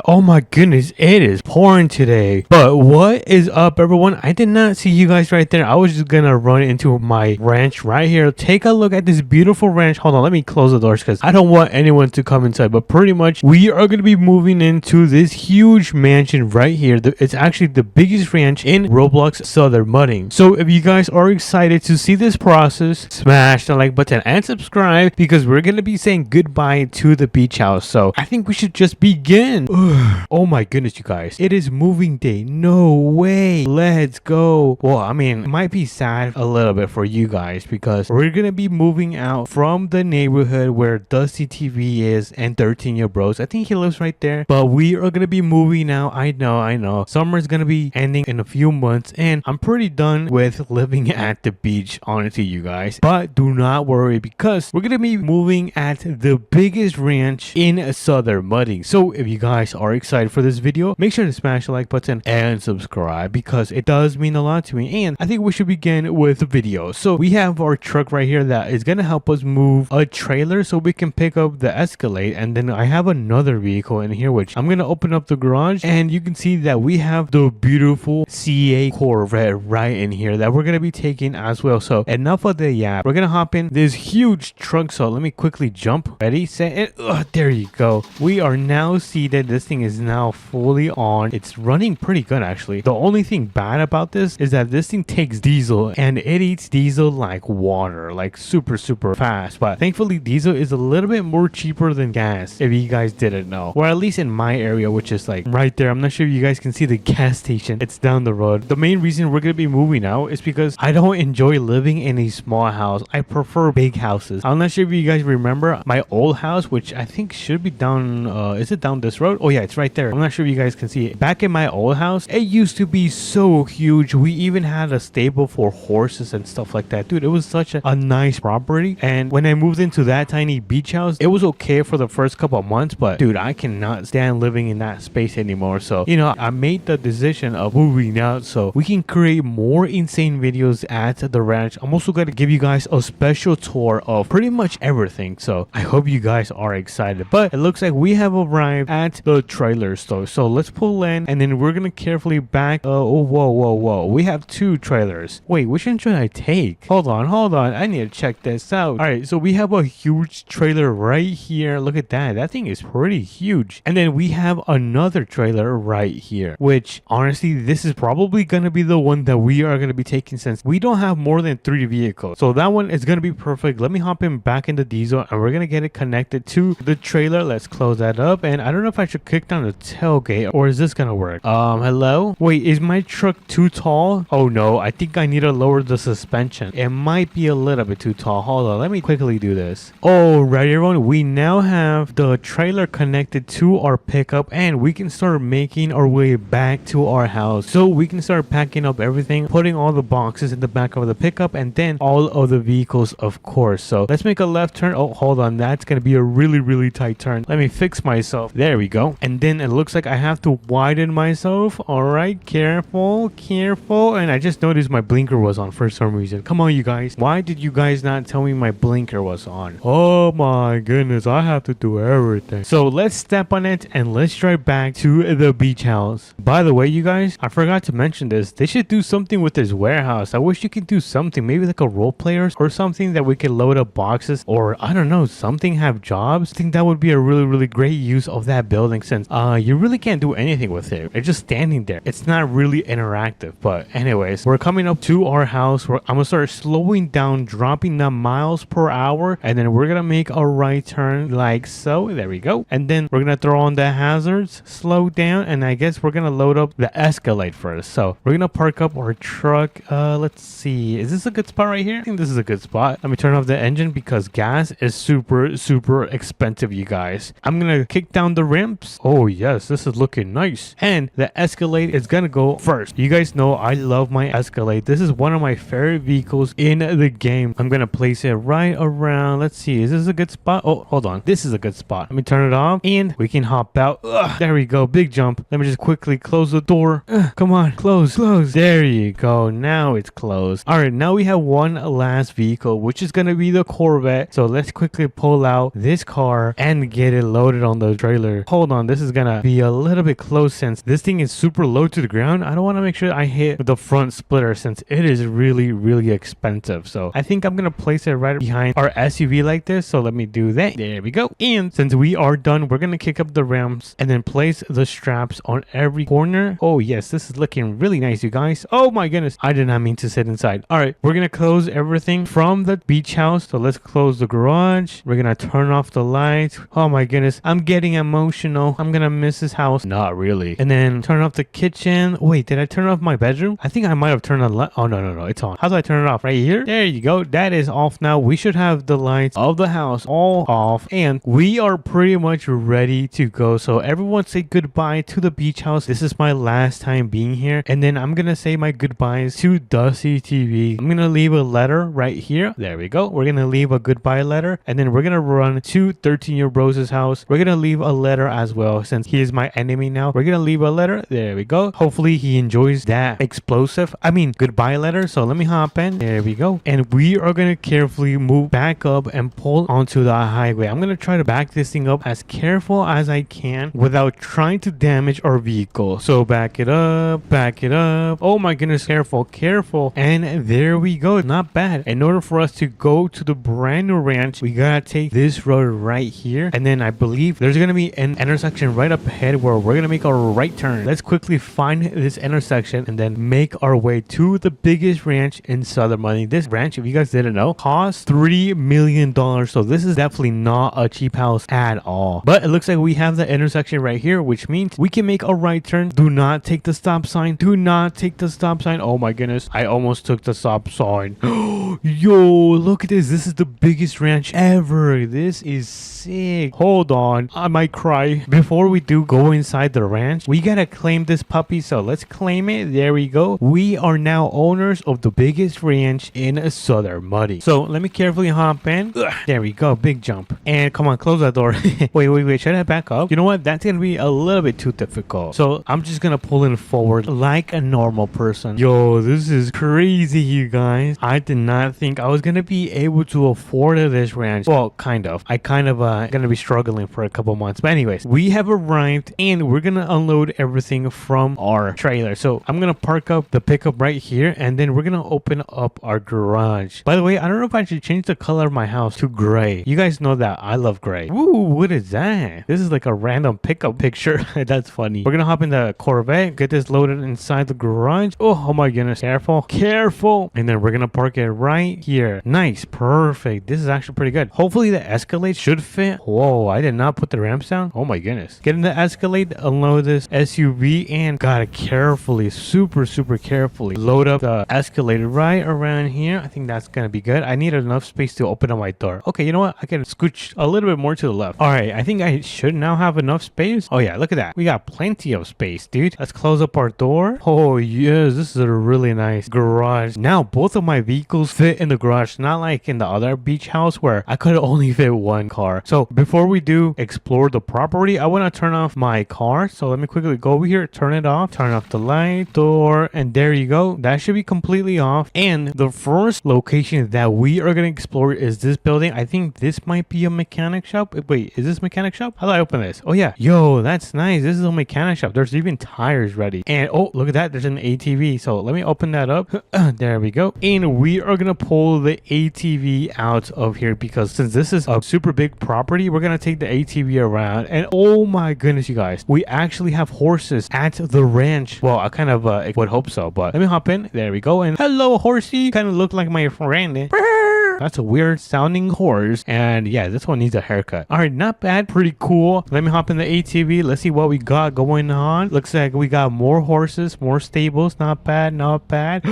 Oh my goodness, it is pouring today. But what is up, everyone? I did not see you guys right there. I was just gonna run into my ranch right here. Take a look at this beautiful ranch. Hold on, let me close the doors because I don't want anyone to come inside. But pretty much, we are gonna be moving into this huge mansion right here. It's actually the biggest ranch in Roblox Southern Mudding. So if you guys are excited to see this process, smash the like button and subscribe because we're gonna be saying goodbye to the beach house. So I think we should just begin. Oh my goodness, you guys, it is moving day. No way. Let's go. Well, I mean, it might be sad a little bit for you guys because we're gonna be moving out from the neighborhood where Dusty TV is and 13-year bros. I think he lives right there, but we are gonna be moving out. I know summer's gonna be ending in a few months and I'm pretty done with living at the beach, honestly, you guys. But do not worry because we're gonna be moving at the biggest ranch in Southern Mudding. So if you guys are excited for this video, make sure to smash the like button and subscribe because it does mean a lot to me. And I think we should begin with the video. So we have our truck right here that is gonna help us move a trailer so we can pick up the Escalade. And then I have another vehicle in here which I'm gonna open up the garage and you can see that we have the beautiful CA Corvette right in here that we're gonna be taking as well. So enough of the yap, we're gonna hop in this huge truck. So let me quickly jump. Ready, set, and there you go. We are now seated. This thing is now fully on. It's running pretty good actually. The only thing bad about this is that this thing takes diesel and it eats diesel like water, like super fast. But thankfully diesel is a little bit more cheaper than gas, if you guys didn't know, or at least in my area, which is like right there. I'm not sure if you guys can see the gas station. It's down the road. The main reason we're gonna be moving out is because I don't enjoy living in a small house. I prefer big houses. I'm not sure if you guys remember my old house, which I think should be down is it down this road? Oh yeah, it's right there. I'm not sure if you guys can see it. Back in my old house, it used to be so huge. We even had a stable for horses and stuff like that. Dude, it was such a nice property. And when I moved into that tiny beach house, it was okay for the first couple of months, but dude, I cannot stand living in that space anymore. So, you know, I made the decision of moving out so we can create more insane videos at the ranch. I'm also going to give you guys a special tour of pretty much everything. So I hope you guys are excited. But it looks like we have arrived at the trailer store. So let's pull in and then we're going to carefully back. Oh, whoa. We have two trailers. Wait, which one should I take? Hold on. I need to check this out. All right, so we have a huge trailer right here. Look at that. That thing is pretty huge. And then we have another trailer right here, which honestly, this is probably going to be the one that we are going to be taking since we don't have more than 3 vehicles. So that one is going to be perfect. Let me hop in back in the diesel and we're going to get it connected to the trailer. Let's close that up. And I don't know if I should kick down the tailgate or is this going to work? Hello? Wait, is my truck too tall? Oh no, I think I need to lower the suspension. It might be a little bit too tall. Hold on, let me quickly do this. Alright, everyone, we now have the trailer connected to our pickup and we can start making our way back to our house. So we can start packing up everything, putting all the boxes in the back of the pickup and then all of the vehicles, of course. So let's make a left turn. Oh, hold on, that's going to be a really tight turn. Let me fix myself. There we go. And then it looks like I have to widen myself. Alright, careful. And I just noticed my blinker was on for some reason. Come on, you guys. Why did you guys not tell me my blinker was on? Oh my goodness, I have to do everything. So let's step on it and let's drive back to the beach house. By the way, you guys, I forgot to mention this. They should do something with this warehouse. I wish you could do something, maybe like a role players or something that we could load up boxes or I don't know, something have jobs. I think that would be a really great use of that building since you really can't do anything with it. It's just standing there. It's not really interactive. But anyways, we're coming up to our house. I'm gonna start slowing down, dropping the miles per hour, and then we're gonna make a right turn like so. There we go. And then we're gonna throw on the hazards, slow down, and I guess we're gonna load up the Escalade first. So we're gonna park up our truck. Let's see, is this a good spot right here? I think this is a good spot. Let me turn off the engine because gas is super expensive, you guys. I'm gonna kick down the ramps. Oh yes, this is looking nice. And the Escalade is gonna go first. You guys know I love my Escalade. This is one of my favorite vehicles in the game. I'm gonna place it right around. Let's see, is this a good spot? Oh, hold on, this is a good spot. Let me turn it off and we can hop out. There we go, big jump. Let me just quickly close the door. Come on, close. There you go, now it's closed. All right, now we have one last vehicle, which is gonna be the Corvette. So let's quickly pull out this car and get it loaded on the trailer. Hold on. This is gonna be a little bit close since this thing is super low to the ground. I don't want to make sure I hit the front splitter since it is really expensive. So I think I'm gonna place it right behind our SUV like this. So let me do that. There we go. And since we are done, we're gonna kick up the ramps and then place the straps on every corner. Oh yes, this is looking really nice, you guys. Oh my goodness, I did not mean to sit inside. All right, we're gonna close everything from the beach house. So let's close the garage. We're gonna turn off the lights. Oh my goodness, I'm getting emotional. I'm gonna miss this house. Not really. And then turn off the kitchen. Wait, did I turn off my bedroom? I think I might have turned on the light. Oh no, it's on. How do I turn it off? Right here? There you go. That is off now. We should have the lights of the house all off, and we are pretty much ready to go. So everyone say goodbye to the beach house. This is my last time being here, and then I'm gonna say my goodbyes to Dusty TV. I'm gonna leave a letter right here. There we go. We're gonna leave a goodbye letter, and then we're gonna run to 13-year Bros' house. We're gonna leave a letter as well since he is my enemy now. We're gonna leave a letter. There we go. Hopefully he enjoys that goodbye letter. So let me hop in. There we go. And we are gonna carefully move back up and pull onto the highway. I'm gonna try to back this thing up as careful as I can without trying to damage our vehicle. So back it up, back it up. Oh my goodness, careful. And there we go. Not bad. In order for us to go to the brand new ranch, we gotta take this road right here. And then I believe there's gonna be an intersection right up ahead where we're gonna make a right turn. Let's quickly find this intersection and then make our way to the biggest ranch in Southern Money. This ranch, if you guys didn't know, costs $3 million. So this is definitely not a cheap house at all. But it looks like we have the intersection right here, which means we can make a right turn. Do not take the stop sign. Do not take the stop sign. Oh my goodness, I almost took the stop sign. Yo, look at this. This is the biggest ranch ever. This is sick. Hold on, I might cry. Before we do go inside the ranch, we gotta claim this puppy. So let's claim it. There we go. We are now owners of the biggest ranch in Southern Muddy. So let me carefully hop in. There we go. Big jump. And come on, close that door. wait. Should I back up? You know what? That's gonna be a little bit too difficult. So I'm just gonna pull it forward like a normal person. Yo, this is crazy, you guys. I did not think I was gonna be able to afford this ranch. Well, kind of. I kind of gonna be struggling for a couple months. But anyways, we have arrived and we're gonna unload everything from our trailer. So I'm gonna park up the pickup right here, and then we're gonna open up our garage. By the way, I don't know if I should change the color of my house to gray. You guys know that I love gray. Ooh, what is that? This is like a random pickup picture. That's funny. We're gonna hop in the Corvette, get this loaded inside the garage. Oh my goodness, careful. And then we're gonna park it right here. Nice, perfect. This is actually pretty good. Hopefully the Escalade should fit. Whoa, I did not put the ramps down. Oh my goodness. Get in the Escalade, unload this SUV, and gotta carefully, super carefully load up the Escalade right around here. I think that's gonna be good. I need enough space to open up my door. Okay, you know what? I can scooch a little bit more to the left. All right, I think I should now have enough space. Oh yeah, look at that. We got plenty of space, dude. Let's close up our door. Oh yes, this is a really nice garage. Now both of my vehicles fit in the garage, not like in the other beach house where I could only fit one car. So before we do explore the property, I want to turn off my car. So let me quickly go over here, turn it off, turn off the light, door, and there you go. That should be completely off. And the first location that we are going to explore is this building. I think this might be a mechanic shop. Wait, is this mechanic shop? How do I open this? Oh yeah. Yo, that's nice. This is a mechanic shop. There's even tires ready. And oh, look at that. There's an ATV. So let me open that up. There we go. And we are going to pull the ATV out of here because since this is a super big property, we're going to take the ATV around. And oh my goodness, you guys, we actually have horses at the ranch. Well, I kind of would hope so, but let me hop in. There we go. And hello, horsey. Kind of look like my friend. That's a weird sounding horse. And yeah, this one needs a haircut. All right, not bad. Pretty cool. Let me hop in the ATV. Let's see what we got going on. Looks like we got more horses, more stables. Not bad, not bad.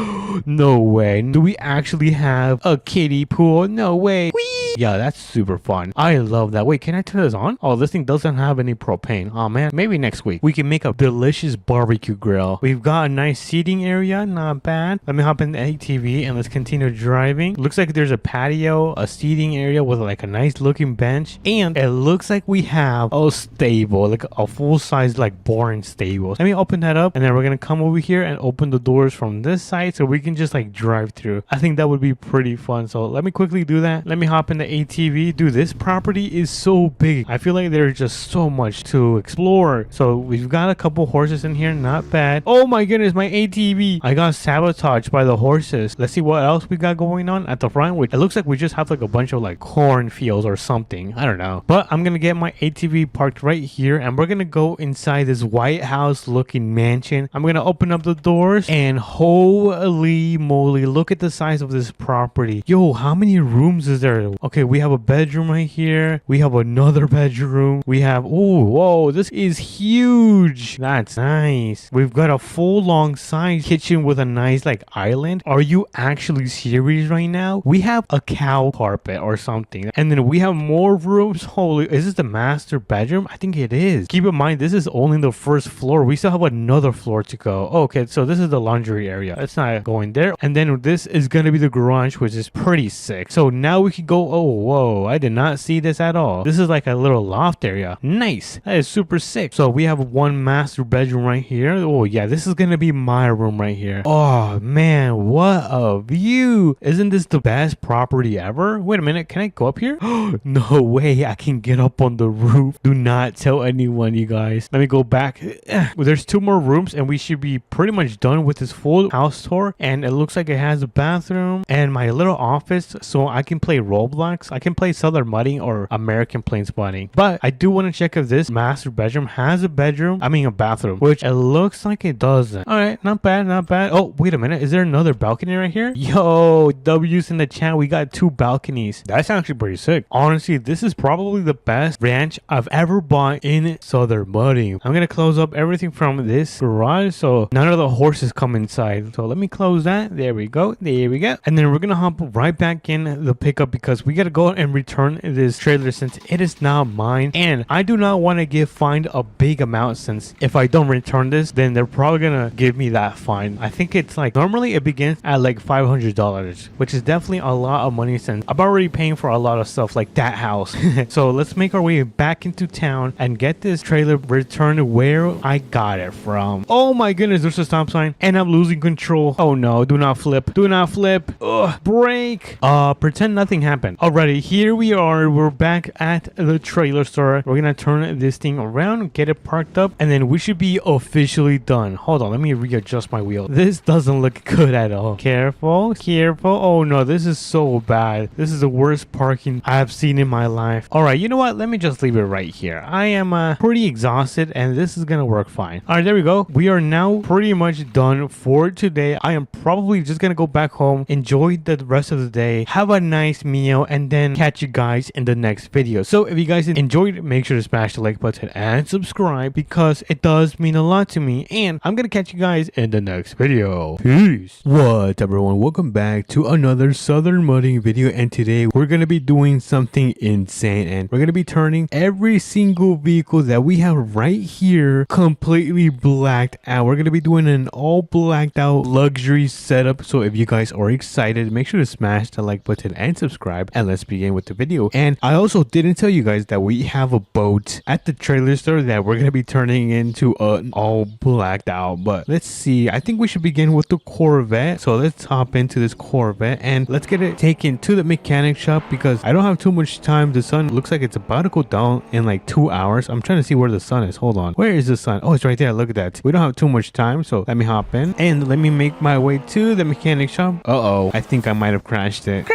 No way. Do we actually have a kiddie pool? No way. Whee! Yeah, that's super fun. I love that. Wait, can I turn this on? Oh, this thing doesn't have any propane. Oh man, maybe next week we can make a delicious barbecue grill. We've got a nice seating area. Not bad. Let me hop in the ATV and let's continue driving. Looks like there's a patio, a seating area with like a nice looking bench, and it looks like we have a stable, like a full size like barn stable. Let me open that up, and then we're gonna come over here and open the doors from this side so we can just like drive through. I think that would be pretty fun. So let me quickly do that. Let me hop in the ATV. Dude, this property is so big. I feel like there's just so much to explore. So we've got a couple horses in here. Not bad. Oh my goodness, my ATV. I got sabotaged by the horses. Let's see what else we got going on at the front, which it looks like we just have like a bunch of like cornfields or something. I don't know. But I'm gonna get my ATV parked right here, and we're gonna go inside this White House looking mansion. I'm gonna open up the doors, and holy moly, look at the size of this property. Yo, how many rooms is there? Okay, we have a bedroom right here. We have another bedroom. We have, oh, whoa, this is huge. That's nice. We've got a full long size kitchen with a nice like island. Are you actually serious right now? We have a cow carpet or something, and then we have more rooms. Holy, is this the master bedroom? I think it is. Keep in mind, this is only the first floor. We still have another floor to go. Okay, so this is the laundry area. It's not going there. And then this is gonna be the garage, which is pretty sick. So now we can go. Oh, whoa, I did not see this at all. This is like a little loft area. Nice. That is super sick. So we have one master bedroom right here. Oh yeah, this is gonna be my room right here. Oh man, what a view. Isn't this the best property ever? Wait a minute, can I go up here? No way, I can get up on the roof. Do not tell anyone, you guys. Let me go back. There's 2 more rooms, and we should be pretty much done with this full house tour. And it looks like it has a bathroom and my little office, so I can play Roblox. I can play Southern Mudding or American Plains Mudding. But I do want to check if this master bedroom has a bathroom, which it looks like it doesn't. All right, not bad, not bad. Oh, wait a minute, is there another balcony right here? Yo, W's in the chat, we got 2 balconies. That's actually pretty sick. Honestly, this is probably the best ranch I've ever bought in Southern Mudding. I'm gonna close up everything from this garage so none of the horses come inside. So let me close that. There we go. There we go. And then we're gonna hop right back in the pickup because we gotta go and return this trailer since it is not mine, and I do not want to get fined a big amount, since if I don't return this, then they're probably gonna give me that fine. I think it's like normally it begins at like $500, which is definitely a lot of money since I'm already paying for a lot of stuff like that house. So let's make our way back into town and get this trailer returned where I got it from. Oh my goodness, there's a stop sign and I'm losing control. Oh no, do not flip. Do not flip. Ugh, brake. Pretend nothing happened. Alrighty, here we are. We're back at the trailer store. We're gonna turn this thing around, get it parked up, and then we should be officially done. Hold on, let me readjust my wheel. This doesn't look good at all. Careful, careful. Oh no, this is so bad. This is the worst parking I've seen in my life. Alright, you know what? Let me just leave it right here. I am pretty exhausted and this is gonna work fine. Alright, there we go. We are now pretty much done for today. I am probably just gonna go back home, enjoy the rest of the day, have a nice meal, and then catch you guys in the next video. So if you guys enjoyed, make sure to smash the like button and subscribe because it does mean a lot to me, and I'm gonna catch you guys in the next video. Peace. What everyone, welcome back to another Southern Mudding video, and today we're gonna be doing something insane, and we're gonna be turning every single vehicle that we have right here completely blacked out. We're gonna be doing an all blacked out luxury setup. So if you guys are excited, make sure to smash the like button and subscribe, and let's begin with the video. And I also didn't tell you guys that we have a boat at the trailer store that we're gonna be turning into an all blacked out. But let's see, I think we should begin with the Corvette. So let's hop into this Corvette and let's get it taken to the mechanic shop because I don't have too much time. The sun looks like it's about to go down in like 2 hours. I'm trying to see where the sun is. Hold on, where is the sun? Oh, it's right there. Look at that. We don't have too much time, so let me hop in and let me make my way to the mechanic shop. Uh-oh, I think I might have crashed it.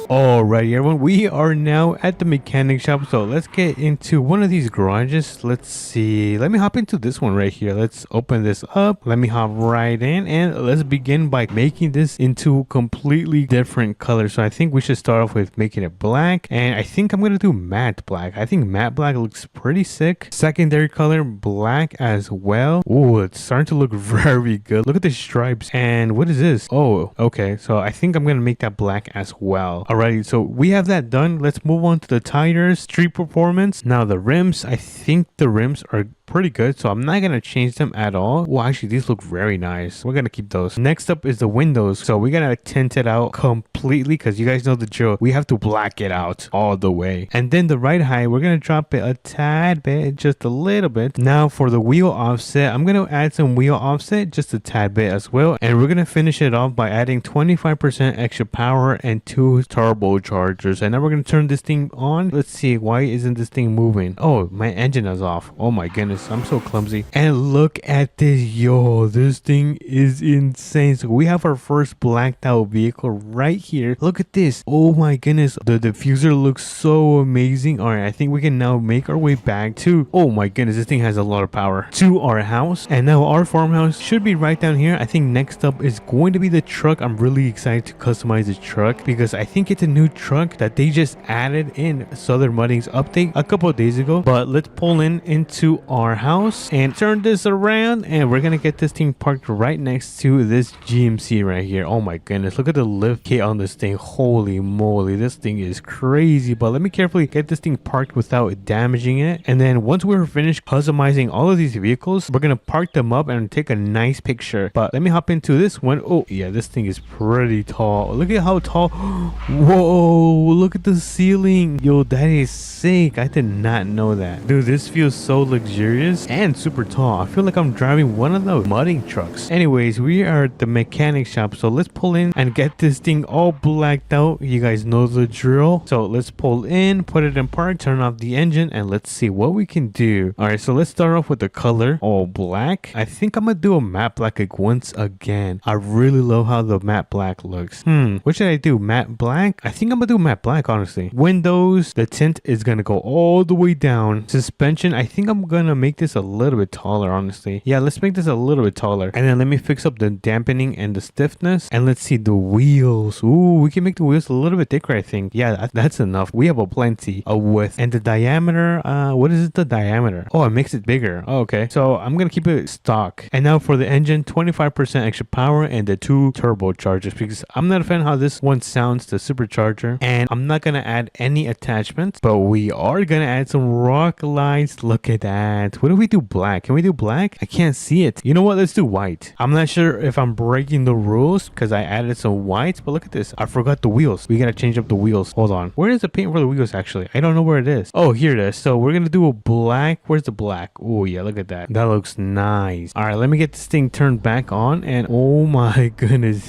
Alrighty everyone, we are now at the mechanic shop, so let's get into one of these garages. Let's see, let me hop into this one right here. Let's open this up, let me hop right in, and let's begin by making this into completely different colors. So I think we should start off with making it black, and I think I'm gonna do matte black. I think matte black looks pretty sick. Secondary color black as well. Oh, it's starting to look very good. Look at the stripes. And what is this? Oh, okay, so I think I'm gonna make that black as well. Alrighty, so we have that done. Let's move on to the tires, street performance. Now the rims, I think the rims are pretty good, so I'm not gonna change them at all. Well, actually, these look very nice. We're gonna keep those. Next up is the windows. So we're gonna tint it out completely because you guys know the drill. We have to black it out all the way. And then the right height, we're gonna drop it a tad bit, just a little bit. Now for the wheel offset, I'm gonna add some wheel offset, just a tad bit as well. And we're gonna finish it off by adding 25% extra power and 2 turbochargers. And now we're gonna turn this thing on. Let's see, why isn't this thing moving? Oh, my engine is off. Oh my goodness, I'm so clumsy. And look at this, yo, this thing is insane. So we have our first blacked out vehicle right here. Look at this. Oh my goodness, the diffuser looks so amazing. All right, I think we can now make our way back to, oh my goodness, this thing has a lot of power, to our house. And now our farmhouse should be right down here. I think next up is going to be the truck. I'm really excited to customize the truck because I think it's a new truck that they just added in Southern Mudding's update a couple of days ago. But let's pull into our house and turn this around, and we're gonna get this thing parked right next to this GMC right here. Oh my goodness, look at the lift kit on this thing. Holy moly, this thing is crazy. But let me carefully get this thing parked without damaging it. And then once we're finished customizing all of these vehicles, we're gonna park them up and take a nice picture. But let me hop into this one. Oh yeah, this thing is pretty tall. Look at how tall. Whoa, look at the ceiling. Yo, that is sick. I did not know that. Dude, this feels so luxurious and super tall. I feel like I'm driving one of those mudding trucks. Anyways, we are at the mechanic shop, so let's pull in and get this thing all blacked out. You guys know the drill. So let's pull in, put it in park, turn off the engine, and let's see what we can do. All right, so let's start off with the color, all black. I think I'm gonna do a matte black like once again. I really love how the matte black looks. What should I do? Matte black? I think I'm gonna do matte black, honestly. Windows, the tint is gonna go all the way down. Suspension, I think I'm gonna make this a little bit taller, honestly. Yeah, let's make this a little bit taller. And then let me fix up the dampening and the stiffness. And let's see the wheels. Ooh, we can make the wheels a little bit thicker, I think. Yeah, that's enough. We have a plenty of width. And the diameter, what is the diameter? Oh, it makes it bigger. Oh, okay. So I'm gonna keep it stock. And now for the engine, 25% extra power and the 2 turbochargers, because I'm not a fan how this one sounds, the supercharger. And I'm not gonna add any attachments, but we are gonna add some rock lights. Look at that. What do we do? Black? Can we do black? I can't see it. You know what? Let's do white. I'm not sure if I'm breaking the rules because I added some whites, but look at this. I forgot the wheels. We gotta change up the wheels. Hold on. Where is the paint for the wheels actually? I don't know where it is. Oh, here it is. So we're gonna do a black. Where's the black? Oh yeah, look at that. That looks nice. All right, let me get this thing turned back on, and oh my goodness.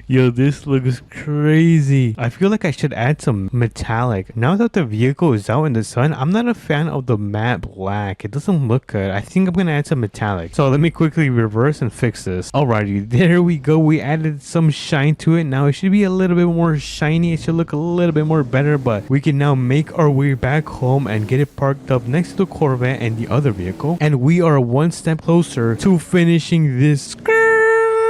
Yo, this looks crazy. I feel like I should add some metallic. Now that the vehicle is out in the sun, I'm not a fan of the matte black. It doesn't look good. I think I'm gonna add some metallic. So let me quickly reverse and fix this. Alrighty, there we go. We added some shine to it. Now it should be a little bit more shiny. It should look a little bit more better, but we can now make our way back home and get it parked up next to the Corvette and the other vehicle. And we are one step closer to finishing this.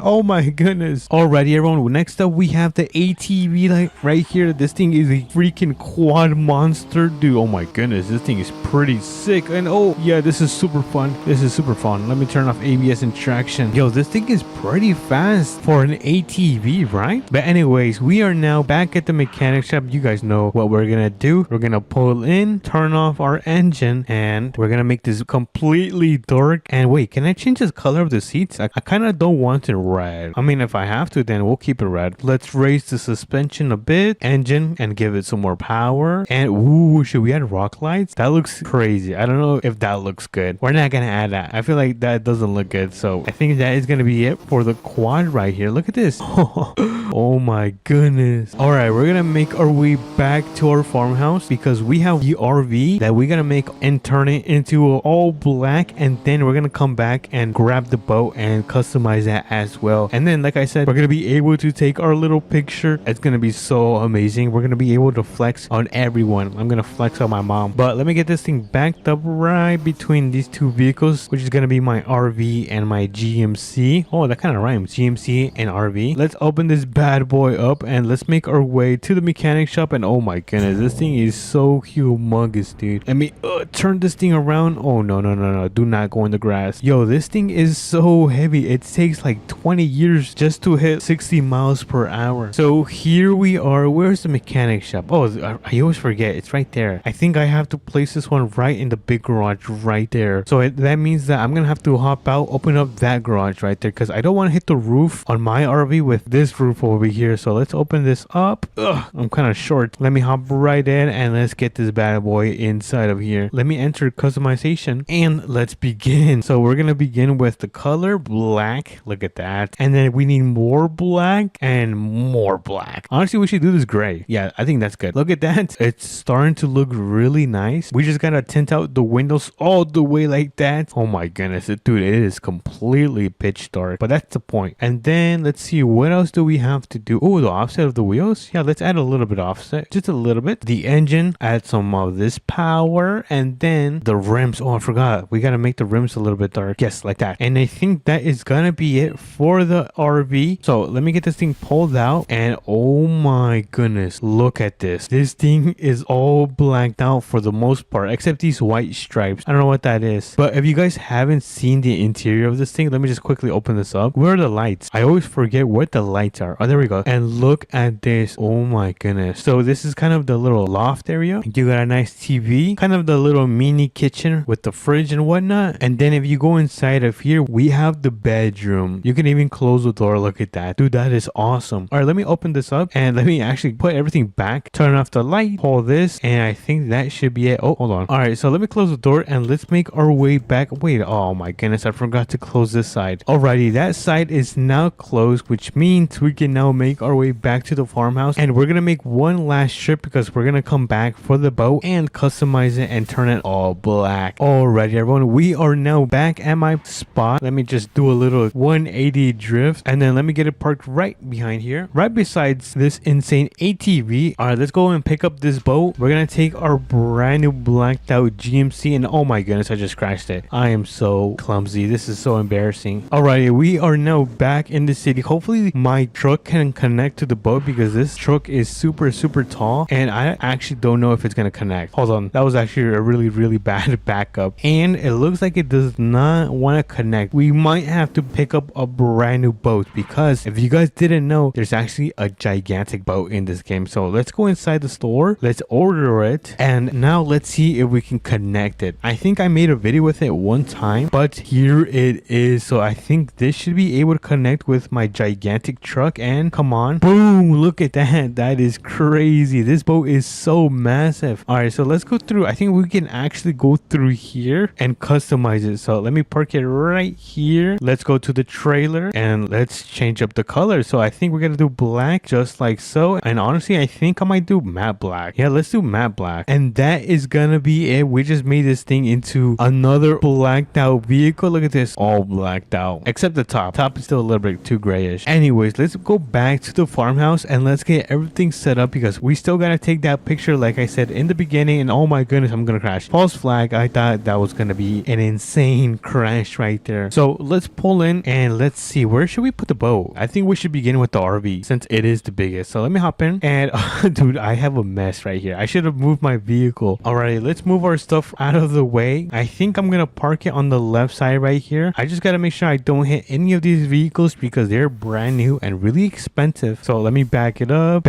Oh my goodness. Alrighty, everyone. Next up, we have the ATV like right here. This thing is a freaking quad monster, dude. Oh my goodness, this thing is pretty sick. And oh yeah, this is super fun. This is super fun. Let me turn off ABS and traction. Yo, this thing is pretty fast for an ATV, right? But anyways, we are now back at the mechanic shop. You guys know what we're gonna do. We're gonna pull in, turn off our engine, and we're gonna make this completely dark. And wait, can I change the color of the seats? I kind of don't want it red. I mean, if I have to, then we'll keep it red. Let's raise the suspension a bit, engine, and give it some more power. And ooh, should we add rock lights? That looks crazy. I don't know if that looks good. We're not gonna add that. I feel like that doesn't look good. So I think that is gonna be it for the quad right here. Look at this. Oh my goodness. All right, we're gonna make our way back to our farmhouse because we have the RV that we're gonna make and turn it into all black, and then we're gonna come back and grab the boat and customize that as well. And then, like I said, we're gonna be able to take our little picture. It's gonna be so amazing. We're gonna be able to flex on everyone. I'm gonna flex on my mom. But let me get this thing backed up right between these two vehicles, which is gonna be my RV and my GMC. Oh, that kind of rhymes. GMC and RV. Let's open this bad boy up and let's make our way to the mechanic shop. And oh my goodness, this thing is so humongous, dude. Let me turn this thing around. Oh no. Do not go in the grass. Yo, this thing is so heavy. It takes like 20 20 years just to hit 60 miles per hour. So here we are. Where's the mechanic shop? Oh, I always forget. It's right there. I think I have to place this one right in the big garage right there. So that means that I'm gonna have to hop out, open up that garage right there, because I don't want to hit the roof on my RV with this roof over here. So let's open this up. Ugh, I'm kind of short. Let me hop right in and let's get this bad boy inside of here. Let me enter customization and let's begin. So we're gonna begin with the color black. Look at that. And then we need more black and more black. Honestly, we should do this gray. Yeah, I think that's good. Look at that. It's starting to look really nice. We just gotta tint out the windows all the way like that. Oh my goodness, dude, it is completely pitch dark, but that's the point. And then let's see, what else do we have to do? Oh, the offset of the wheels. Yeah, let's add a little bit offset, just a little bit. The engine, add some of this power, and then the rims. Oh, I forgot, we gotta make the rims a little bit dark. Yes, like that. And I think that is gonna be it for the RV. So let me get this thing pulled out, and oh my goodness, look at this. This thing is all blacked out for the most part, except these white stripes. I don't know what that is, but if you guys haven't seen the interior of this thing, let me just quickly open this up. Where are the lights? I always forget what the lights are. Oh, there we go. And look at this. Oh my goodness. So this is kind of the little loft area. You got a nice TV, kind of the little mini kitchen with the fridge and whatnot. And then if you go inside of here, we have the bedroom. You can even close the door. Look at that. Dude, that is awesome. All right, let me open this up and let me actually put everything back, turn off the light, pull this, and I think that should be it. Oh, hold on. All right, so let me close the door and let's make our way back. Wait, oh my goodness, I forgot to close this side. Alrighty, that side is now closed, which means we can now make our way back to the farmhouse, and we're gonna make one last trip because we're gonna come back for the boat and customize it and turn it all black. Alrighty, everyone, we are now back at my spot. Let me just do a little 180 drift, and then let me get it parked right behind here, right besides this insane ATV. All right, let's go and pick up this boat. We're gonna take our brand new blacked out GMC, and oh my goodness, I just crashed it. I am so clumsy. This is so embarrassing. Alrighty, we are now back in the city. Hopefully my truck can connect to the boat because this truck is super tall, and I actually don't know if it's gonna connect. Hold on, that was actually a really bad backup, and it looks like it does not want to connect. We might have to pick up a brand new boat because if you guys didn't know, there's actually a gigantic boat in this game. So let's go inside the store, let's order it, and now let's see if we can connect it. I think I made a video with it one time, but here it is. So I think this should be able to connect with my gigantic truck, and come on, boom, look at that. That is crazy. This boat is so massive. All right, so let's go through. I think we can actually go through here and customize it. So let me park it right here. Let's go to the trailer and let's change up the color. So I think we're gonna do black just like so, and honestly I think I might do matte black. Yeah, let's do matte black, and that is gonna be it. We just made this thing into another blacked out vehicle. Look at this, all blacked out except the top is still a little bit too grayish. Anyways, let's go back to the farmhouse and let's get everything set up because we still gotta take that picture like I said in the beginning. And oh my goodness, I'm gonna crash. False flag. I thought that was gonna be an insane crash right there. So let's pull in and let's see, where should we put the boat? I think we should begin with the RV since it is the biggest. So let me hop in, and dude, I have a mess right here. I should have moved my vehicle. Alright, let's move our stuff out of the way. I think I'm gonna park it on the left side right here. I just gotta make sure I don't hit any of these vehicles because they're brand new and really expensive. So let me back it up,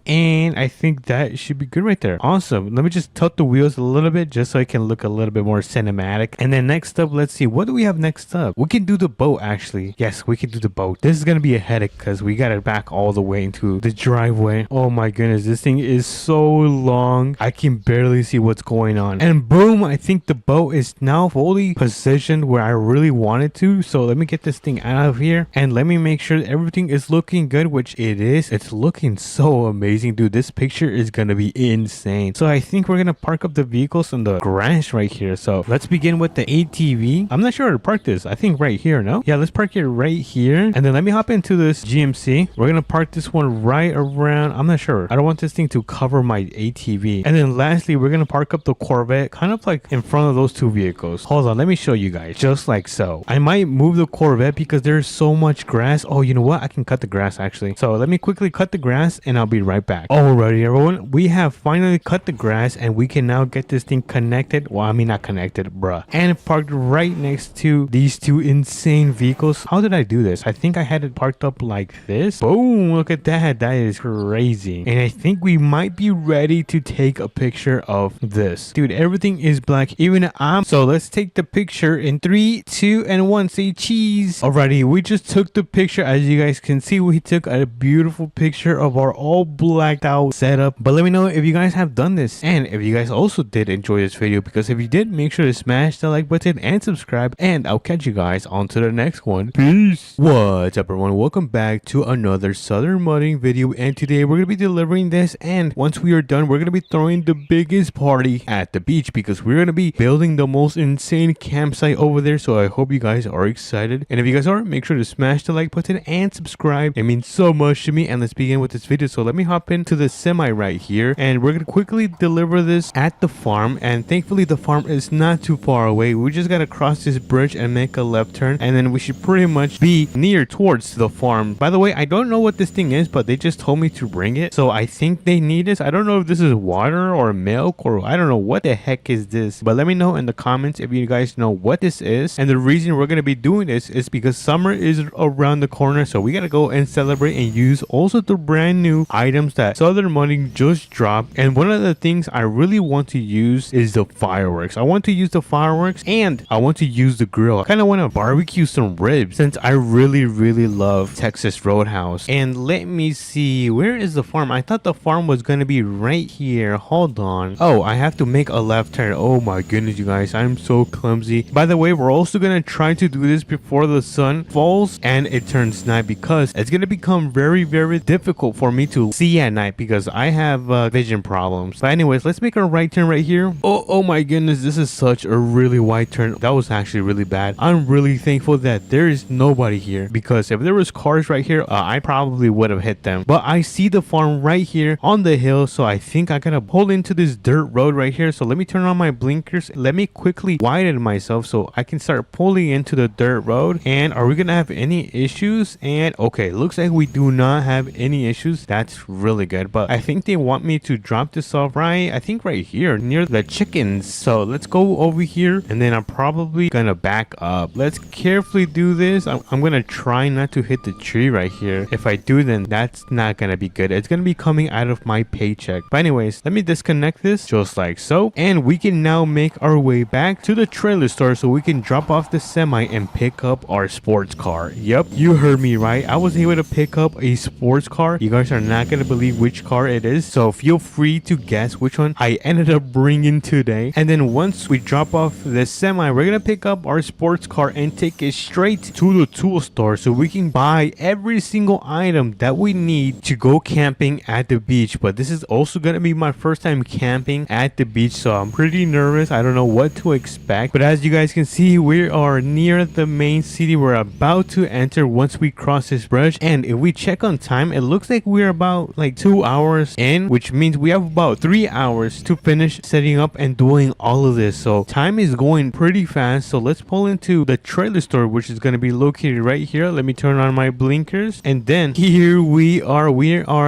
and I think that should be good right there. Awesome. Let me just tilt the wheels a little bit just so it can look a little bit more cinematic. And then next up, let's see, what do we have next up? We can do the boat actually. Yes, we can do the boat. This is gonna be a headache because we gotta back all the way into the driveway. Oh my goodness, this thing is so long. I can barely see what's going on. And boom, I think the boat is now fully positioned where I really wanted to. So let me get this thing out of here and let me make sure everything is looking good, which it is. It's looking so amazing, dude. This picture is gonna be insane. So I think we're gonna park up the vehicles in the garage right here. So let's begin with the ATV. I'm not sure where to park this. I think right here, no? Yeah, let's park it right here. And then let me hop into this GMC. We're gonna park this one right around. I'm not sure. I don't want this thing to cover my ATV. And then lastly, we're gonna park up the Corvette kind of like in front of those two vehicles. Hold on, let me show you guys. Just like so. I might move the Corvette because there's so much grass. Oh, you know what? I can cut the grass actually. So let me quickly cut the grass and I'll be right back. Alrighty, everyone. We have finally cut the grass and we can now get this thing connected. Well, I mean not connected, bruh. And parked right next to these two insane vehicles. How did I do this? I think I had it parked up like this. Boom, look at that. That is crazy. And I think we might be ready to take a picture of this. Dude, everything is black, even I'm. So let's take the picture in 3, 2, and 1. Say cheese. Alrighty, we just took the picture. As you guys can see, we took a beautiful picture of our all blacked out setup. But let me know if you guys have done this, and if you guys also did enjoy this video, because if you did, make sure to smash the like button and subscribe, and I'll catch you guys on to the next one. Peace. What's up, everyone? Welcome back to another Southern Modding video, and today we're gonna be delivering this, and once we are done, we're gonna be throwing the biggest party at the beach, because we're gonna be building the most insane campsite over there. So I hope you guys are excited, and if you guys are, make sure to smash the like button and subscribe. It means so much to me. And let's begin with this video. So let me hop into the semi right here, and we're gonna quickly deliver this at the farm. And thankfully the farm is not too far away. We just gotta cross this bridge and make a left turn, and then we should pretty much be near towards the farm. By the way, I don't know what this thing is, but they just told me to bring it, so I think they need this. I don't know if this is water or milk, or I don't know what the heck is this, but let me know in the comments if you guys know what this is. And the reason we're gonna be doing this is because summer is around the corner, so we gotta go and celebrate and use also the brand new items that Southern Modding just dropped. And one of the things I really want to use is the fireworks. I want to use the fireworks, and I want to use the grill. I kind of want to barbecue some ribs, since I really love Texas Roadhouse. And let me see, where is the farm? I thought the farm was gonna be right here. Hold on. Oh, I have to make a left turn. Oh my goodness, you guys, I'm so clumsy. By the way, we're also gonna try to do this before the sun falls and it turns night, because it's gonna become very difficult for me to see at night, because I have vision problems. But anyways, let's make a right turn right here. Oh my goodness, this is such a really wide turn. That was actually really bad. I'm really thankful that there is nobody here, because if there was cars right here, I probably would have hit them. But I see the farm right here on the hill, so I think I gotta pull into this dirt road right here. So let me turn on my blinkers. Let me quickly widen myself so I can start pulling into the dirt road. And are we gonna have any issues? And okay, looks like we do not have any issues. That's really good. But I think they want me to drop this off right, I think right here near the chickens. So let's go over here, and then I'm probably gonna back up. Let's carefully do this. I'm gonna try not to hit the tree right here. If I do, then that's not gonna be good. It's gonna be coming out of my paycheck. But anyways, let me disconnect this just like so, and we can now make our way back to the trailer store so we can drop off the semi and pick up our sports car. Yep, you heard me right. I was able to pick up a sports car. You guys are not gonna believe which car it is, so feel free to guess which one I ended up bringing today. And then once we drop off the semi, we're gonna pick up our sports car and take it straight to the tool store so we can buy every single item that we need to go camping at the beach. But this is also gonna be my first time camping at the beach, so I'm pretty nervous. I don't know what to expect, but as you guys can see, we are near the main city. We're about to enter once we cross this bridge, and if we check on time, it looks like we're about like 2 hours in, which means we have about 3 hours to finish setting up and doing all of this. So time is going pretty fast. So let's pull into the trailer store, which is going to be located right here. Let me turn on my blinkers, and then here we are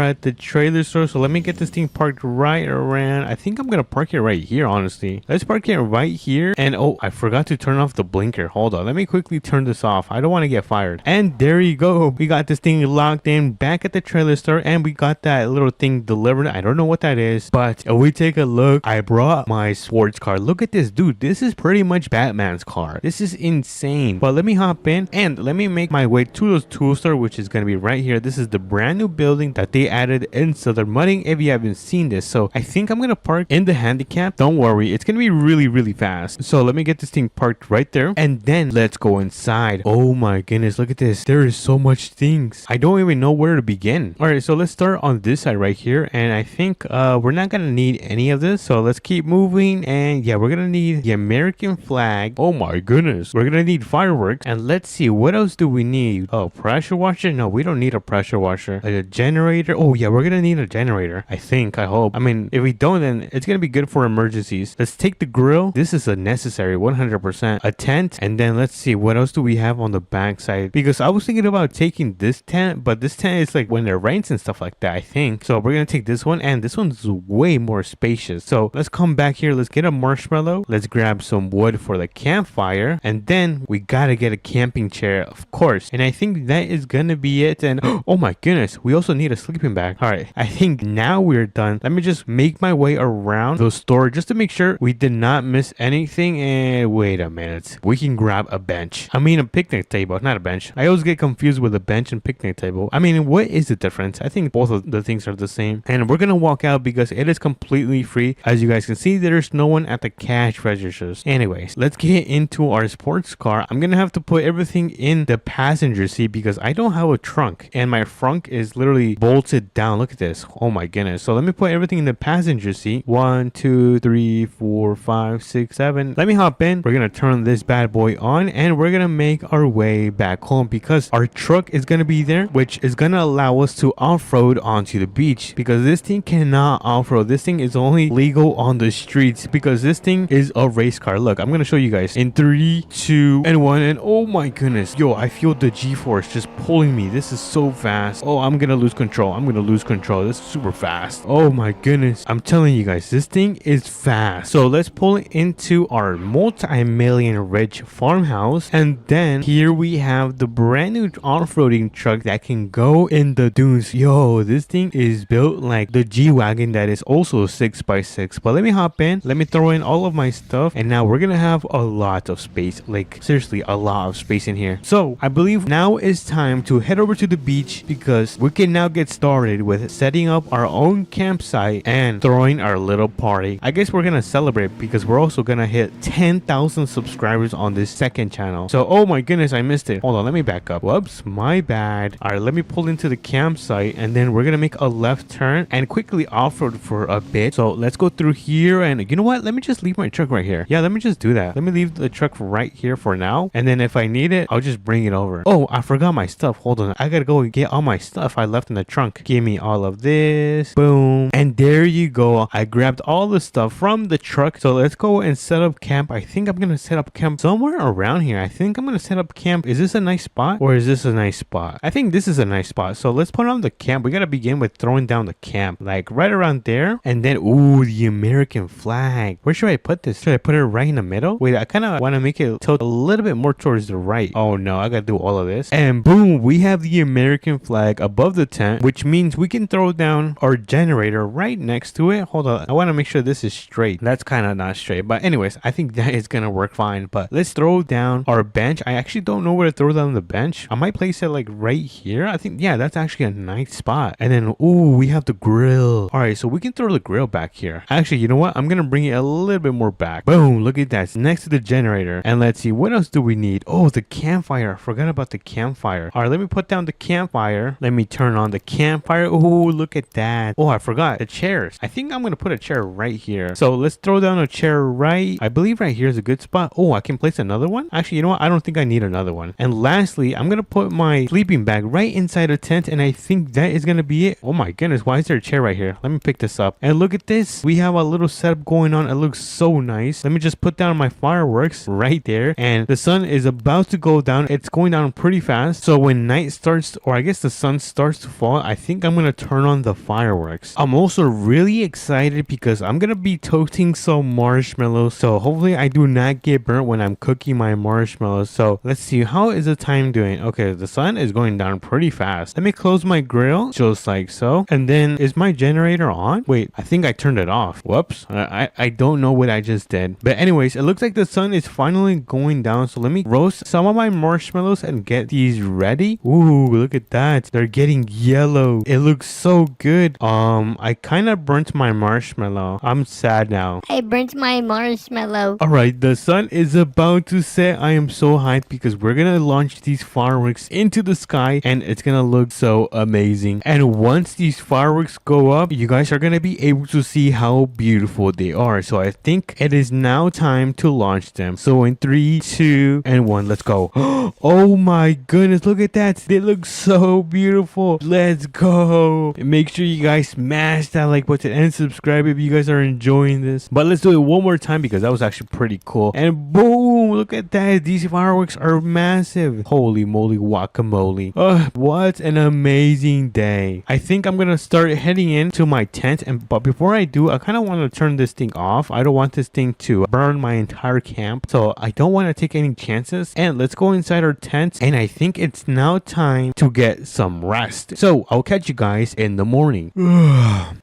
at the trailer store. So let me get this thing parked right around. I think I'm gonna park it right here, honestly. Let's park it right here. And oh, I forgot to turn off the blinker. Hold on, let me quickly turn this off. I don't want to get fired. And there you go, we got this thing locked in back at the trailer store, and we got that little thing delivered. I don't know what that is, but if we take a look, I brought my sports car. Look at this, dude. This is pretty much Batman's car. This is insane. But let me hop in and let me make my way to the tool store, which is going to be right here. This is the brand new building that they added in Southern Modding, if you haven't seen this. So I think I'm going to park in the handicap. Don't worry, it's going to be really fast. So let me get this thing parked right there, and then let's go inside. Oh my goodness, look at this. There is so much things. I don't even know where to begin. All right, so let's start on this side right here, and I think we're not going to need any of this. So let's keep moving, and yeah, we're going to need the American flag. Oh my goodness, we're going to need fireworks, and let's see, what else do we need? Oh, pressure washer? No, we don't need a pressure washer. Like a generator? Oh yeah, we're going to need a generator. I think, I hope. I mean, if we don't, then it's going to be good for emergencies. Let's take the grill. This is a necessary 100%. A tent, and then let's see, what else do we have on the back side? Because I was thinking about taking this tent, but this tent is like when it rains and stuff like that, I think. So we're going to take this one, and this one's way more spacious. So let's come back here. Let's get a marshmallow. Let's grab some wood for the campfire, and then we got to get a camping rocking chair, of course. And I think that is gonna be it. And oh my goodness, we also need a sleeping bag. All right, I think now we're done. Let me just make my way around the store just to make sure we did not miss anything. And wait a minute, we can grab a bench. I mean a picnic table, not a bench. I always get confused with a bench and picnic table. I mean, what is the difference? I think both of the things are the same. And we're gonna walk out because it is completely free. As you guys can see, there's no one at the cash registers. Anyways, let's get into our sports car. I'm gonna have to put everything in the passenger seat because I don't have a trunk and my trunk is literally bolted down. Look at this. Oh my goodness. So let me put everything in the passenger seat. 1, 2, 3, 4, 5, 6, 7. Let me hop in. We're gonna turn this bad boy on and we're gonna make our way back home because our truck is gonna be there, which is gonna allow us to off-road onto the beach because this thing cannot off-road. This thing is only legal on the streets because this thing is a race car. Look, I'm gonna show you guys in 3, 2, and 1. And oh my goodness, yo, I feel the G-force just pulling me. This is so fast. Oh, I'm gonna lose control. I'm gonna lose control. This is super fast. Oh my goodness, I'm telling you guys, this thing is fast. So let's pull it into our multi-million rich farmhouse, and then here we have the brand new off-roading truck that can go in the dunes. Yo, this thing is built like the G-Wagon that is also 6x6. But let me hop in, let me throw in all of my stuff, and now we're gonna have a lot of space. Like seriously, a lot of space in here. So I believe now is time to head over to the beach because we can now get started with setting up our own campsite and throwing our little party. I guess we're gonna celebrate because we're also gonna hit 10,000 subscribers on this second channel. So oh my goodness, I missed it. Hold on, let me back up. Whoops, my bad. All right, let me pull into the campsite and then we're gonna make a left turn and quickly off-road for a bit. So let's go through here, and you know what, let me just leave my truck right here. Yeah, let me just do that. Let me leave the truck right here for now, and then if I need it, I'll just bring it over. Oh, I forgot my stuff. Hold on, I gotta go and get all my stuff I left in the trunk. Give me all of this. Boom, and there you go. I grabbed all the stuff from the truck. So let's go and set up camp. I think I'm gonna set up camp somewhere around here. I think I'm gonna set up camp. Is this a nice spot or is this a nice spot? I think this is a nice spot. So let's put on the camp. We gotta begin with throwing down the camp, like right around there, and then ooh, the American flag. Where should I put this? Should I put it right in the middle? Wait, I kind of want to make it tilt a little bit more towards the right. Oh no, I gotta do all of this, and boom, we have the American flag above the tent, which means we can throw down our generator right next to it. Hold on, I want to make sure this is straight. That's kind of not straight, but anyways, I think that is gonna work fine. But let's throw down our bench. I actually don't know where to throw down the bench. I might place it like right here. I think, yeah, that's actually a nice spot. And then ooh, we have the grill. All right, so we can throw the grill back here. Actually, you know what, I'm gonna bring it a little bit more back. Boom, look at that, it's next to the generator. And let's see, what else do we need? Oh, the campfire. I forgot about the campfire. All right, let me put down the campfire. Let me turn on the campfire. Oh, look at that. Oh, I forgot the chairs. I think I'm gonna put a chair right here. So let's throw down a chair right, I believe right here is a good spot. Oh, I can place another one. Actually, you know what, I don't think I need another one. And lastly, I'm gonna put my sleeping bag right inside a tent, and I think that is gonna be it. Oh my goodness, why is there a chair right here? Let me pick this up, and look at this. We have a little setup going on. It looks so nice. Let me just put down my fireworks right there, and the sun is about to go down. It's going down pretty fast, so when night starts, or I guess the sun starts to fall, I think I'm gonna turn on the fireworks. I'm also really excited because I'm gonna be toasting some marshmallows, so hopefully I do not get burnt when I'm cooking my marshmallows. So let's see, how is the time doing? Okay, the sun is going down pretty fast. Let me close my grill just like so, and then is my generator on? Wait, I think I turned it off. Whoops, I don't know what I just did, but anyways, it looks like the sun is finally going down. So let me roast some of my marshmallows and get these ready. Ooh, look at that, they're getting yellow. It looks so good. I kind of burnt my marshmallow. I'm sad now. I burnt my marshmallow. All right, the sun is about to set. I am so hyped because we're gonna launch these fireworks into the sky and it's gonna look so amazing. And once these fireworks go up, you guys are gonna be able to see how beautiful they are. So I think it is now time to launch them. So in 3, 2, and 1, let's go. Oh my goodness, look at that. They look so beautiful. Let's go. Make sure you guys smash that like button and subscribe if you guys are enjoying this. But let's do it one more time because that was actually pretty cool. And boom, look at that. These fireworks are massive. Holy moly guacamole. What an amazing day. I think I'm gonna start heading into my tent, but before I do, I kind of want to turn this thing off. I don't want this thing to burn my entire camp, so I don't want to take any chances. And let's let's go inside our tents, and I think it's now time to get some rest. So I'll catch you guys in the morning.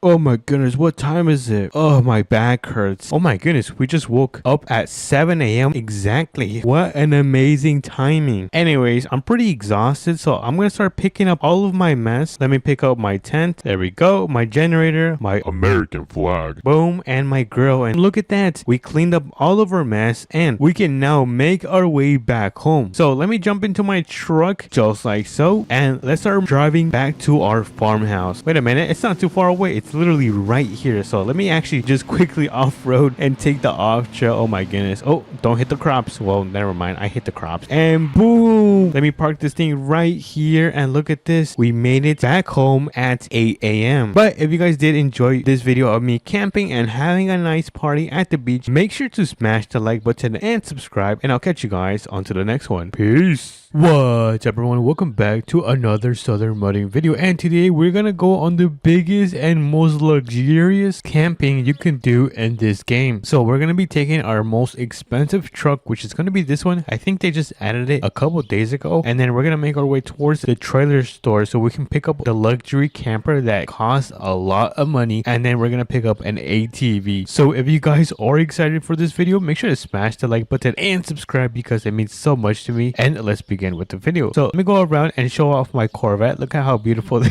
Oh my goodness, what time is it? Oh, my back hurts. Oh my goodness, we just woke up at 7 a.m. exactly. What an amazing timing. Anyways, I'm pretty exhausted, so I'm gonna start picking up all of my mess. Let me pick up my tent. There we go. My generator, my American flag. boom, and my grill. And look at that, we cleaned up all of our mess, and we can now make our way back home. So let me jump into my truck just like so, and let's start driving back to our farmhouse. Wait a minute, it's not too far away. It's literally right here. So let me actually just quickly off-road and take the off trail. Oh my goodness. Oh, don't hit the crops. Well, never mind, I hit the crops, and boom, let me park this thing right here. And look at this, we made it back home at 8 a.m. But if you guys did enjoy this video of me camping and having a nice party at the beach, make sure to smash the like button and subscribe, and I'll catch you guys on to the next one. Peace. What's up, everyone? Welcome back to another Southern Mudding video, and today we're gonna go on the biggest and most luxurious camping you can do in this game. So we're gonna be taking our most expensive truck, which is gonna be this one. I think they just added it a couple days ago, and then we're gonna make our way towards the trailer store so we can pick up the luxury camper that costs a lot of money, and then we're gonna pick up an ATV. So if you guys are excited for this video, make sure to smash the like button and subscribe because it means so much to me. And let's begin with the video. So let me go around and show off my Corvette. Look at how beautiful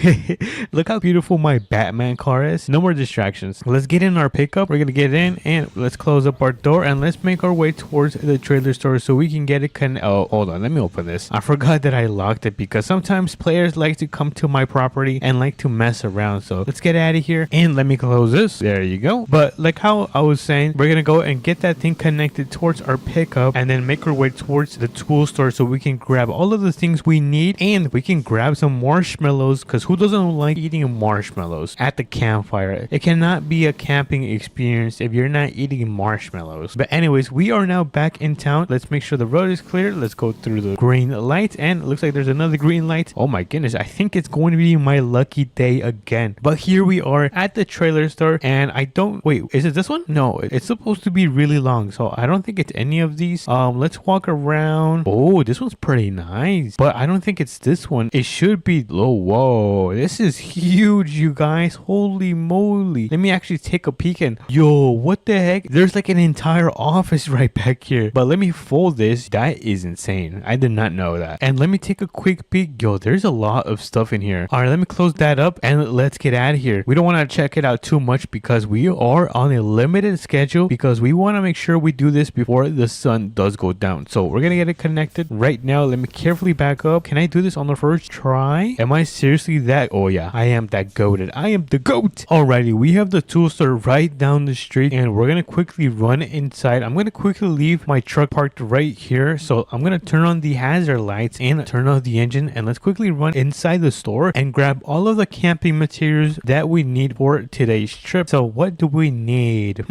look how beautiful my Batman car is. No more distractions. Let's get in our pickup. We're gonna get in and let's close up our door, and let's make our way towards the trailer store so we can get it oh, hold on, let me open this. I forgot that I locked it because sometimes players like to come to my property and like to mess around. So let's get out of here and let me close this. There you go. But like how I was saying, we're gonna go and get that thing connected towards our pickup and then make our way towards the tool store so we can grab all of the things we need, and we can grab some marshmallows because who doesn't like eating marshmallows at the campfire? It cannot be a camping experience if you're not eating marshmallows. But anyways, we are now back in town. Let's make sure the road is clear. Let's go through the green light, and it looks like there's another green light. Oh my goodness, I think it's going to be my lucky day again. But here we are at the trailer store, and I don't wait, is it this one? No, it's supposed to be really long, so I don't think it's any of these. Let's walk around. Oh, this one's pretty nice, but I don't think it's this one. It should be low. Whoa, this is huge, you guys. Holy moly. Let me actually take a peek, and yo, what the heck? There's like an entire office right back here. But let me fold this. That is insane. I did not know that. And let me take a quick peek. Yo, there's a lot of stuff in here. All right, let me close that up and let's get out of here. We don't want to check it out too much because we are on a limited schedule, because we want to make sure we do this before the sun does go down. So we're gonna get it connected right now. Let me carefully back up. Can I do this on the first try? Am I seriously that? Oh yeah, I am that goated. I am the goat. Alrighty, we have the tool store right down the street, and we're gonna quickly run inside. I'm gonna quickly leave my truck parked right here, so I'm gonna turn on the hazard lights and turn off the engine, and let's quickly run inside the store and grab all of the camping materials that we need for today's trip. So what do we need?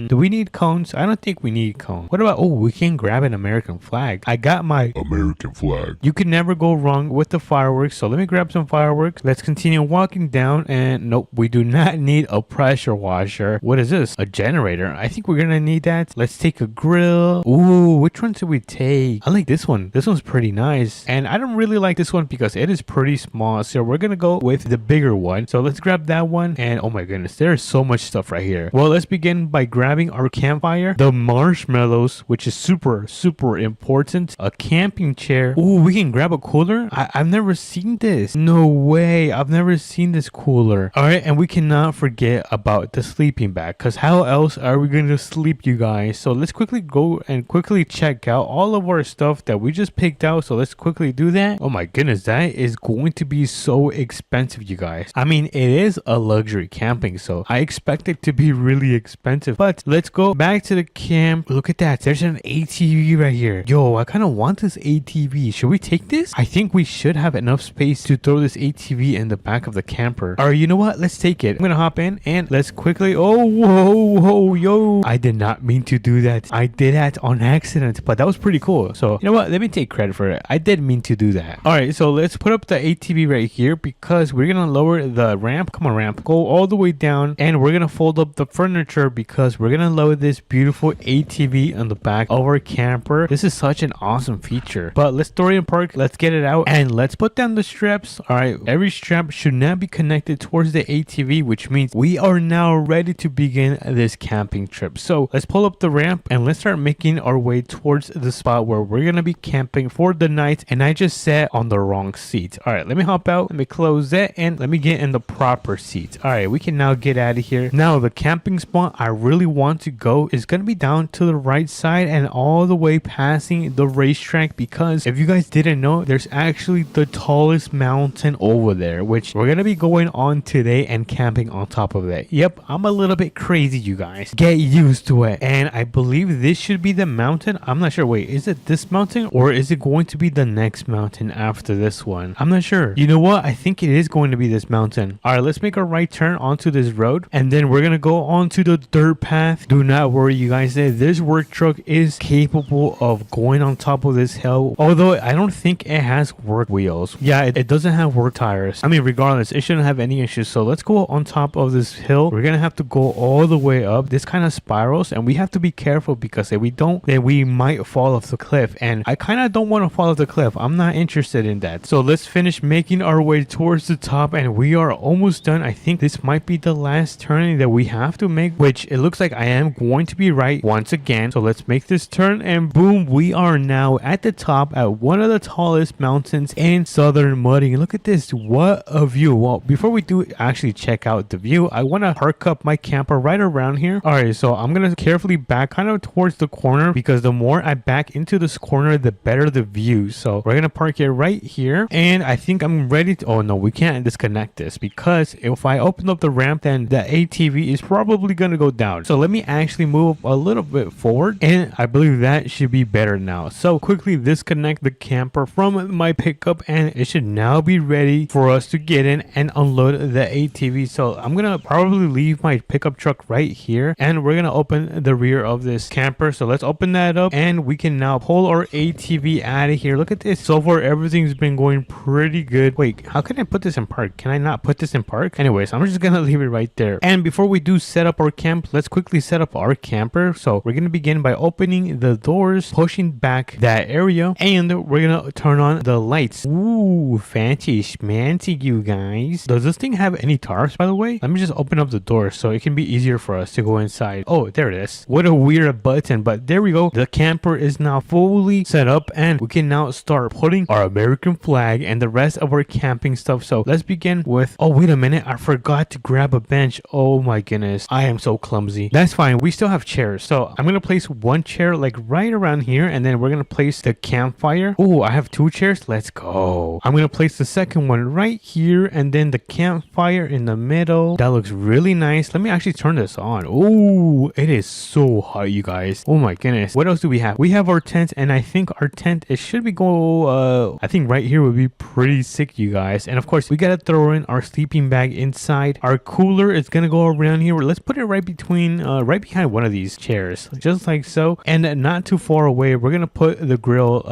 Do we need cones? I don't think we need cones. What about, oh, we can grab an American flag. I got my American flag. You can never go wrong with the fireworks, so let me grab some fireworks. Let's continue walking down, and nope, we do not need a pressure washer. What is this? A generator. I think we're gonna need that. Let's take a grill. Ooh, which one should we take? I like this one. This one's pretty nice, and I don't really like this one because it is pretty small, so we're gonna go with the bigger one. So let's grab that one, and oh my goodness, there is so much stuff right here. Well, let's begin by grabbing our campfire, the marshmallows, which is super important, a camping chair. Ooh, we can grab a cooler. I've never seen this. No way, I've never seen this cooler. All right, and we cannot forget about the sleeping bag, because how else are we going to sleep, you guys? So let's quickly go and quickly check out all of our stuff that we just picked out. So let's quickly do that. Oh my goodness, that is going to be so expensive, you guys. I mean, it is a luxury camping, so I expect it to be really expensive. But let's go back to the camp. Look at that, there's an ATV right here. Yo, I kind of want this ATV. Should we take this? I think we should have enough space to throw this ATV in the back of the camper. All right, you know what? Let's take it. I'm gonna hop in and let's quickly. Oh, whoa, yo! I did not mean to do that. I did that on accident, but that was pretty cool. So you know what? Let me take credit for it. I did mean to do that. All right, so let's put up the ATV right here because we're gonna lower the ramp. Come on, ramp. Go all the way down, and we're gonna fold up the furniture because we're gonna load this beautiful ATV on the back of our camper. This is such an awesome awesome feature. But let's throw it in park. Let's get it out and let's put down the straps. All right, every strap should now be connected towards the ATV, which means we are now ready to begin this camping trip. So let's pull up the ramp and let's start making our way towards the spot where we're gonna be camping for the night. And I just sat on the wrong seat. All right, let me hop out, let me close that, and let me get in the proper seat. All right, we can now get out of here. Now the camping spot I really want to go is gonna be down to the right side and all the way passing the racetrack, because if you guys didn't know, there's actually the tallest mountain over there, which we're gonna be going on today and camping on top of that. Yep, I'm a little bit crazy, you guys. Get used to it. And I believe this should be the mountain. I'm not sure. Wait, is it this mountain or is it going to be the next mountain after this one? I'm not sure. You know what? I think it is going to be this mountain. All right, let's make a right turn onto this road and then we're gonna go onto the dirt path. Do not worry, you guys. This work truck is capable of going on top of this hill, although I don't think it has work wheels. Yeah, it doesn't have work tires. I mean, regardless, it shouldn't have any issues. So let's go on top of this hill. We're gonna have to go all the way up. This kind of spirals and we have to be careful, because if we don't, then we might fall off the cliff, and I kind of don't want to fall off the cliff. I'm not interested in that. So let's finish making our way towards the top and we are almost done. I think this might be the last turning that we have to make, which it looks like I am going to be right once again. So let's make this turn and boom, we are now at the top at one of the tallest mountains in southern mudding. Look at this, what a view. Well, before we do actually check out the view, I want to park up my camper right around here. All right, so I'm gonna carefully back kind of towards the corner, because the more I back into this corner, the better the view. So we're gonna park it right here, and I think I'm ready to, oh no, we can't disconnect this, because if I open up the ramp, then the ATV is probably gonna go down. So let me actually move a little bit forward, and I believe that should be better now. So quickly disconnect the camper from my pickup, and it should now be ready for us to get in and unload the ATV. So I'm gonna probably leave my pickup truck right here, and we're gonna open the rear of this camper. So let's open that up and we can now pull our ATV out of here. Look at this. So far everything's been going pretty good. Wait, how can I put this in park? Can I not put this in park? Anyways, I'm just gonna leave it right there. And before we do set up our camp, let's quickly set up our camper. So we're gonna begin by opening the doors, pushing back that area, and we're gonna turn on the lights. Ooh, fancy schmancy, you guys. Does this thing have any tarps, by the way? Let me just open up the door so it can be easier for us to go inside. Oh, there it is. What a weird button, but there we go. The camper is now fully set up and we can now start putting our American flag and the rest of our camping stuff. So let's begin with, oh, wait a minute. I forgot to grab a bench. Oh my goodness. I am so clumsy. That's fine. We still have chairs. So I'm going to place one chair like right around here, and then we're going to place the campfire. Oh, I have two chairs. Let's go. I'm going to place the second one right here, and then the campfire in the middle. That looks really nice. Let me actually turn this on. Oh, it is so hot, you guys. Oh my goodness. What else do we have? We have our tent, and I think our tent, it should be I think right here would be pretty sick, you guys. And of course, we got to throw in our sleeping bag inside. Our cooler is going to go around here. Let's put it right right behind one of these chairs, just like so. And not too far away, we're going to put the grill.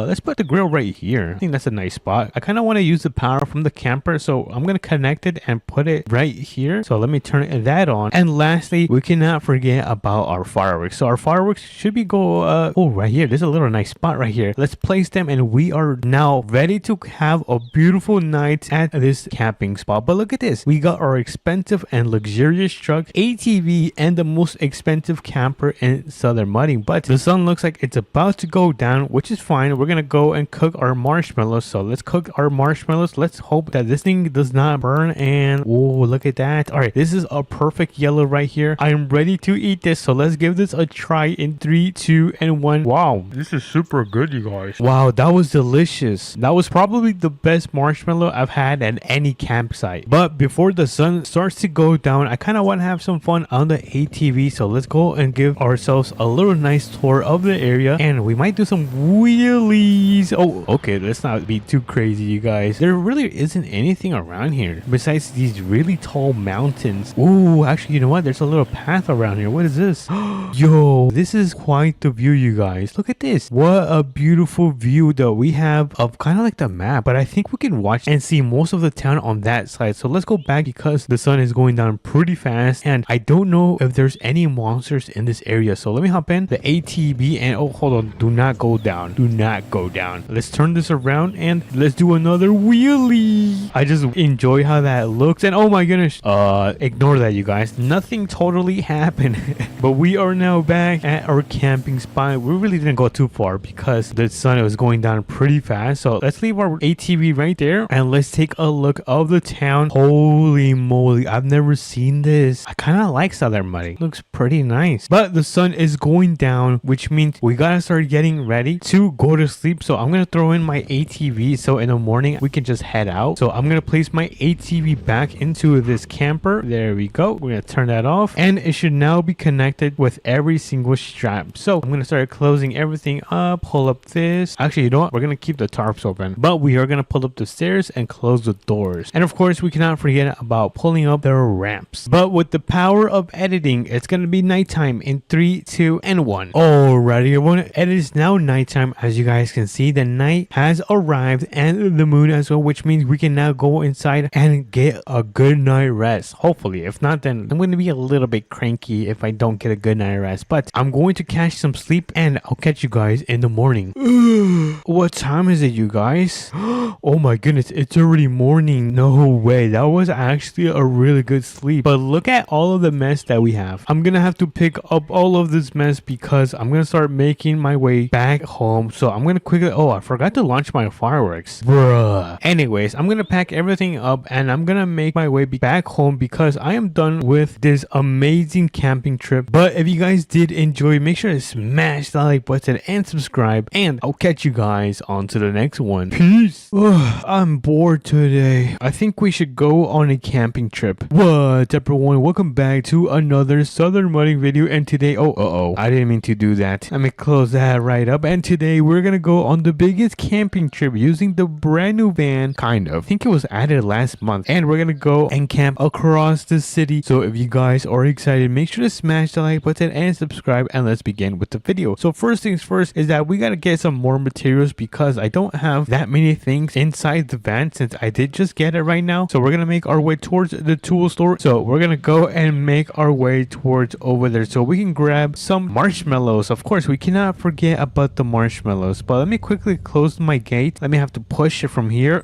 Let's put the grill right here. I think that's a nice spot. I kind of want to use the power from the camper, so I'm going to connect it and put it right here. So let me turn that on. And lastly, we cannot forget about our fireworks. So our fireworks should be right here. There's a little nice spot right here. Let's place them, and we are now ready to have a beautiful night at this camping spot. But look at this. We got our expensive and luxurious truck, ATV, and the most expensive camper in southern mudding. But the sun looks like it's about to go down, which is fine. We're gonna go and cook our marshmallows. So let's cook our marshmallows. Let's hope that this thing does not burn. And oh, look at that. All right, this is a perfect yellow right here. I am ready to eat this. So let's give this a try in 3, 2, and 1. Wow, This is super good, you guys. wow, that was delicious. That was probably the best marshmallow I've had at any campsite. But before the sun starts to go down, I kind of want to have some fun on the ATV. So let's go and give ourselves a little nice tour of the area, and we might do some wheelies. Oh, okay, let's not be too crazy, you guys. There really isn't anything around here besides these really tall mountains. Ooh, actually, you know what? There's a little path around here. What is this? Yo, this is quite the view, you guys. Look at this. What a beautiful view that we have of kind of like the map. But I think we can watch and see most of the town on that side. So let's go back, because the sun is going down pretty fast, and I don't know if there's any monsters in this area. So let me hop in the ATV, and oh, hold on, do not not go down. Do not go down. Let's turn this around and let's do another wheelie. I just enjoy how that looks. And oh my goodness, ignore that, you guys. Nothing totally happened. But we are now back at our camping spot. We really didn't go too far because the sun was going down pretty fast. So let's leave our ATV right there and let's take a look of the town. Holy moly, I've never seen this. I kind of like Southern Muddy. Looks pretty nice. But the sun is going down, which means we gotta start getting ready to go to sleep. So I'm gonna throw in my ATV so in the morning we can just head out. So I'm gonna place my ATV back into this camper. There we go. We're gonna turn that off and it should now be connected with every single strap. So I'm gonna start closing everything up, pull up this. Actually, you know what? We're gonna keep the tarps open, but we are gonna pull up the stairs and close the doors. And of course, we cannot forget about pulling up the ramps. But with the power of editing, it's gonna be nighttime in 3, 2, and 1. Alrighty, everyone. It is now nighttime. As you guys can see, the night has arrived and the moon as well, which means we can now go inside and get a good night rest. Hopefully, if not, then I'm gonna be a little bit cranky if I don't get a good night rest. But I'm going to catch some sleep and I'll catch you guys in the morning. What time is it, you guys? Oh my goodness, it's already morning. No way, that was actually a really good sleep. But look at all of the mess that we have. I'm gonna have to pick up all of this mess because I'm gonna start making my way back home. So I'm gonna quickly, oh, I forgot to launch my fireworks, bruh. Anyways, I'm gonna pack everything up and I'm gonna make my way back home because I am done with this amazing camping trip. But if you guys did enjoy, make sure to smash the like button and subscribe, and I'll catch you guys on to the next one. Peace. I'm bored today. I think we should go on a camping trip. What, everyone? Welcome back to another Southern Mudding video. And today, I didn't mean to do that. Let me close that right up. And today we're gonna go on the biggest camping trip using the brand new van. Kind of. I think it was added last month. And we're gonna go and camp across the city. So if you guys are excited, make sure to smash the like button and subscribe, and let's begin with the video. So first things first is that we gotta get some more materials because I don't have that many things inside the van since I did just get it right now. So we're gonna make our way towards the tool store. So we're gonna go and make our way towards over there so we can grab some marshmallows. Of course, we cannot forget about the marshmallows. But let me quickly close my gate. Let me have to push it from here.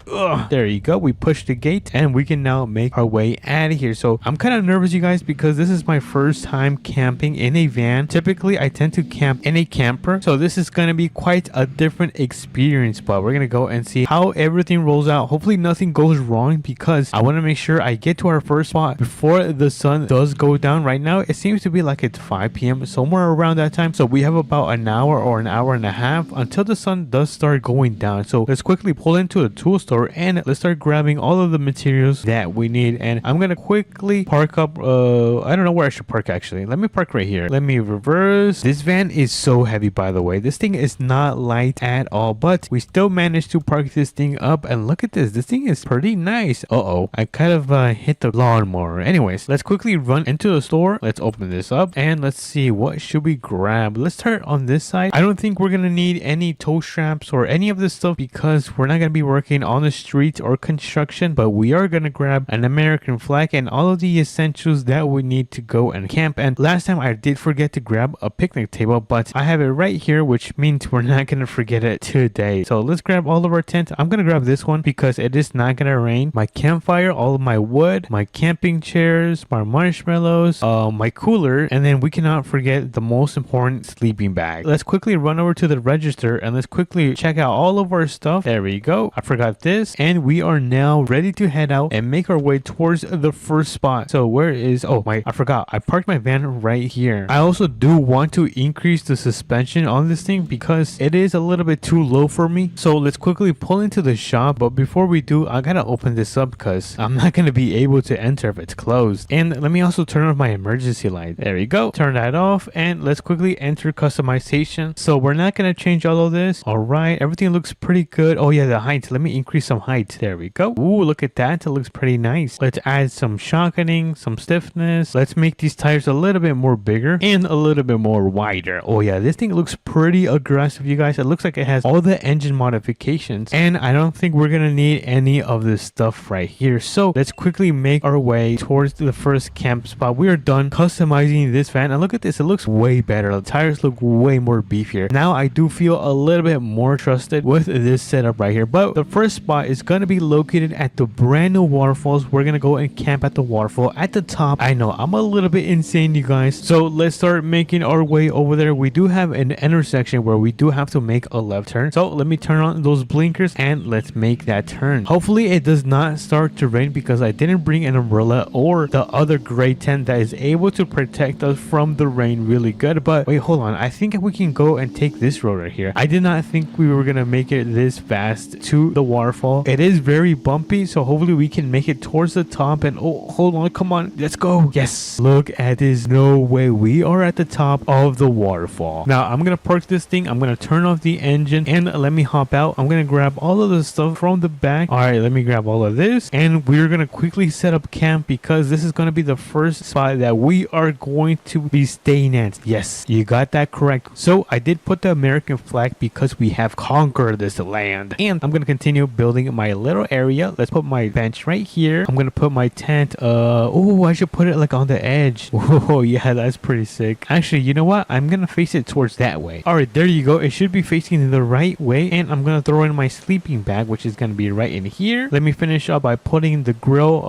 There you go. We pushed the gate and we can now make our way out of here. So I'm kind of nervous, you guys, because this is my first time camping in a van. Typically, I tend to camp in a camper. So this is going to be quite a different experience. But we're going to go and see how everything rolls out. Hopefully nothing goes wrong because I want to make sure I get to our first spot before the sun does go down. Right now, it seems to be like it's 5 p.m. somewhere around that time. So we have about an hour or an hour and a half until the sun does start going down. So let's quickly pull into a tool store and let's start grabbing all of the materials that we need. And I'm going to quickly park up. I don't know where I should park actually. Let me park right here. Let me reverse. This van is so heavy, by the way. This thing is not light at all, but we still managed to park this thing up. And look at this. This thing is pretty nice. I kind of hit the lawnmower. Anyways, let's quickly run into the store. Let's open this up and let's see what should we grab. Let's start on this side. I don't think we're gonna need any tow straps or any of this stuff because we're not gonna be working on the streets or construction, but we are gonna grab an American flag and all of the essentials that we need to go and camp. And last time I did forget to grab a picnic table, but I have it right here, which means we're not gonna forget it today. So let's grab all of our tents. I'm gonna grab this one because it is not gonna rain. My campfire, all of my wood, my camping chairs, my marshmallows, my cooler, and then we cannot forget the most important sleeping bag. Let's quickly run over to the register and let's quickly check out all of our stuff. There we go. I forgot this, and we are now ready to head out and make our way towards the first spot. So where is, I forgot. I parked my van right here. I also do want to increase the suspension on this thing because it is a little bit too low for me. So let's quickly pull into the shop, but before we do, I gotta open this up because I'm not gonna be able to enter if it's closed. And let me also turn off my emergency light. There we go. Turn that off and let's quickly enter customization. So we're not gonna change all of this. All right, everything looks pretty good. Oh yeah, the height. Let me increase some height. There we go. Ooh, look at that. It looks pretty nice. Let's add some shockening, some stiffness. Let's make these tires a little bit more bigger and a little bit more wider. Oh yeah, this thing looks pretty aggressive, you guys. It looks like it has all the engine modifications, and I don't think we're gonna need any of this stuff right here. So let's quickly make our way towards the first camp spot. We are done customizing this van, and look at this. It looks way better. The tires look way more beefier. Now I do feel a little bit more trusted with this setup right here. But the first spot is going to be located at the brand new waterfalls. We're going to go and camp at the waterfall at the top. I know I'm a little bit insane, you guys. So let's start making our way over there. We do have an intersection where we do have to make a left turn. So let me turn on those blinkers and let's make that turn. Hopefully it does not start to rain because I didn't bring an umbrella or the other gray tent that is able to protect us from the rain really good. But wait, hold on. I think we can go and take this road right here. I did not think we were gonna make it this fast to the waterfall. It is very bumpy, so hopefully we can make it towards the top. And oh, hold on, come on, let's go. Yes, look at this. No way, we are at the top of the waterfall. Now I'm gonna park this thing. I'm gonna turn off the engine and let me hop out. I'm gonna grab all of the stuff from the back. All right, let me grab all of this and we're gonna quickly set up camp because this is gonna be the first spot that we are going to be staying at. Yes, you got that correct. So I did put the American flag because we have conquered this land. And I'm gonna continue building my little area. Let's put my bench right here. I'm gonna put my tent. Oh, I should put it like on the edge. Oh yeah, that's pretty sick. Actually, you know what? I'm gonna face it towards that way. All right, there you go. It should be facing the right way. And I'm gonna throw in my sleeping bag, which is gonna be right in here. Let me finish up by putting the grill.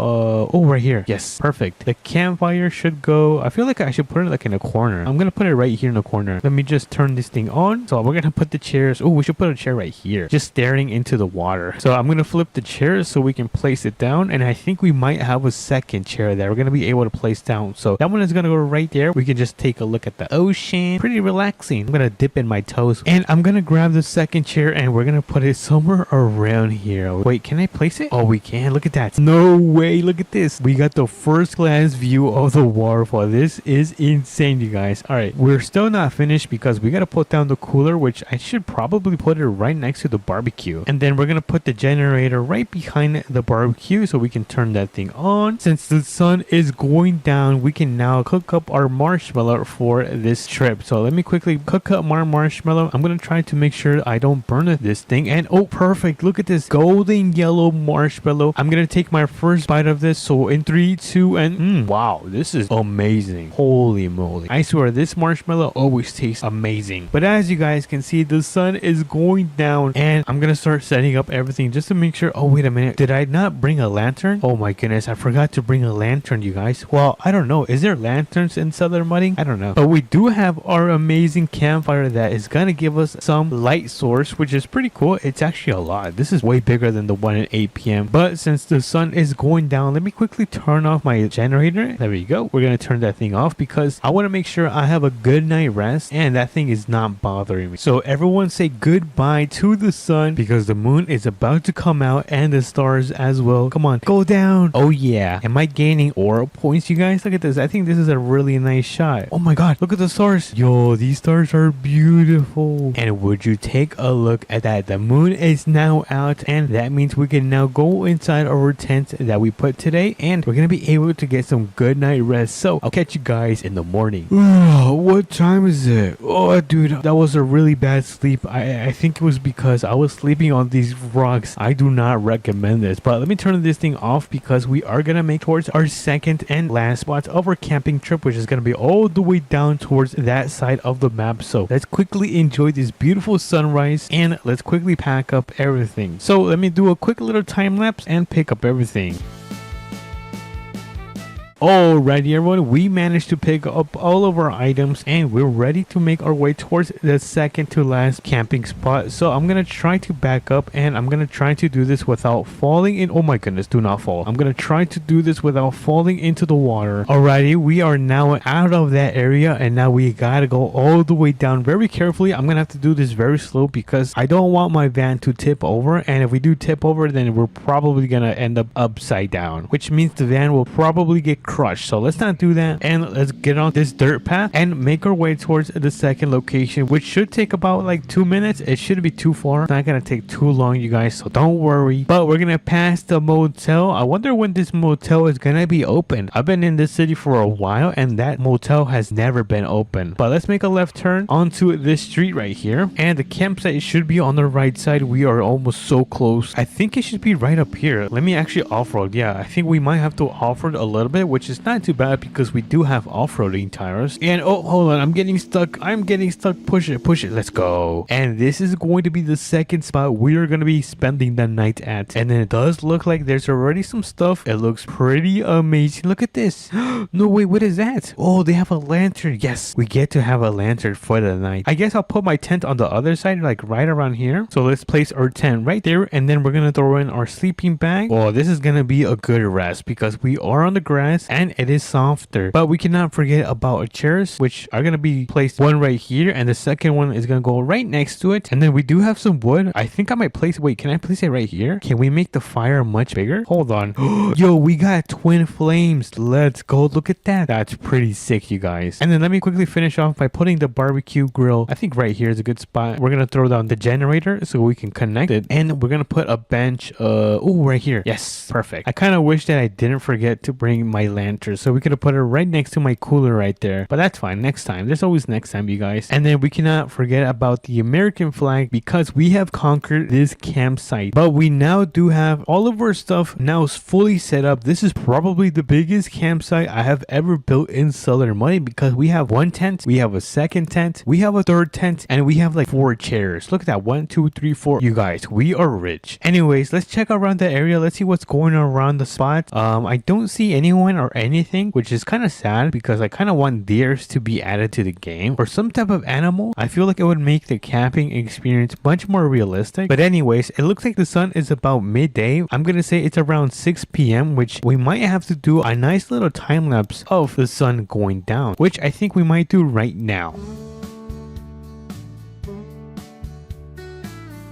Oh, right here. Yes, perfect. The campfire should go. I feel like I should put it like in a corner. I'm gonna put it right here in the corner. Let me just turn this thing on. So we're gonna put the chairs. Oh, we should put a chair right here, just staring into the water. So I'm gonna flip the chairs so we can place it down. And I think we might have a second chair that we're gonna be able to place down. So that one is gonna go right there. We can just take a look at the ocean. Pretty relaxing. I'm gonna dip in my toes and I'm gonna grab the second chair and we're gonna put it somewhere around here. Wait, can I place it? Oh, we can. Look at that. No way. Look at this. We got the first class view of the waterfall. This is insane, you guys. All right, we're still not finished because we gotta put down the cooler, which I should probably put it right next to the barbecue. And then we're gonna put the generator right behind the barbecue so we can turn that thing on. Since the sun is going down, we can now cook up our marshmallow for this trip. So let me quickly cook up my marshmallow. I'm gonna try to make sure I don't burn this thing. And oh, perfect. Look at this golden yellow marshmallow. I'm gonna take my first bite of this. So in 3, 2, and wow, this is amazing. Holy moly. I swear this marshmallow always tastes amazing. But as you guys can see, the sun is going down and I'm gonna start setting up everything just to make sure. Oh, wait a minute. Did I not bring a lantern? Oh my goodness, I forgot to bring a lantern, you guys. Well, I don't know. Is there lanterns in Southern Mudding? I don't know. But we do have our amazing campfire that is gonna give us some light source, which is pretty cool. It's actually a lot. This is way bigger than the one at 8 p.m. But since the sun is going down, let me quickly turn off my generator. There we go. We're gonna turn that thing off because I want to make sure I have a good night rest and that thing is not bothering me. So everyone say goodbye to the sun because the moon is about to come out and the stars as well. Come on, go down. Oh yeah. Am I gaining aura points, you guys? Look at this. I think this is a really nice shot. Oh my god, look at the stars. Yo, these stars are beautiful. And would you take a look at that? The moon is now out and that means we can now go inside our tent that we put today and we're gonna be able to get some good night rest. So I'll catch you guys in the morning. What time is it? Oh dude, that was a really bad sleep. I think it was because I was sleeping on these rocks. I do not recommend this, but let me turn this thing off because we are gonna make towards our second and last spot of our camping trip, which is gonna be all the way down towards that side of the map. So let's quickly enjoy this beautiful sunrise and let's quickly pack up everything. So let me do a quick little time lapse and pick up everything. Alrighty everyone, we managed to pick up all of our items and we're ready to make our way towards the second to last camping spot. So I'm gonna try to back up and I'm gonna try to do this without falling in. Oh my goodness, do not fall. I'm gonna try to do this without falling into the water. Alrighty, we are now out of that area and now we gotta go all the way down very carefully. I'm gonna have to do this very slow because I don't want my van to tip over, and if we do tip over then we're probably gonna end up upside down, which means the van will probably get crushed. So let's not do that and let's get on this dirt path and make our way towards the second location, which should take about like 2 minutes. It shouldn't be too far. It's not gonna take too long, you guys, so don't worry. But we're gonna pass the motel. I wonder when this motel is gonna be open. I've been in this city for a while and that motel has never been open. But let's make a left turn onto this street right here and the campsite should be on the right side. We are almost so close. I think it should be right up here. Let me actually off-road. Yeah, I think we might have to off-road a little bit, which which is not too bad because we do have off-roading tires. And oh, hold on, I'm getting stuck. Push it, let's go. And this is going to be the second spot we are going to be spending the night at. And then it does look like there's already some stuff. It looks pretty amazing. Look at this. No, wait, what is that? Oh, they have a lantern. Yes, we get to have a lantern for the night. I guess I'll put my tent on the other side, like right around here. So let's place our tent right there, and then we're gonna throw in our sleeping bag. Oh, this is gonna be a good rest because we are on the grass and it is softer. But we cannot forget about our chairs, which are gonna be placed one right here, and the second one is gonna go right next to it. And then we do have some wood. I think I might place. Wait, can I place it right here? Can we make the fire much bigger? Hold on. Yo, we got twin flames. Let's go. Look at that. That's pretty sick, you guys. And then let me quickly finish off by putting the barbecue grill. I think right here is a good spot. We're gonna throw down the generator so we can connect it, and we're gonna put a bench. Oh, right here. Yes, perfect. I kind of wish that I didn't forget to bring my lantern, so we could have put it right next to my cooler right there. But that's fine. Next time. There's always next time, you guys. And then we cannot forget about the American flag because we have conquered this campsite. But we now do have all of our stuff now is fully set up. This is probably the biggest campsite I have ever built in Southern Money because we have one tent, we have a second tent, we have a third tent, and we have like 4 chairs. Look at that. 1, 2, 3, 4. You guys, we are rich. Anyways, let's check around the area. Let's see what's going on around the spot. I don't see anyone or anything, which is kind of sad because I kind of want deers to be added to the game or some type of animal. I feel like it would make the camping experience much more realistic. But anyways, it looks like the sun is about midday. I'm gonna say it's around 6 p.m., which we might have to do a nice little time lapse of the sun going down, which I think we might do right now.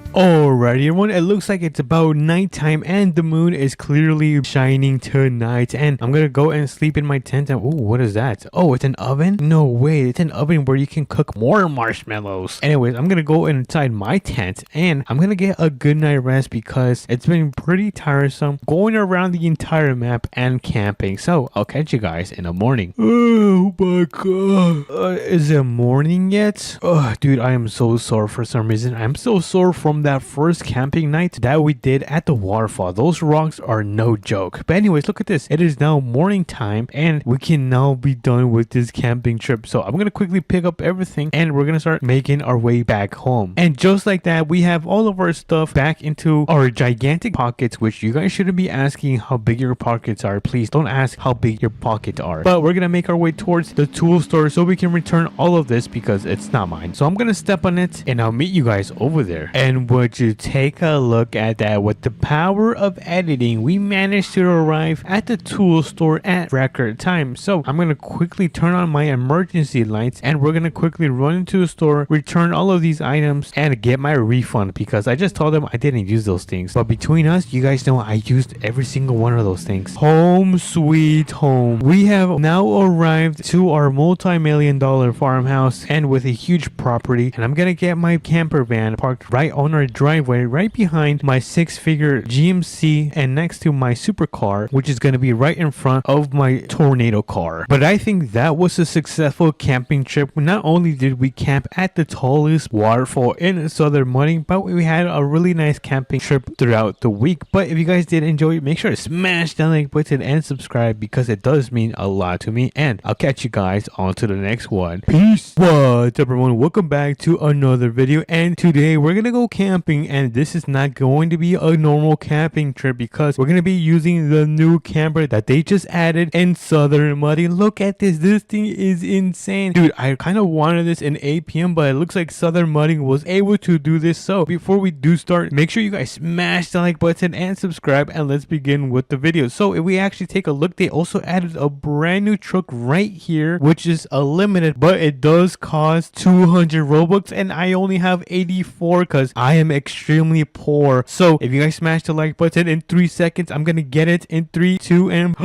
Alrighty everyone, it looks like it's about nighttime and the moon is clearly shining tonight, and I'm gonna go and sleep in my tent. And oh, what is that? Oh, it's an oven? No way, it's an oven where you can cook more marshmallows. Anyways, I'm gonna go inside my tent and I'm gonna get a good night rest because it's been pretty tiresome going around the entire map and camping. So I'll catch you guys in the morning. Oh my god, is it morning yet? Oh dude, I am so sore for some reason. I'm so sore from that first camping night that we did at the waterfall. Those rocks are no joke. But anyways, look at this. It is now morning time and we can now be done with this camping trip. So I'm gonna quickly pick up everything and we're gonna start making our way back home. And just like that, we have all of our stuff back into our gigantic pockets, which you guys shouldn't be asking how big your pockets are. Please don't ask how big your pockets are. But we're gonna make our way towards the tool store so we can return all of this because it's not mine. So I'm gonna step on it and I'll meet you guys over there. And would you take a look at that? With the power of editing, we managed to arrive at the tool store at record time. So I'm gonna quickly turn on my emergency lights and we're gonna quickly run into the store, return all of these items, and get my refund because I just told them I didn't use those things. But between us, you guys know I used every single one of those things. Home sweet home. We have now arrived to our multi-million-dollar farmhouse and with a huge property, and I'm gonna get my camper van parked right on our driveway right behind my 6-figure GMC and next to my supercar, which is going to be right in front of my tornado car. But I think that was a successful camping trip. Not only did we camp at the tallest waterfall in Southern Money, but we had a really nice camping trip throughout the week. But if you guys did enjoy it, make sure to smash that like button and subscribe because it does mean a lot to me. And I'll catch you guys on to the next one. Peace. What's up everyone? Welcome back to another video, and today we're gonna go camping, and this is not going to be a normal camping trip because we're gonna be using the new camper that they just added in Southern Muddy. Look at this. This thing is insane, dude. I kind of wanted this in 8 p.m, but it looks like Southern Muddy was able to do this. So before we do start, make sure you guys smash the like button and subscribe, and let's begin with the video. So if we actually take a look, they also added a brand new truck right here, which is a limited, but it does cost 200 Robux, and I only have 84 because I am extremely poor. So if you guys smash the like button in 3 seconds, I'm gonna get it in 3, 2, and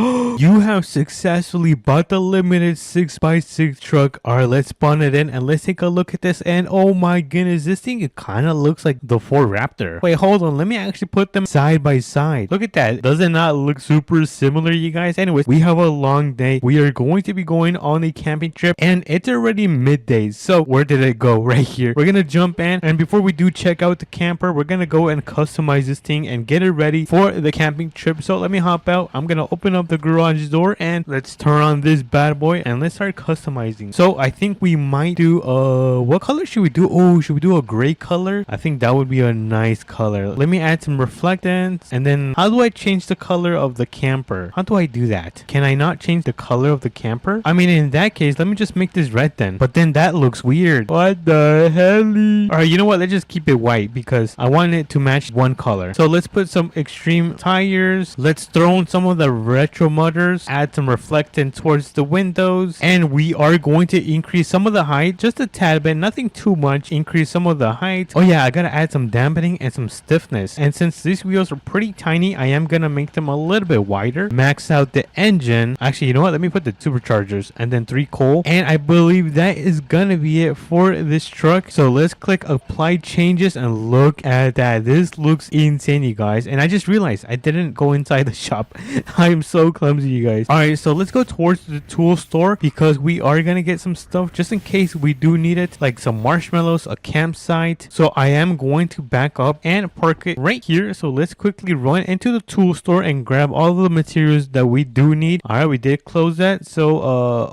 you have successfully bought the limited 6x6 truck. All right, let's spawn it in and let's take a look at this. And oh my goodness, this thing, it kind of looks like the Ford Raptor. Wait, hold on, let me actually put them side by side. Look at that. Does it not look super similar, you guys? Anyways, we have a long day. We are going to be going on a camping trip and it's already midday. So where did it go? Right here. We're gonna jump in, and before we do check out the camper. We're gonna go and customize this thing and get it ready for the camping trip. So let me hop out. I'm gonna open up the garage door and let's turn on this bad boy and let's start customizing. So I think we might do what color should we do? Oh, should we do a gray color? I think that would be a nice color. Let me add some reflectance. And then how do I change the color of the camper? How do I do that? Can I not change the color of the camper? I mean, in that case, let me just make this red then. But then that looks weird. What the hell? Alright, you know what? Let's just keep it white because I want it to match one color. So let's put some extreme tires. Let's throw in some of the retro mudders. Add some reflectance towards the windows. And we are going to increase some of the height. Just a tad bit. Nothing too much. Increase some of the height. Oh yeah, I gotta add some dampening and some stiffness. And since these wheels are pretty tiny, I am gonna make them a little bit wider. Max out the engine. Actually, you know what? Let me put the superchargers and then 3 coal. And I believe that is gonna be it for this truck. So let's click apply changes and look at that. This looks insane, you guys. And I just realized I didn't go inside the shop. I'm so clumsy, you guys. Alright, so let's go towards the tool store because we are gonna get some stuff just in case we do need it, like some marshmallows, a campsite. So I am going to back up and park it right here. So let's quickly run into the tool store and grab all the materials that we do need. Alright, we did close that. So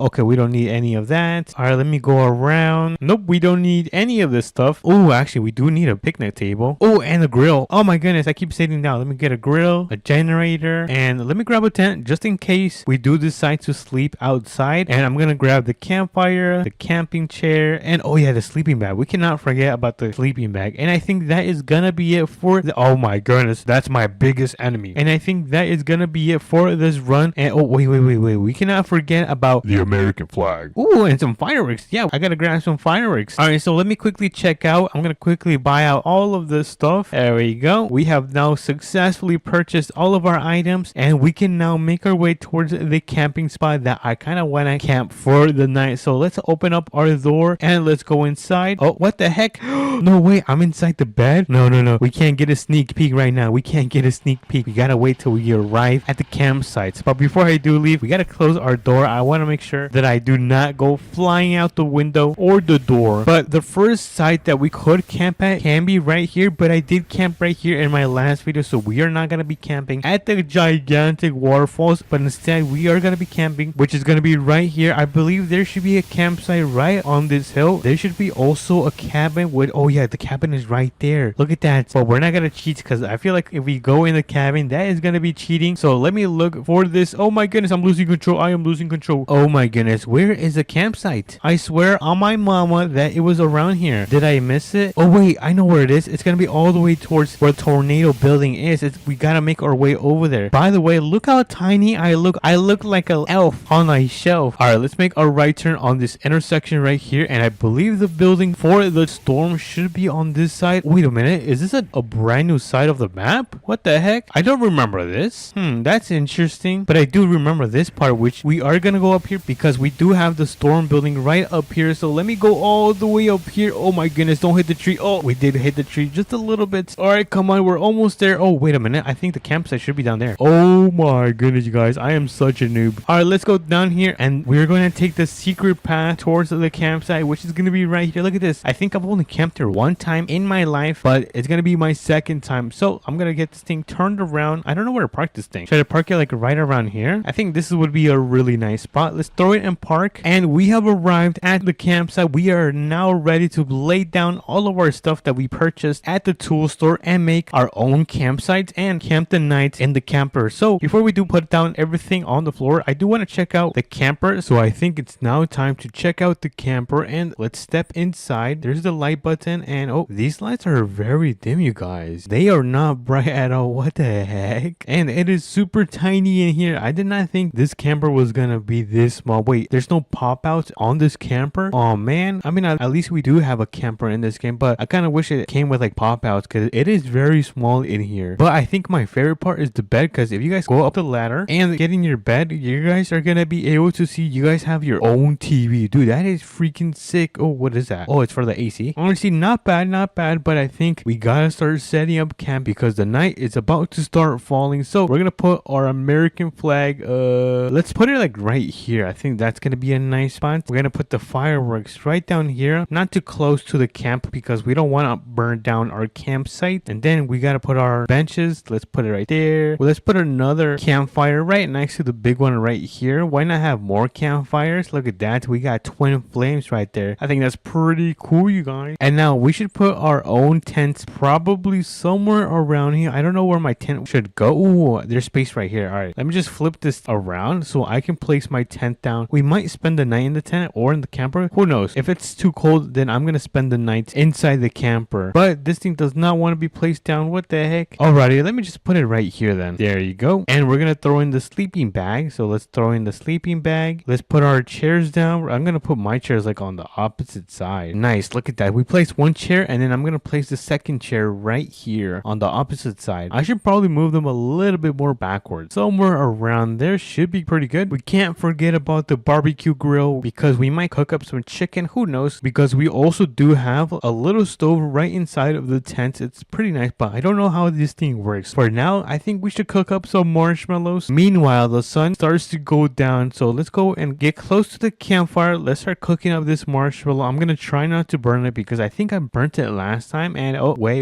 okay, we don't need any of that. Alright, let me go around. Nope, we don't need any of this stuff. Oh, actually we do need a picnic table. Oh, and a grill. Oh my goodness, I keep sitting down. Let me get a grill, a generator, and let me grab a tent just in case we do decide to sleep outside. And I'm gonna grab the campfire, the camping chair, and oh yeah, the sleeping bag. We cannot forget about the sleeping bag. And I think that is gonna be it for the, oh my goodness, that's my biggest enemy. And I think that is gonna be it for this run. And oh wait, we cannot forget about The American flag. ooh, and some fireworks. Yeah, I gotta grab some fireworks. All right, so let me quickly check out. I'm gonna quickly buy out all of this stuff. There we go. We have now successfully purchased all of our items, and we can now make our way towards the camping spot that I kind of want to camp for the night. So let's open up our door and let's go inside. Oh, what the heck? No way, I'm inside the bed. No, we can't get a sneak peek right now. We can't get a sneak peek. We gotta wait till we arrive at the campsites. But before I do leave, we gotta close our door. I want to make sure that I do not go flying out the window or the door. But the first site that we could camp at can be right here, but I did camp right here in my last video, so we are not gonna be camping at the gigantic waterfalls, but instead we are gonna be camping, which is gonna be right here. I believe there should be a campsite right on this hill. There should be also a cabin with, oh yeah, the cabin is right there. Look at that. But we're not gonna cheat because I feel like if we go in the cabin, that is gonna be cheating. So let me look for this. Oh my goodness, I'm losing control. I am losing control. Oh my goodness, where is the campsite? I swear on my mama that it was around here. Did I miss it? Oh wait, I know where it is. It's gonna be all the way towards where Tornado Building is. We gotta make our way over there. By the way, look how tiny I look. I look like an elf on a shelf. All right, let's make a right turn on this intersection right here, and I believe the building for the storm should be on this side. Wait a minute, is this a brand new side of the map? What the heck? I don't remember this. That's interesting, but I do remember this part, which we are gonna go up here because we do have the storm building right up here. So let me go all the way up here. Oh my goodness, don't hit the tree. Oh, we did hit the tree just a little bit. All right, come on, we're almost there. Oh, wait a minute, I think the campsite should be down there. Oh my goodness, you guys, I am such a noob. All right, let's go down here and we're going to take the secret path towards the campsite, which is going to be right here. Look at this. I think I've only camped here one time in my life, but it's going to be my second time. So I'm going to get this thing turned around. I don't know where to park this thing. Should I park it like right around here? I think this would be a really nice spot. Let's throw it in park, and we have arrived at the campsite. We are now ready to lay down all of our stuff that we purchased at the tool store and make our own campsites and camp the night in the camper. So before we do put down everything on the floor, I do want to check out the camper. So I think it's now time to check out the camper, and let's step inside. There's the light button, and oh, these lights are very dim, you guys. They are not bright at all. What the heck? And it is super tiny in here. I did not think this camper was gonna be this small. Wait, there's no pop outs on this camper? Oh man, I mean, at least we do have a camper in this game, but I kind of wish it came with like pop outs because it is very small in here. But I think my favorite part is the bed, because if you guys go up the ladder and get in your bed, you guys are gonna be able to see you guys have your own TV. Dude, that is freaking sick. Oh, what is that? Oh, it's for the AC. Honestly, not bad, but I think we gotta start setting up camp because the night is about to start falling. So we're gonna put our American flag, let's put it like right here. I think that's gonna be a nice spot. We're gonna put the fireworks right down here, not too close to the camp because we don't want to burn down our campsite. And then we gotta put our benches. Let's put it right there. Well, let's put another campfire right next to the big one right here. Why not have more campfires? Look at that. We got twin flames right there. I think that's pretty cool, you guys. And now we should put our own tents probably somewhere around here. I don't know where my tent should go. Ooh, there's space right here. All right, let me just flip this around so I can place my tent down. We might spend the night in the tent or in the camper. Who knows? If it's too cold, then I'm gonna spend the night inside the camper. But this thing does not want to be placed down. What the heck? Alrighty, let me just put it right here then. There you go. And we're gonna throw in the sleeping bag. So let's throw in the sleeping bag. Let's put our chairs down. I'm gonna put my chairs like on the opposite side. Nice, look at that. We placed one chair and then I'm gonna place the second chair right here on the opposite side. I should probably move them a little bit more backwards. Somewhere around there should be pretty good. We can't forget about the barbecue grill because we might cook up some chicken. Who knows? Because we also do have a little stove right inside of the tent. It's pretty nice, but I don't know how this thing works. For now, I think we should cook up some marshmallows. Meanwhile, the sun starts to go down, so let's go and get close to the campfire. Let's start cooking up this marshmallow. I'm gonna try not to burn it because I think I burnt it last time. And oh, wait.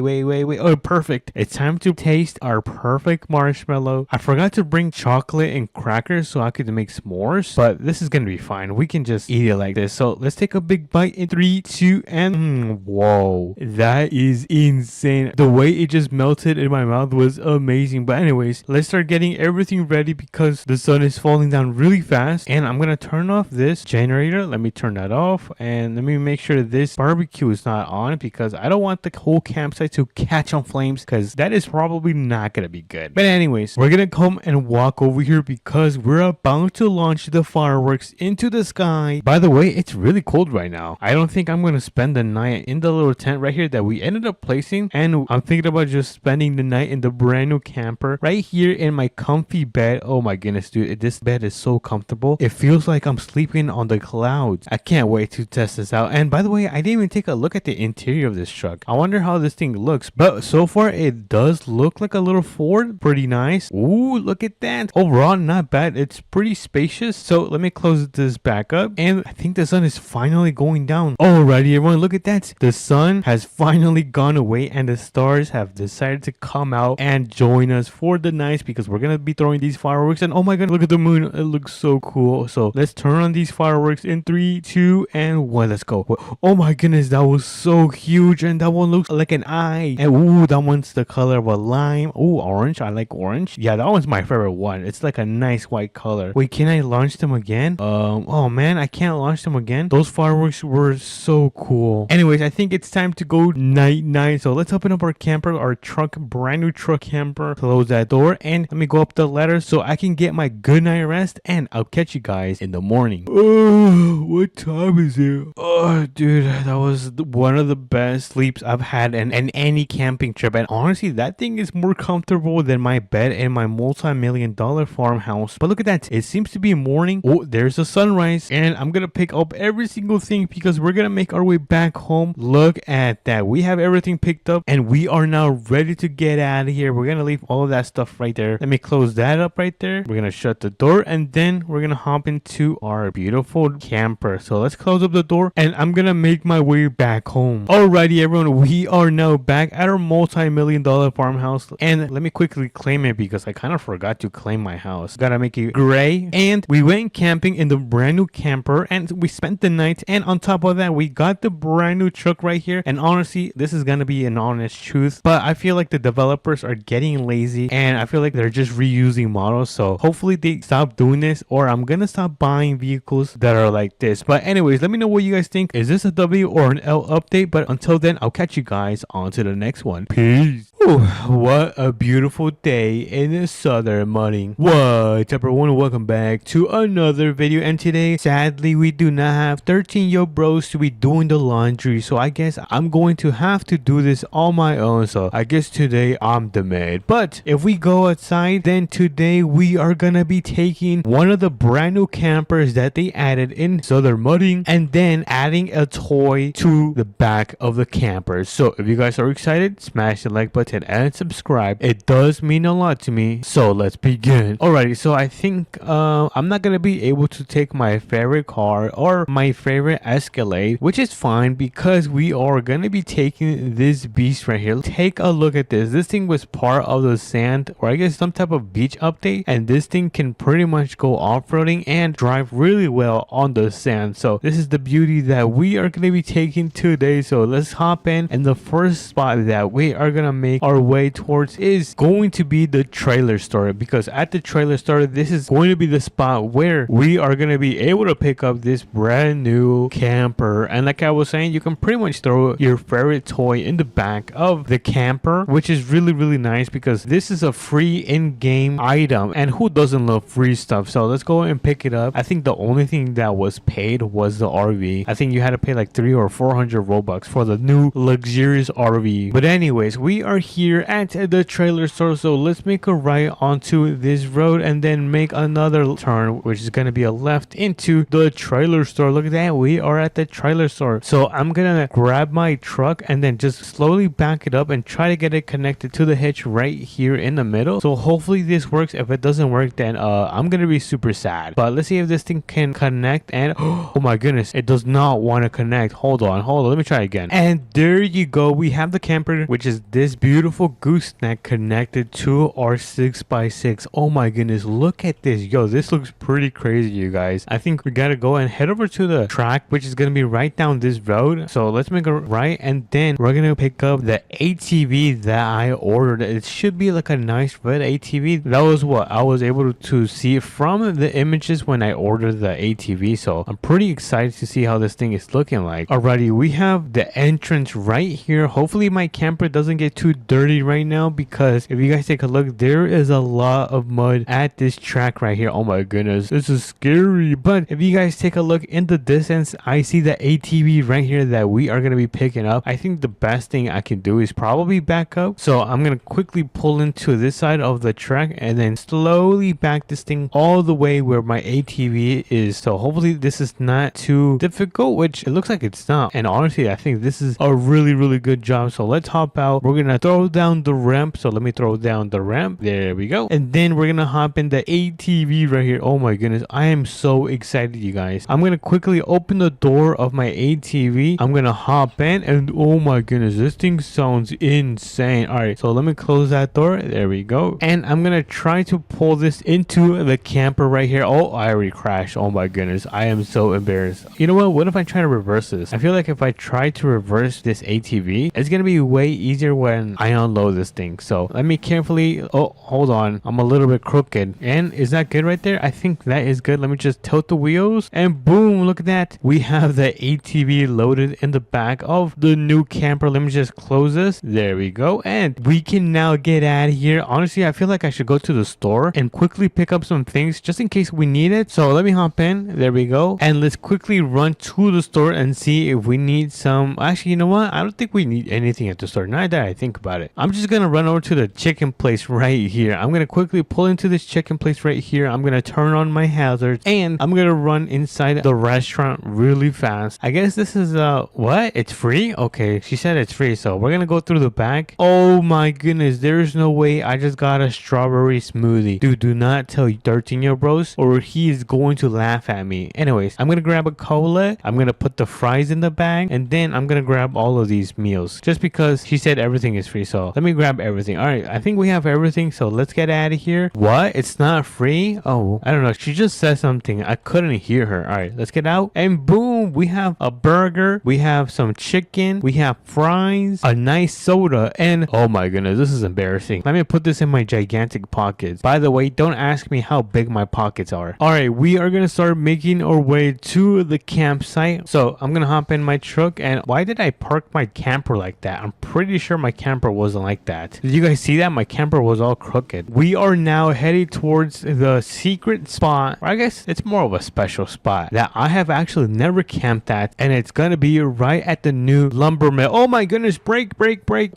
Oh, perfect. It's time to taste our perfect marshmallow. I forgot to bring chocolate and crackers so I could make s'mores, but this is gonna be fine. We can just eat it like this. So let's take a big bite in 3, 2, and whoa, that is insane. The way it just melted in my mouth was amazing. But anyways, let's start getting everything ready because the sun is falling down really fast. And I'm gonna turn off this generator. Let me turn that off, and let me make sure this barbecue is not on because I don't want the whole campsite to catch on flames because that is probably not gonna be good. But anyways, we're gonna come and walk over here because we're about to launch the fireworks into the sky. By the way, it's really cold right now. I don't think I'm gonna spend the night in the little tent right here that we ended up placing, and I'm thinking about just spending the night in the brand new camper right here in my comfy bed. Oh my goodness, dude, this bed is so comfortable. It feels like I'm sleeping on the clouds. I can't wait to test this out. And by the way, I didn't even take a look at the interior of this truck. I wonder how this thing looks, but so far it does look like a little Ford. Pretty nice. Ooh, look at that. Overall, not bad. It's pretty spacious. So let me close this back up, and I think the sun is finally going down. Alrighty, everyone, look at that. The sun has finally gone away and the stars have decided to come out and join us for the night because we're gonna be throwing these fireworks. And oh my god, look at the moon. It looks so cool. So let's turn on these fireworks in 3, 2, and 1. Let's go. Oh my goodness, that was so huge, and that one looks like an eye. And ooh, that one's the color of a lime. Ooh, orange. I like orange. Yeah, that one's my favorite one. It's like a nice white color. Wait, can I launch them again? Oh man, I can't launch them again. Those fireworks were so cool. Anyways, I think it's time to go night. So let's open up our camper, our truck, brand new truck camper. Close that door and let me go up the ladder so I can get my good night rest, and I'll catch you guys in the morning. Oh, what time is it? Oh, dude, that was one of the best sleeps I've had in any camping trip. And honestly, that thing is more comfortable than my bed in my multi-million-dollar farmhouse. But look at that. It seems to be morning. Oh, there's a sunrise. And I'm gonna pick up every single thing because we're gonna make our way back home. Look at that. We have everything picked up and we are now ready to get out of here. We're gonna leave all of that stuff right there. Let me close that up right there. We're gonna shut the door and then we're gonna hop into our beautiful camper. So let's close up the door and I'm gonna make my way back home. Alrighty, everyone, we are now back at our multi-million-dollar farmhouse, and let me quickly claim it because I kind of forgot to claim my house. Gotta make it gray. And we went camping in the brand new camper and we spent the night, and on top of that we got the brand new truck right here. And honestly, this is gonna be an honest truth, but I feel like the developers are getting lazy and I feel like they're just reusing models. So hopefully they stop doing this, or I'm gonna stop buying vehicles that are like this. But anyways, let me know what you guys think. Is this a W or an L update? But until then, I'll catch you guys on to the next one. Peace. Ooh, what a beautiful day in the southern morning. What's up, everyone? Welcome back to another video. And today, sadly, we do not have 13-year bros to be doing the laundry. So I guess I'm going to have to do this on my own. So I guess today I'm the maid. But if we go outside, then today we are gonna be taking one of the brand new campers that they added in southern mudding and then adding a toy to the back of the camper. So if you guys are excited, smash the like button button and subscribe. It does mean a lot to me. So let's begin. Alrighty, so I think I'm not gonna be able to take my favorite car or my favorite Escalade, which is fine because we are gonna be taking this beast right here. Take a look at this. This thing was part of the sand, or I guess some type of beach update, and this thing can pretty much go off-roading and drive really well on the sand. So this is the beauty that we are gonna be taking today. So let's hop in, and the first spot that we are gonna make our way towards is going to be the trailer store, because at the trailer store this is going to be the spot where we are gonna be able to pick up this brand new camper. And like I was saying, you can pretty much throw your favorite toy in the back of the camper, which is really nice because this is a free in-game item, and who doesn't love free stuff? So let's go and pick it up. I think the only thing that was paid was the RV. I think you had to pay like 300 or 400 Robux for the new luxurious RV. But anyways, we are here at the trailer store, so let's make a right onto this road and then make another turn, which is going to be a left into the trailer store. Look at that, we are at the trailer store. So I'm gonna grab my truck and then just slowly back it up and try to get it connected to the hitch right here in the middle. So hopefully this works. If it doesn't work, then I'm gonna be super sad. But let's see if this thing can connect. And oh my goodness, it does not want to connect. Hold on, let me try again. And there you go, we have the camper, which is this beautiful gooseneck connected to our 6x6. Oh my goodness, look at this. Yo, this looks pretty crazy, you guys. I think we gotta go and head over to the track, which is gonna be right down this road. So let's make a right, and then we're gonna pick up the ATV that I ordered. It should be like a nice red ATV. That was what I was able to see from the images when I ordered the ATV. So I'm pretty excited to see how this thing is looking like. Alrighty, we have the entrance right here. Hopefully my camper doesn't get too dirty right now, because if you guys take a look, there is a lot of mud at this track right here. Oh my goodness, this is scary. But if you guys take a look in the distance, I see the ATV right here that we are going to be picking up. I think the best thing I can do is probably back up. So I'm going to quickly pull into this side of the track and then slowly back this thing all the way where my ATV is. So hopefully this is not too difficult, which it looks like it's not. And honestly, I think this is a really good job. So let's hop out. We're going to throw down the ramp. So let me throw down the ramp. There we go. And then we're going to hop in the ATV right here. Oh my goodness, I am so excited, you guys. I'm going to quickly open the door of my ATV. I'm going to hop in, and oh my goodness, this thing sounds insane. All right, so let me close that door. There we go. And I'm going to try to pull this into the camper right here. Oh, I already crashed. Oh my goodness, I am so embarrassed. You know what if I try to reverse this? I feel like if I try to reverse this ATV, it's going to be way easier when I unload this thing. So let me carefully, oh, hold on, I'm a little bit crooked. And is that good right there? I think that is good. Let me just tilt the wheels, and boom, look at that, we have the ATV loaded in the back of the new camper. Let me just close this. There we go, and we can now get out of here. Honestly, I feel like I should go to the store and quickly pick up some things just in case we need it. So let me hop in. There we go, and let's quickly run to the store and see if we need some. Actually, you know what, I don't think we need anything at the store, now that I think about it. I'm just gonna run over to the chicken place right here. I'm gonna quickly pull into this chicken place right here. I'm gonna turn on my hazards, and I'm gonna run inside the restaurant really fast. I guess this is what, it's free? Okay, she said it's free, so we're gonna go through the back. Oh my goodness, there's no way I just got a strawberry smoothie. Dude, do not tell 13-year-old bros or he is going to laugh at me. Anyways, I'm gonna grab a cola, I'm gonna put the fries in the bag, and then I'm gonna grab all of these meals just because she said everything is free. So let me grab everything. All right, I think we have everything, so let's get out of here. What, it's not free? Oh, I don't know, she just said something, I couldn't hear her. All right, let's get out, and boom, we have a burger, we have some chicken, we have fries, a nice soda, and oh my goodness, this is embarrassing. Let me put this in my gigantic pockets. By the way, don't ask me how big my pockets are. All right, we are gonna start making our way to the campsite. So I'm gonna hop in my truck. And why did I park my camper like that? I'm pretty sure my camper wasn't like that. Did you guys see that? My camper was all crooked. We are now headed towards the secret spot, or I guess it's more of a special spot that I have actually never camped at, and it's gonna be right at the new lumber mill. Oh my goodness, brake.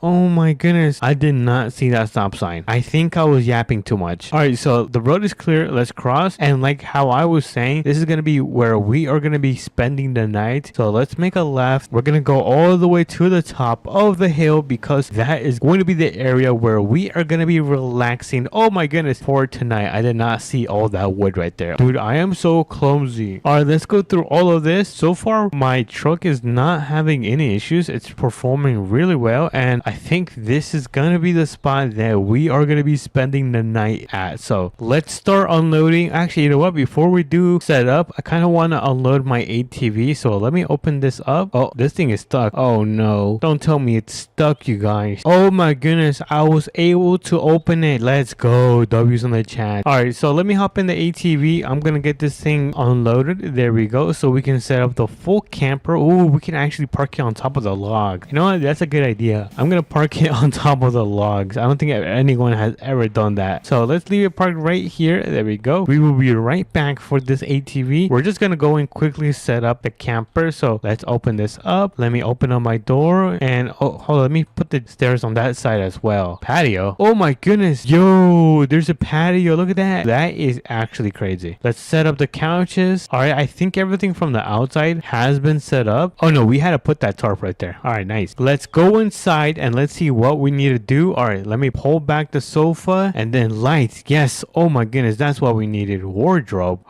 Oh my goodness, I did not see that stop sign. I think I was yapping too much. All right, so the road is clear, let's cross. And like how I was saying, this is gonna be where we are gonna be spending the night. So let's make a left. We're gonna go all the way to the top of the hill because that that is going to be the area where we are going to be relaxing. Oh my goodness, for tonight. I did not see all that wood right there. Dude, I am so clumsy. All right, let's go through all of this. So far, my truck is not having any issues. It's performing really well, and I think this is going to be the spot that we are going to be spending the night at. So let's start unloading. Actually, you know what? Before we do set up, I kind of want to unload my ATV. So let me open this up. Oh, this thing is stuck. Oh no. Don't tell me it's stuck, you guys. Oh my goodness. I was able to open it. Let's go. W's in the chat. All right. So let me hop in the ATV. I'm going to get this thing unloaded. There we go. So we can set up the full camper. Oh, we can actually park it on top of the log. You know what? That's a good idea. I'm going to park it on top of the logs. I don't think anyone has ever done that. So let's leave it parked right here. There we go. We will be right back for this ATV. We're just going to go and quickly set up the camper. So let's open this up. Let me open up my door and oh, hold on. Let me put the stairs on that side as well. Patio. Oh my goodness. Yo, there's a patio. Look at that. That is actually crazy. Let's set up the couches. All right. I think everything from the outside has been set up. Oh no, we had to put that tarp right there. All right, nice. Let's go inside and let's see what we need to do. All right, let me pull back the sofa and then lights. Yes. Oh my goodness, that's what we needed. Wardrobe.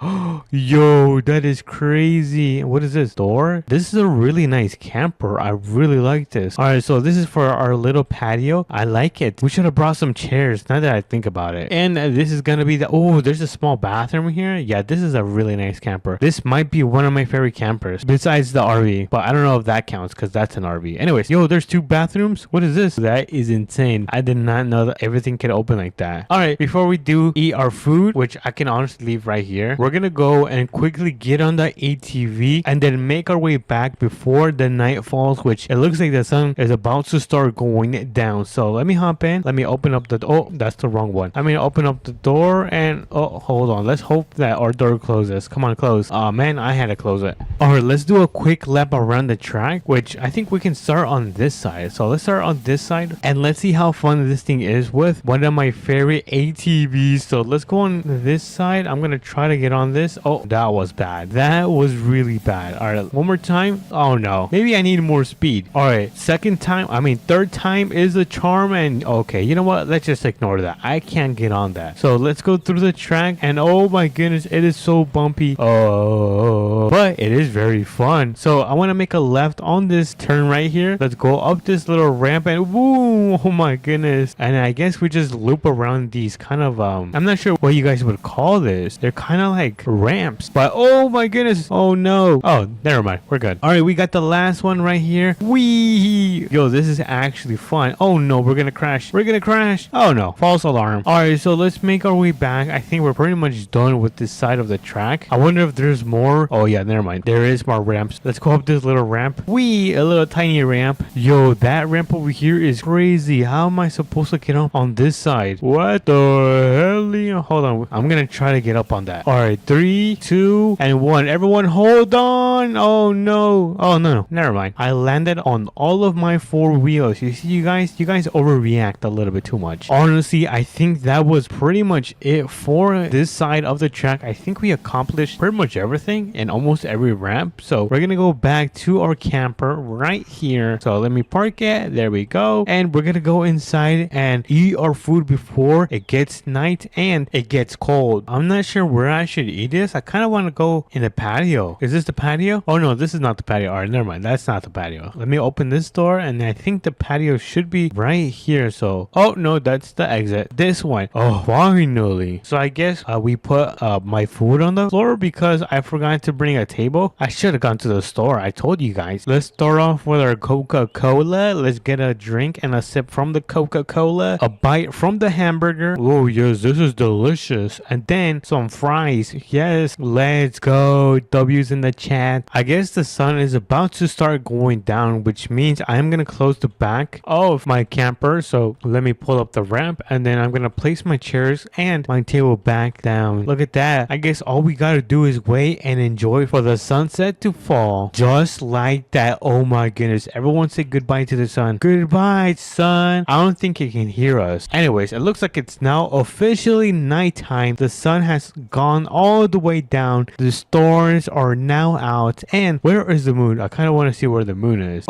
Yo, that is crazy. What is this? Door? This is a really nice camper. I really like this. All right, so this is for our little patio. I like it. We should have brought some chairs now that I think about it. And this is gonna be the oh, there's a small bathroom here. Yeah, this is a really nice camper. This might be one of my favorite campers besides the RV, but I don't know if that counts because that's an RV. Anyways, yo, there's 2 bathrooms. What is this? That is insane. I did not know that everything could open like that. All right, before we do eat our food, which I can honestly leave right here, we're gonna go and quickly get on the ATV and then make our way back before the night falls, which it looks like the sun is about to start going down. So let me hop in. Let me open up the oh, that's the wrong one. I'm gonna open up the door and oh, hold on. Let's hope that our door closes. Come on, close. Oh man, I had to close it. All right, let's do a quick lap around the track, which I think we can start on this side. So let's start on this side and let's see how fun this thing is with one of my favorite ATVs. So let's go on this side. I'm gonna try to get on this. Oh, that was bad. That was really bad. All right, one more time. Oh no, maybe I need more speed. All right, third time is a charm. And okay, you know what? Let's just ignore that. I can't get on that. So let's go through the track and oh my goodness, it is so bumpy. Oh, but it is very fun. So I want to make a left on this turn right here. Let's go up this little ramp and woo, oh my goodness. And I guess we just loop around these kind of I'm not sure what you guys would call this. They're kind of like ramps, but oh my goodness. Oh no. Oh, never mind. We're good. All right, we got the last one right here. Wee. Yo, this is actually fun. Oh no, we're gonna crash. We're gonna crash. Oh no, false alarm. All right, so let's make our way back. I think we're pretty much done with this side of the track. I wonder if there's more. Oh yeah, never mind. There is more ramps. Let's go up this little ramp. Wee, a little tiny ramp. Yo, that ramp over here is crazy. How am I supposed to get up on this side? What the hell? Hold on. I'm gonna try to get up on that. All right, 3, 2, and 1. Everyone hold on. Oh no. Oh no. Never mind. I landed on all of my 4 wheels. You see, you guys overreact a little bit too much. Honestly, I think that was pretty much it for this side of the track. I think we accomplished pretty much everything in almost every ramp. So we're gonna go back to our camper right here. So let me park it. There we go. And we're gonna go inside and eat our food before it gets night and it gets cold. I'm not sure where I should eat this. I kind of want to go in the patio. Is this the patio? Oh no, this is not the patio. All right, never mind. That's not the patio. Let me open this door and I think the patio should be right here. So, oh no, that's the exit. This one. Oh, finally. So I guess we put my food on the floor because I forgot to bring a table. I should have gone to the store. I told you guys. Let's start off with our Coca-Cola. Let's get a drink and a sip from the Coca-Cola. A bite from the hamburger. Oh yes, this is delicious. And then some fries. Yes, let's go. W's in the chat. I guess the sun is about to start going down, which means I'm gonna close the back of my camper. So let me pull up the ramp and then I'm gonna place my chairs and my table back down. Look at that. I guess all we gotta do is wait and enjoy for the sunset to fall. Just like that. Oh my goodness. Everyone say goodbye to the sun. Goodbye, sun. I don't think it can hear us. Anyways, it looks like it's now officially nighttime. The sun has gone all the way down. The stars are now out. And where is the moon? I kind of want to see where the moon is.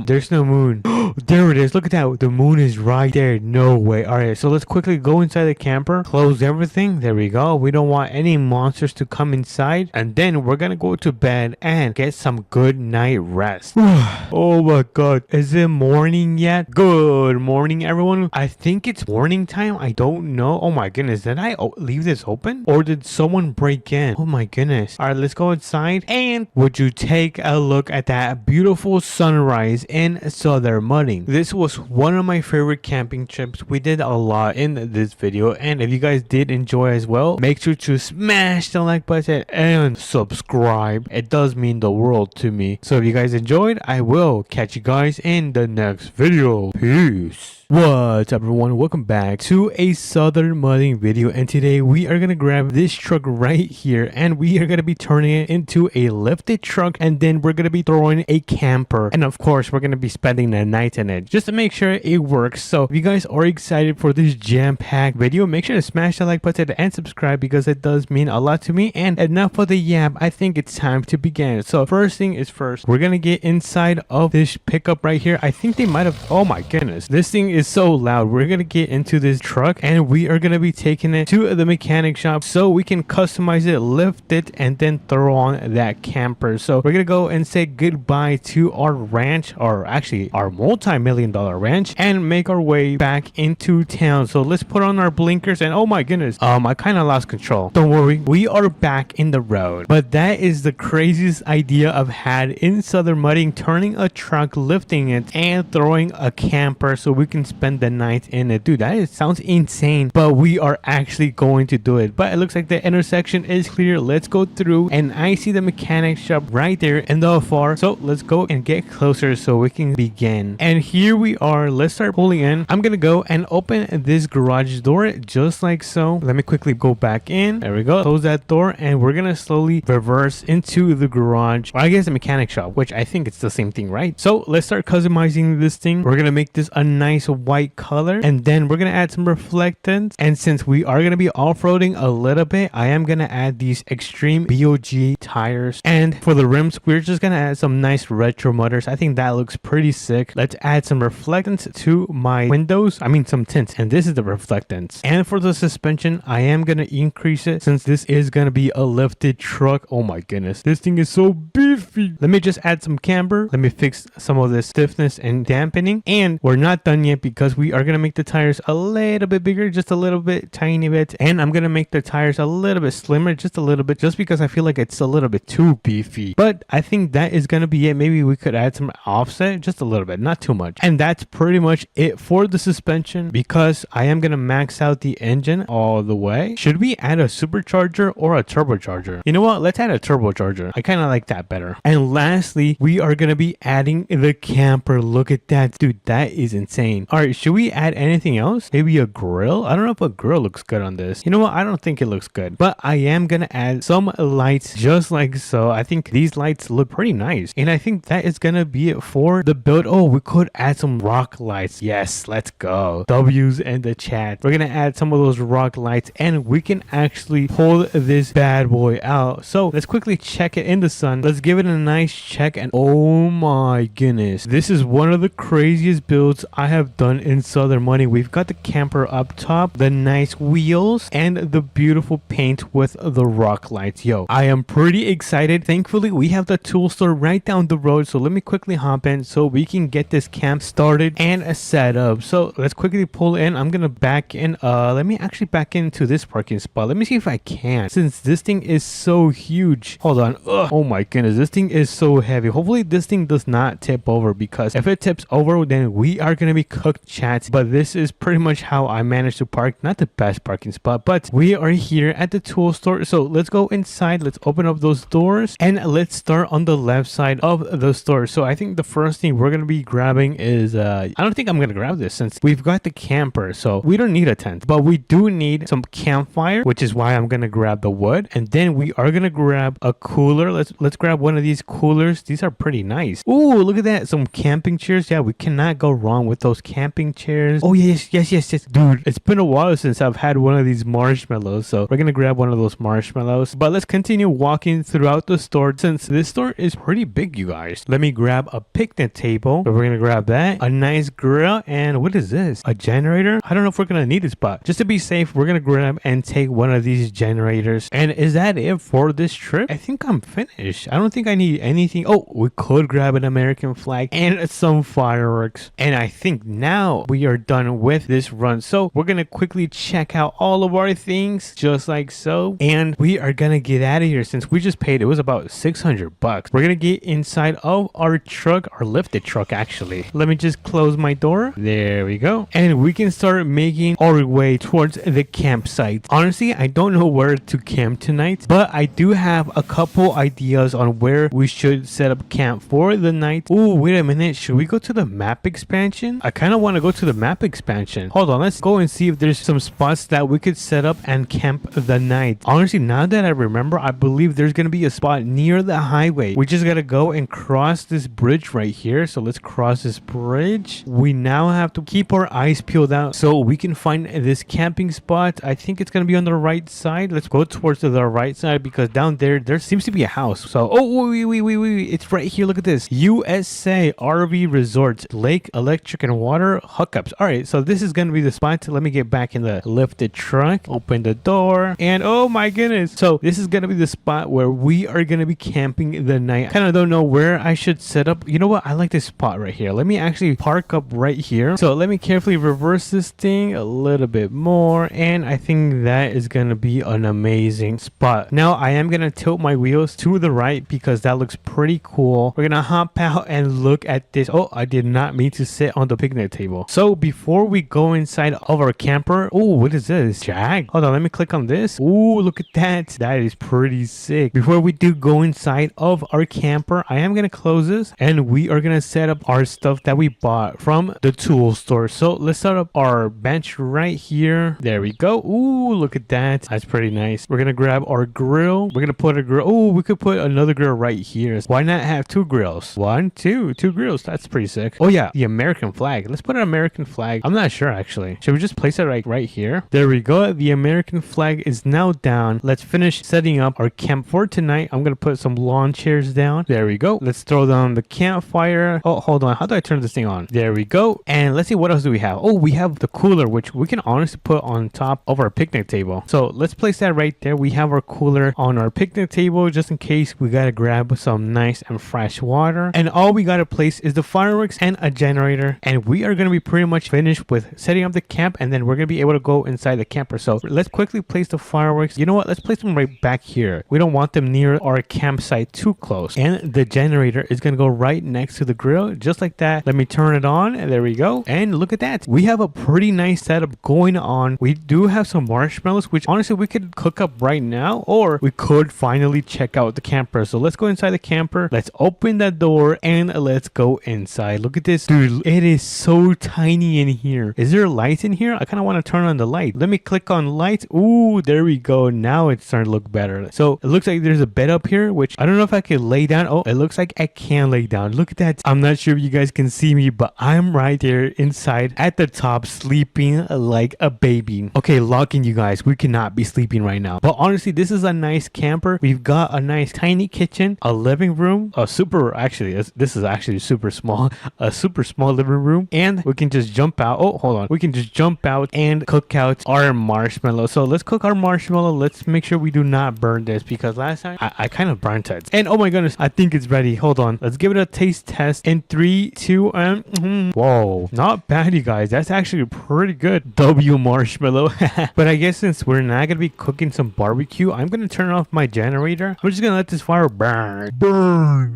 There's no moon. There it goodness, look at that. The moon is right there. No way. All right, so let's quickly go inside the camper, close everything. There we go. We don't want any monsters to come inside. And then we're gonna go to bed and get some good night rest. Oh my god. Is it morning yet? Good morning, everyone. I think it's morning time. I don't know. Oh my goodness. Did I leave this open? Or did someone break in? Oh my goodness. All right, let's go inside. And would you take a look at that beautiful sunrise in Southern Mudding? This was one of my favorite camping trips. We did a lot in this video. And if you guys did enjoy as well, make sure to smash the like button and subscribe. It does mean the world to me. So if you guys enjoyed, I will catch you guys in the next video. Peace. What's up, everyone? Welcome back to a Southern Mudding video, and today we are gonna grab this truck right here and we are gonna be turning it into a lifted truck, and then we're gonna be throwing a camper, and of course we're gonna be spending the night in it just to make sure it works. So if you guys are excited for this jam-packed video, make sure to smash the like button and subscribe because it does mean a lot to me. And enough of the yap, I think it's time to begin. So first thing is first, we're gonna get inside of this pickup right here. I think they might have, oh my goodness, this thing is so loud. We're gonna get into this truck and we are gonna be taking it to the mechanic shop so we can customize it, lift it, and then throw on that camper. So we're gonna go and say goodbye to our ranch, or actually our multi-million-dollar ranch, and make our way back into town. So let's put on our blinkers, and oh my goodness, I kind of lost control. Don't worry, we are back in the road. But that is the craziest idea I've had in Southern Mudding, turning a truck, lifting it, and throwing a camper so we can spend the night in it. Dude, sounds insane, but we are actually going to do it. But it looks like the intersection is clear. Let's go through, and I see the mechanic shop right there in the far. So let's go and get closer so we can begin. And here we are. Let's start pulling in. I'm gonna go and open this garage door just like so. Let me quickly go back in. There we go. Close that door, and we're gonna slowly reverse into the garage, or I guess the mechanic shop, which I think it's the same thing, right? So let's start customizing this thing. We're gonna make this a nice white color, and then we're gonna add some reflectance. And since we are gonna be off-roading a little bit, I am gonna add these extreme BOG tires, and for the rims we're just gonna add some nice retro mudders. I think that looks pretty sick. Let's add some reflectance to my windows, I mean some tints, and this is the reflectance. And for the suspension, I am gonna increase it since this is gonna be a lifted truck. Oh my goodness, this thing is so beefy. Let me just add some camber. Let me fix some of the stiffness and dampening, and we're not done yet because we are going to make the tires a little bit bigger, just a little bit, tiny bit. And I'm going to make the tires a little bit slimmer, just a little bit, just because I feel like it's a little bit too beefy. But I think that is going to be it. Maybe we could add some offset, just a little bit, not too much. And that's pretty much it for the suspension, because I am going to max out the engine all the way. Should we add a supercharger or a turbocharger? You know what? Let's add a turbocharger. I kind of like that better. And lastly, we are going to be adding the camper. Look at that. Dude, that is insane. All right, should we add anything else? Maybe a grill? I don't know if a grill looks good on this. You know what? I don't think it looks good, but I am gonna add some lights just like so. I think these lights look pretty nice, and I think that is gonna be it for the build. Oh, we could add some rock lights. Yes, let's go. W's in the chat. We're gonna add some of those rock lights, and we can actually pull this bad boy out. So let's quickly check it in the sun. Let's give it a nice check, and oh my goodness, this is one of the craziest builds I have done in Southern Mudding. We've got the camper up top, the nice wheels, and the beautiful paint with the rock lights. Yo, I am pretty excited. Thankfully, we have the tool store right down the road, so let me quickly hop in so we can get this camp started and set up. So let's quickly pull in. I'm gonna back in. Let me actually back into this parking spot. Let me see if I can, since this thing is so huge. Hold on. Ugh. Oh my goodness, this thing is so heavy. Hopefully this thing does not tip over, because if it tips over, then we are gonna be cooked, chat. But this is pretty much how I managed to park. Not the best parking spot, but we are here at the tool store. So let's go inside. Let's open up those doors, and let's start on the left side of the store. So I think the first thing we're gonna be grabbing is I don't think I'm gonna grab this since we've got the camper, so we don't need a tent, but we do need some campfire, which is why I'm gonna grab the wood. And then we are gonna grab a cooler. Let's grab one of these coolers. These are pretty nice. Ooh, look at that. Some camping chairs. Yeah, we cannot go wrong with those camping chairs. Oh, yes. Dude, it's been a while since I've had one of these marshmallows. So we're going to grab one of those marshmallows. But let's continue walking throughout the store since this store is pretty big, you guys. Let me grab a picnic table. So we're going to grab that. A nice grill. And what is this? A generator? I don't know if we're going to need this, but just to be safe, we're going to grab and take one of these generators. And is that it for this trip? I think I'm finished. I don't think I need anything. Oh, we could grab an American flag and some fireworks. And I think now we are done with this run. So we're going to quickly check out all of our things just like so. And we are going to get out of here since we just paid. It was about 600 bucks. We're going to get inside of our truck, our lifted truck actually. Let me just close my door. There we go. And we can start making our way towards the campsite. Honestly, I don't know where to camp tonight, but I do have a couple ideas on where we should set up camp for the night. Oh, wait a minute. Should we go to the map expansion? I kind of want to go to the map expansion. Hold on. Let's go and see if there's some spots that we could set up and camp the night. Honestly, now that I remember, I believe there's going to be a spot near the highway. We just got to go and cross this bridge right here. So let's cross this bridge. We now have to keep our eyes peeled out so we can find this camping spot. I think it's going to be on the right side. Let's go towards the right side because down there seems to be a house. So, oh, wait. It's right here. Look at this. USA RV Resorts, Lake, Electric, and Water hookups. All right. So this is going to be the spot. Let me get back in the lifted truck. Open the door. And oh my goodness. So this is going to be the spot where we are going to be camping the night. I kind of don't know where I should set up. You know what? I like this spot right here. Let me actually park up right here. So let me carefully reverse this thing a little bit more. And I think that is going to be an amazing spot. Now I am going to tilt my wheels to the right because that looks pretty cool. We're going to hop out and look at this. Oh, I did not mean to sit on the picnic table. So before we go inside of our camper, oh, what is this? Jag? Hold on, let me click on this. Oh, look at that. That is pretty sick. Before we do go inside of our camper, I am going to close this and we are going to set up our stuff that we bought from the tool store. So let's set up our bench right here. There we go. Ooh, look at that. That's pretty nice. We're going to grab our grill. We're going to put a grill. Oh, we could put another grill right here. Why not have two grills? Two grills. That's pretty sick. Oh yeah, the American flag. Let's put an American flag. I'm not sure actually. Should we just place it right here? There we go. The American flag is now down. Let's finish setting up our camp for tonight. I'm going to put some lawn chairs down. There we go. Let's throw down the campfire. Oh, hold on. How do I turn this thing on? There we go. And let's see, what else do we have? Oh, we have the cooler, which we can honestly put on top of our picnic table. So let's place that right there. We have our cooler on our picnic table just in case we got to grab some nice and fresh water. And all we got to place is the fireworks and a generator. And we are going to be pretty much finished with setting up the camp. And then we're going to be able to go inside the camper. So let's quickly place the fireworks. You know what? Let's place them right back here. We don't want them near our campsite too close. And the generator is going to go right next to the grill. Just like that. Let me turn it on. And there we go. And look at that. We have a pretty nice setup going on. We do have some marshmallows, which honestly we could cook up right now. Or we could finally check out the camper. So let's go inside the camper. Let's open that door and let's go inside. Look at this. Dude, it is so tiny in here. Is there a light in here? I kind of want to turn on the light. Let me click on lights. Ooh, there we go. Now it's starting to look better. So it looks like there's a bed up here, which I don't know if I can lay down. Oh, it looks like I can lay down. Look at that. I'm not sure if you guys can see me, but I'm right there inside at the top sleeping like a baby. Okay, locking you guys. We cannot be sleeping right now. But honestly, this is a nice camper. We've got a nice tiny kitchen, a living room, this is actually super small, a super small living room, and we can just jump out. Oh, hold on. We can just jump out and cook out our marshmallow. So let's cook our marshmallow. Let's make sure we do not burn this because last time I kind of burnt it. And oh my goodness, I think it's ready. Hold on. Let's give it a taste test in 3, 2, and whoa, not bad, you guys. That's actually pretty good. W marshmallow. But I guess since we're not gonna be cooking some barbecue, I'm gonna turn off my generator. I'm just gonna let this fire burn.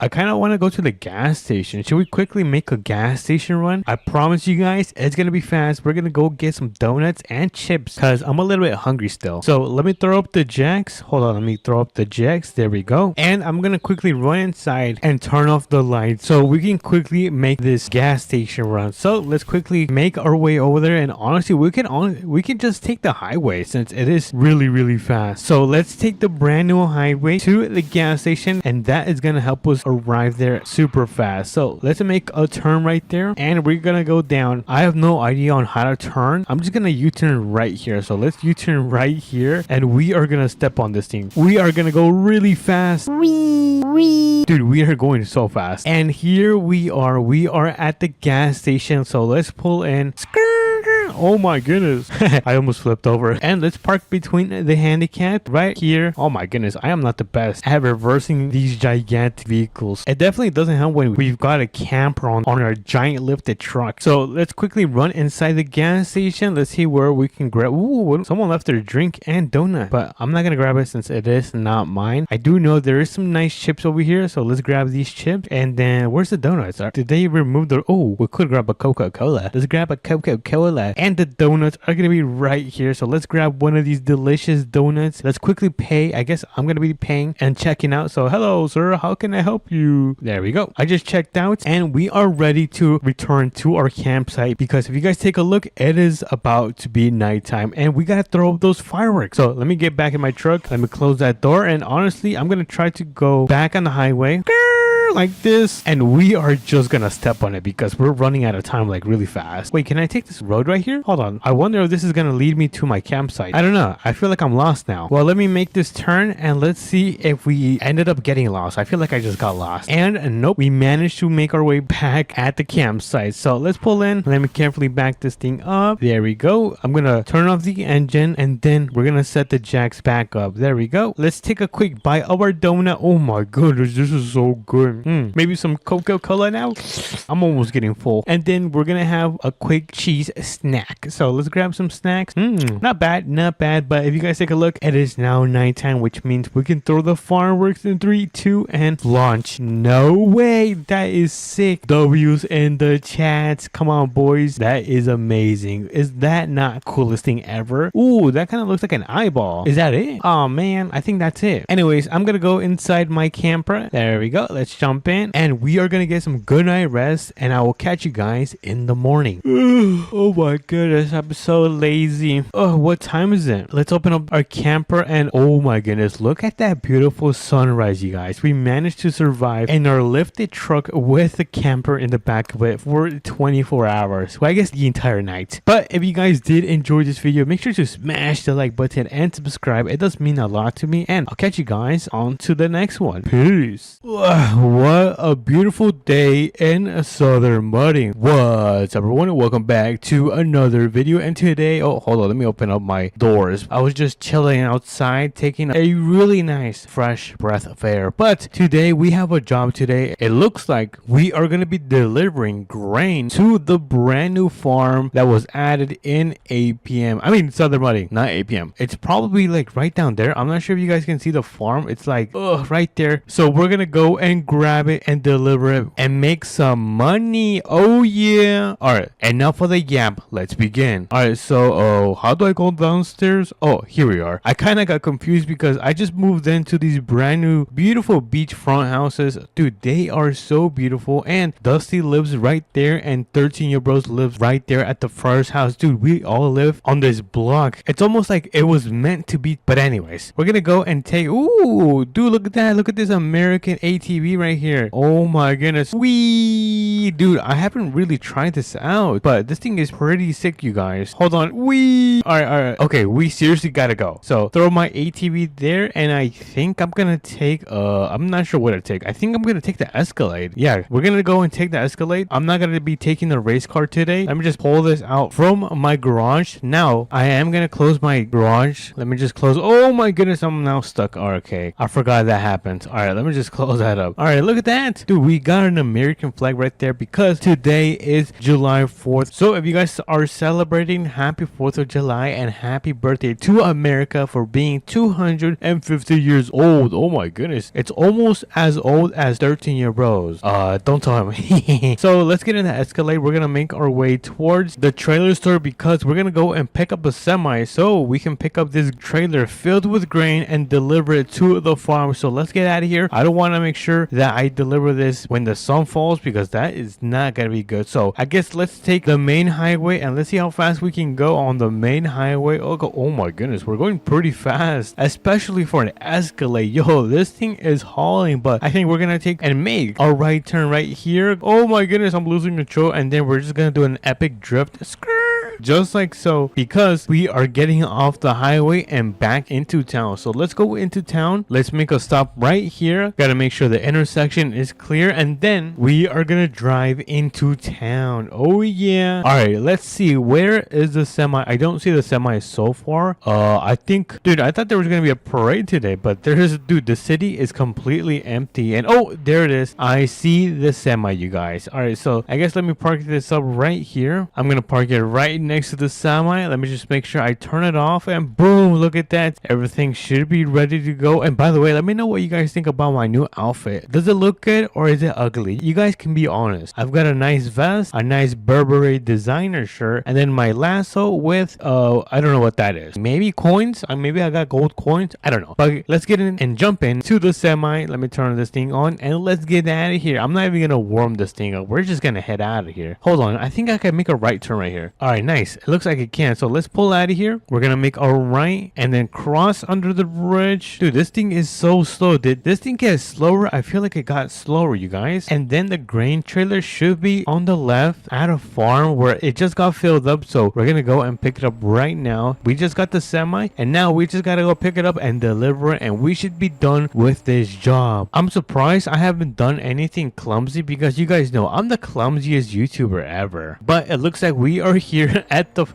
I kind of want to go to the gas station. Should we quickly make a gas station run? I promise you guys, it's gonna be fast. We're gonna go get some donuts and chips because I'm a little bit hungry still. So let me throw up the jacks. Hold on, let me throw up the jacks. There we go. And I'm gonna quickly run inside and turn off the lights so we can quickly make this gas station run. So let's quickly make our way over there. And honestly, we can just take the highway since it is really fast. So let's take the brand new highway to the gas station. thing, and that is gonna help us arrive there super fast. So let's make a turn right there, and we're gonna go down. I have no idea on how to turn. I'm just gonna U-turn right here. So let's U-turn right here, and we are gonna step on this thing. We are gonna go really fast. Dude, we are going so fast. And here we are. We are at the gas station. So let's pull in. Oh my goodness. I almost flipped over. And let's park between the handicap right here. Oh my goodness. I am not the best at reversing these gigantic vehicles. It definitely doesn't help when we've got a camper on our giant lifted truck. So let's quickly run inside the gas station. Let's see where we can grab. Ooh, someone left their drink and donut. But I'm not going to grab it since it is not mine. I do know there is some nice chips over here. So let's grab these chips. And then where's the donuts? Did they remove the... Oh, we could grab a Coca-Cola. Let's grab a Coca-Cola. And the donuts are going to be right here. So let's grab one of these delicious donuts. Let's quickly pay. I guess I'm going to be paying and checking out. So hello, sir. How can I help you? There we go. I just checked out and we are ready to return to our campsite because if you guys take a look, it is about to be nighttime and we got to throw up those fireworks. So let me get back in my truck. Let me close that door. And honestly, I'm going to try to go back on the highway like this, and we are just gonna step on it because we're running out of time like really fast. Wait, can I take this road right here? Hold on. I wonder if this is gonna lead me to my campsite. I don't know. I feel like I'm lost now. Well, let me make this turn and let's see if we ended up getting lost. I feel like I just got lost. And nope, we managed to make our way back at the campsite. So let's pull in. Let me carefully back this thing up. There we go. I'm gonna turn off the engine and then we're gonna set the jacks back up. There we go. Let's take a quick bite of our donut. Oh my goodness, this is so good. Maybe some Coca-Cola now. I'm almost getting full. And then we're gonna have a quick cheese snack. So let's grab some snacks. Not bad, not bad. But if you guys take a look, it is now nighttime, which means we can throw the fireworks in 3, 2, and launch. No way, that is sick. W's in the chats. Come on, boys. That is amazing. Is that not coolest thing ever? Ooh, that kind of looks like an eyeball. Is that it? Oh man, I think that's it. Anyways, I'm gonna go inside my camper. There we go. Let's jump in. And we are gonna get some good night rest and I will catch you guys in the morning. Oh my goodness, I'm so lazy. Oh, what time is it? Let's open up our camper and oh my goodness, look at that beautiful sunrise, you guys. We managed to survive in our lifted truck with the camper in the back of it for 24 hours. Well, I guess the entire night. But if you guys did enjoy this video, make sure to smash the like button and subscribe. It does mean a lot to me and I'll catch you guys on to the next one. Peace. What a beautiful day in Southern Mudding. What's up, everyone? Welcome back to another video. And today, oh, hold on, let me open up my doors. I was just chilling outside, taking a really nice fresh breath of air. But today we have a job today. It looks like we are going to be delivering grain to the brand new farm that was added in 8 p.m. I mean, Southern Mudding, not 8 p.m. It's probably like right down there. I'm not sure if you guys can see the farm. It's like, right there. So we're going to go and grab it and deliver it and make some money. Oh yeah. All right, enough for the yap. Let's begin. All right, so how do I go downstairs? Oh, here we are. I kind of got confused because I just moved into these brand new beautiful beachfront houses. Dude, they are so beautiful. And Dusty lives right there and 13-year bros lives right there at the first house. Dude, we all live on this block. It's almost like it was meant to be. But anyways, we're gonna go and take... Ooh, dude, look at that. Look at this American ATV right here. Oh my goodness. Wee, dude, I haven't really tried this out, but this thing is pretty sick, you guys. Hold on. Wee. All right. Okay, we seriously gotta go. So throw my ATV there, and I think I'm gonna take I'm not sure what to take. I think I'm gonna take the Escalade. Yeah, we're gonna go and take the Escalade. I'm not gonna be taking the race car today. Let me just pull this out from my garage. Now I am gonna close my garage. Let me just close. Oh my goodness, I'm now stuck. Okay, I forgot that happened. All right, let me just close that up. All right, look at that, dude. We got an American flag right there because today is July 4th. So if you guys are celebrating, happy 4th of July and happy birthday to America for being 250 years old. Oh my goodness, it's almost as old as 13-year bros. Don't tell him. So let's get in the Escalade. We're gonna make our way towards the trailer store because we're gonna go and pick up a semi so we can pick up this trailer filled with grain and deliver it to the farm. So let's get out of here. I don't want to make sure that that I deliver this when the sun falls, because that is not gonna be good. So I guess let's take the main highway and let's see how fast we can go on the main highway. Oh my goodness, we're going pretty fast, especially for an Escalade. Yo, this thing is hauling, but I think we're gonna take and make a right turn right here. Oh my goodness, I'm losing control, and then we're just gonna do an epic drift. Just like so, because we are getting off the highway and back into town. So let's go into town. Let's make a stop right here. Gotta make sure the intersection is clear, and then we are gonna drive into town. Oh yeah. All right, let's see, where is the semi? I don't see the semi so far. I think, dude, I thought there was gonna be a parade today, but there is, dude, the city is completely empty. And oh, there it is. I see the semi, you guys. All right, so I guess let me park this up right here. I'm gonna park it right next to the semi. Let me just make sure I turn it off, and boom, look at that. Everything should be ready to go. And by the way, let me know what you guys think about my new outfit. Does it look good or is it ugly? You guys can be honest. I've got a nice vest, a nice Burberry designer shirt, and then my lasso with I don't know what that is. Maybe coins? Maybe I got gold coins. I don't know. But let's get in and jump in to the semi. Let me turn this thing on and let's get out of here. I'm not even gonna warm this thing up. We're just gonna head out of here. Hold on, I think I can make a right turn right here. All right, nice. It looks like it can. So let's pull out of here. We're gonna make a right and then cross under the bridge. Dude, this thing is so slow. Did this thing get slower? I feel like it got slower, you guys. And then the grain trailer should be on the left at a farm where it just got filled up. So we're gonna go and pick it up right now. We just got the semi, and now we just gotta go pick it up and deliver it, and we should be done with this job. I'm surprised I haven't done anything clumsy, because you guys know I'm the clumsiest YouTuber ever. But it looks like we are here at the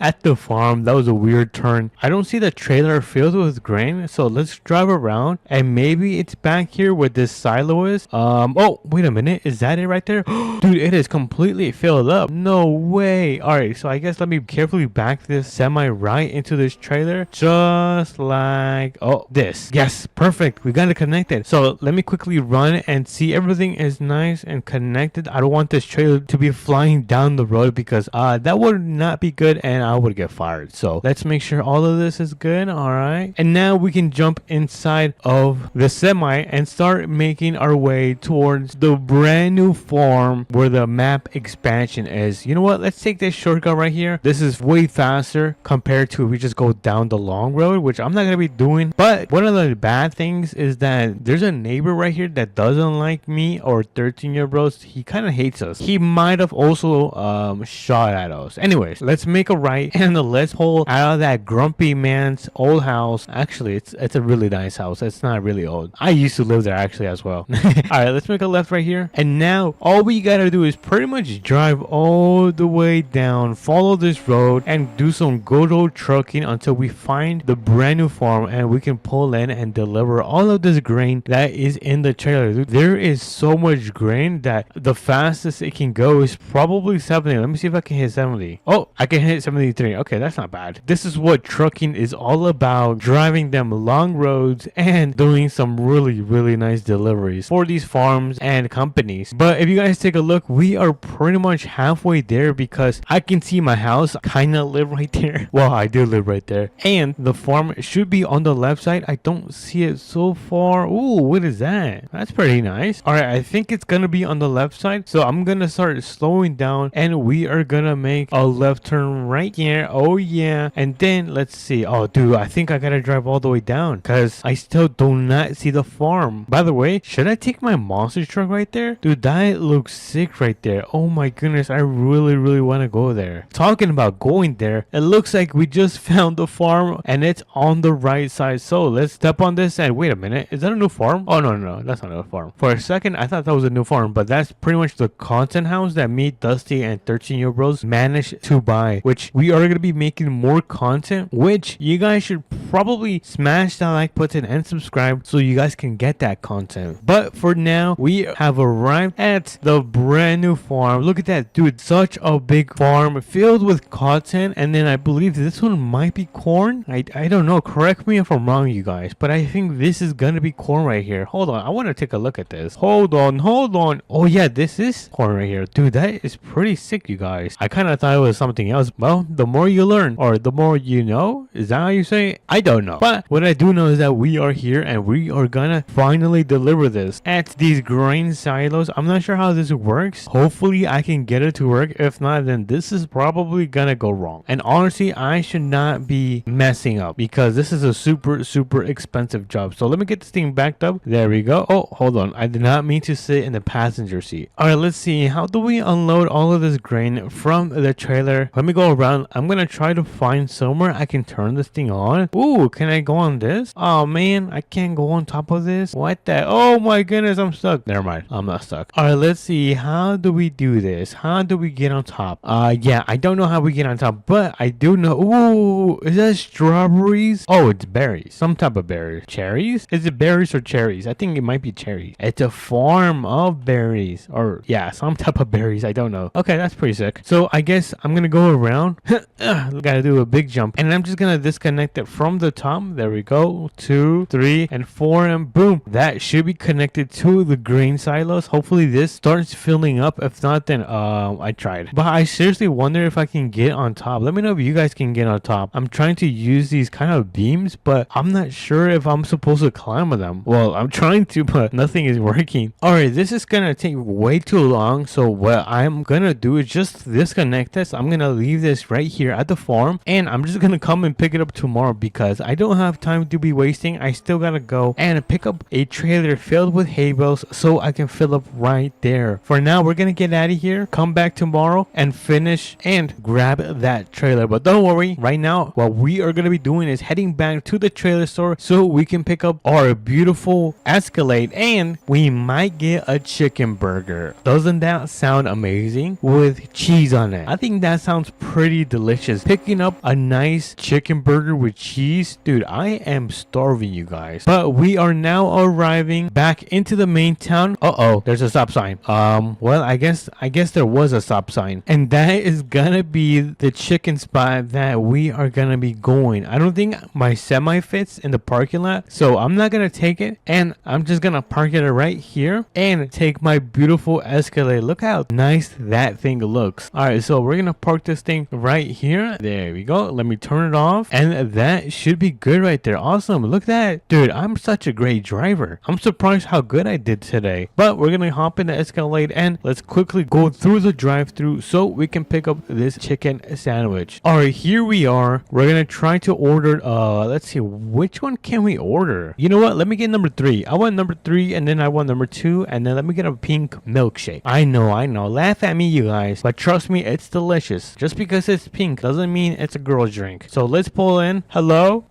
at the farm. That was a weird turn. I don't see the trailer filled with grain, so let's drive around, and maybe it's back here where this silo is. Oh, wait a minute, is that it right there? Dude, it is completely filled up. No way. All right, so I guess let me carefully back this semi right into this trailer, just like this. Yes, perfect. We got it connected. So let me quickly run and see everything is nice and connected. I don't want this trailer to be flying down the road, because that would not be good and I would get fired. So let's make sure all of this is good. All right, and now we can jump inside of the semi and start making our way towards the brand new farm where the map expansion is. You know what, let's take this shortcut right here. This is way faster compared to if we just go down the long road, which I'm not gonna be doing. But one of the bad things is that there's a neighbor right here that doesn't like me or 13-year-olds. He kind of hates us. He might have also shot at us. Anyways, let's make a right and let's pull out of that grumpy man's old house. Actually, it's a really nice house. It's not really old. I used to live there actually as well. All right, let's make a left right here, and now all we gotta do is pretty much drive all the way down, follow this road, and do some good old trucking until we find the brand new farm, and we can pull in and deliver all of this grain that is in the trailer. Dude, there is so much grain that the fastest it can go is probably 70. Let me see if I can hit 70. Oh, I can hit 73. Okay, that's not bad. This is what trucking is all about, driving them long roads and doing some really nice deliveries for these farms and companies. But if you guys take a look, we are pretty much halfway there, because I can see my house kind of live right there. Well, I do live right there, and the farm should be on the left side. I don't see it so far. Ooh, what is that? That's pretty nice. All right, I think it's gonna be on the left side, so I'm gonna start slowing down, and we are gonna make a left turn right here. Oh yeah, and then let's see. Oh dude, I think I gotta drive all the way down, because I still do not see the farm. By the way, should I take my monster truck right there? Dude, that looks sick right there. Oh my goodness, I really want to go there. Talking about going there, it looks like we just found the farm, and it's on the right side. So let's step on this, and wait a minute, is that a new farm? Oh no, that's not a farm. For a second I thought that was a new farm, but that's pretty much the content house that me, Dusty, and 13-year-olds managed to buy, which we are going to be making more content, which you guys should probably smash that like button and subscribe so you guys can get that content. But for now, we have arrived at the brand new farm. Look at that, dude, such a big farm filled with cotton, and then I believe this one might be corn. I don't know, correct me if I'm wrong, you guys, but I think this is gonna be corn right here. Hold on, I want to take a look at this. Hold on. Oh yeah, this is corn right here. Dude, that is pretty sick, you guys. I kind of thought thought it was something else. Well, the more you learn, or the more you know, is that how you say it? I don't know. But what I do know is that we are here and we are gonna finally deliver this at these grain silos. I'm not sure how this works. Hopefully I can get it to work. If not, then this is probably gonna go wrong. And honestly, I should not be messing up because this is a super expensive job. So let me get this thing backed up. There we go. Oh, hold on. I did not mean to sit in the passenger seat. All right, let's see. How do we unload all of this grain from the trailer? Let me go around. I'm gonna try to find somewhere I can turn this thing on. Ooh, can I go on this? Oh man, I can't go on top of this. What the? Oh my goodness, I'm stuck. Never mind, I'm not stuck. All right, let's see. How do we do this? How do we get on top? Yeah, I don't know how we get on top, but I do know. Ooh, is that strawberries? Oh, it's berries. Some type of berries. Cherries? Is it berries or cherries? I think it might be cherries. It's a farm of berries, or yeah, some type of berries. I don't know. Okay, that's pretty sick. So I guess I'm gonna go around. Gotta do a big jump, and I'm just gonna disconnect it from the top. There we go. 2, 3, and 4, and boom. That should be connected to the grain silos. Hopefully this starts filling up. If not, then I tried. But I seriously wonder if I can get on top. Let me know if you guys can get on top. I'm trying to use these kind of beams, but I'm not sure if I'm supposed to climb with them. Well, I'm trying to, but nothing is working. Alright, this is gonna take way too long. So what I'm gonna do is just disconnect this. I'm gonna leave this right here at the farm, and I'm just gonna come and pick it up tomorrow because I don't have time to be wasting. I still gotta go and pick up a trailer filled with hay bales so I can fill up right there. For now, we're gonna get out of here, come back tomorrow and finish and grab that trailer. But don't worry, right now what we are gonna be doing is heading back to the trailer store so we can pick up our beautiful Escalade, and we might get a chicken burger. Doesn't that sound amazing? With cheese on it. I think that sounds pretty delicious. Picking up a nice chicken burger with cheese. Dude, I am starving, you guys. But we are now arriving back into the main town. Uh-oh, there's a stop sign. Well, I guess there was a stop sign. And that is gonna be the chicken spot that we are gonna be going. I don't think my semi fits in the parking lot, so I'm not gonna take it, and I'm just gonna park it right here and take my beautiful Escalade. Look how nice that thing looks. All right, so we're gonna park this thing right here. There we go. Let me turn it off, and that should be good right there. Awesome. Look at that. Dude, I'm such a great driver. I'm surprised how good I did today. But we're gonna hop in the Escalade and let's quickly go through the drive-thru so we can pick up this chicken sandwich. All right, here we are. We're gonna try to order. Let's see, which one can we order? You know what? Let me get number 3. I want number 3, and then I want number 2, and then let me get a pink milkshake. I know. Laugh at me, you guys, but trust me, it's delicious. Just because it's pink doesn't mean it's a girl's drink. So let's pull in. Hello?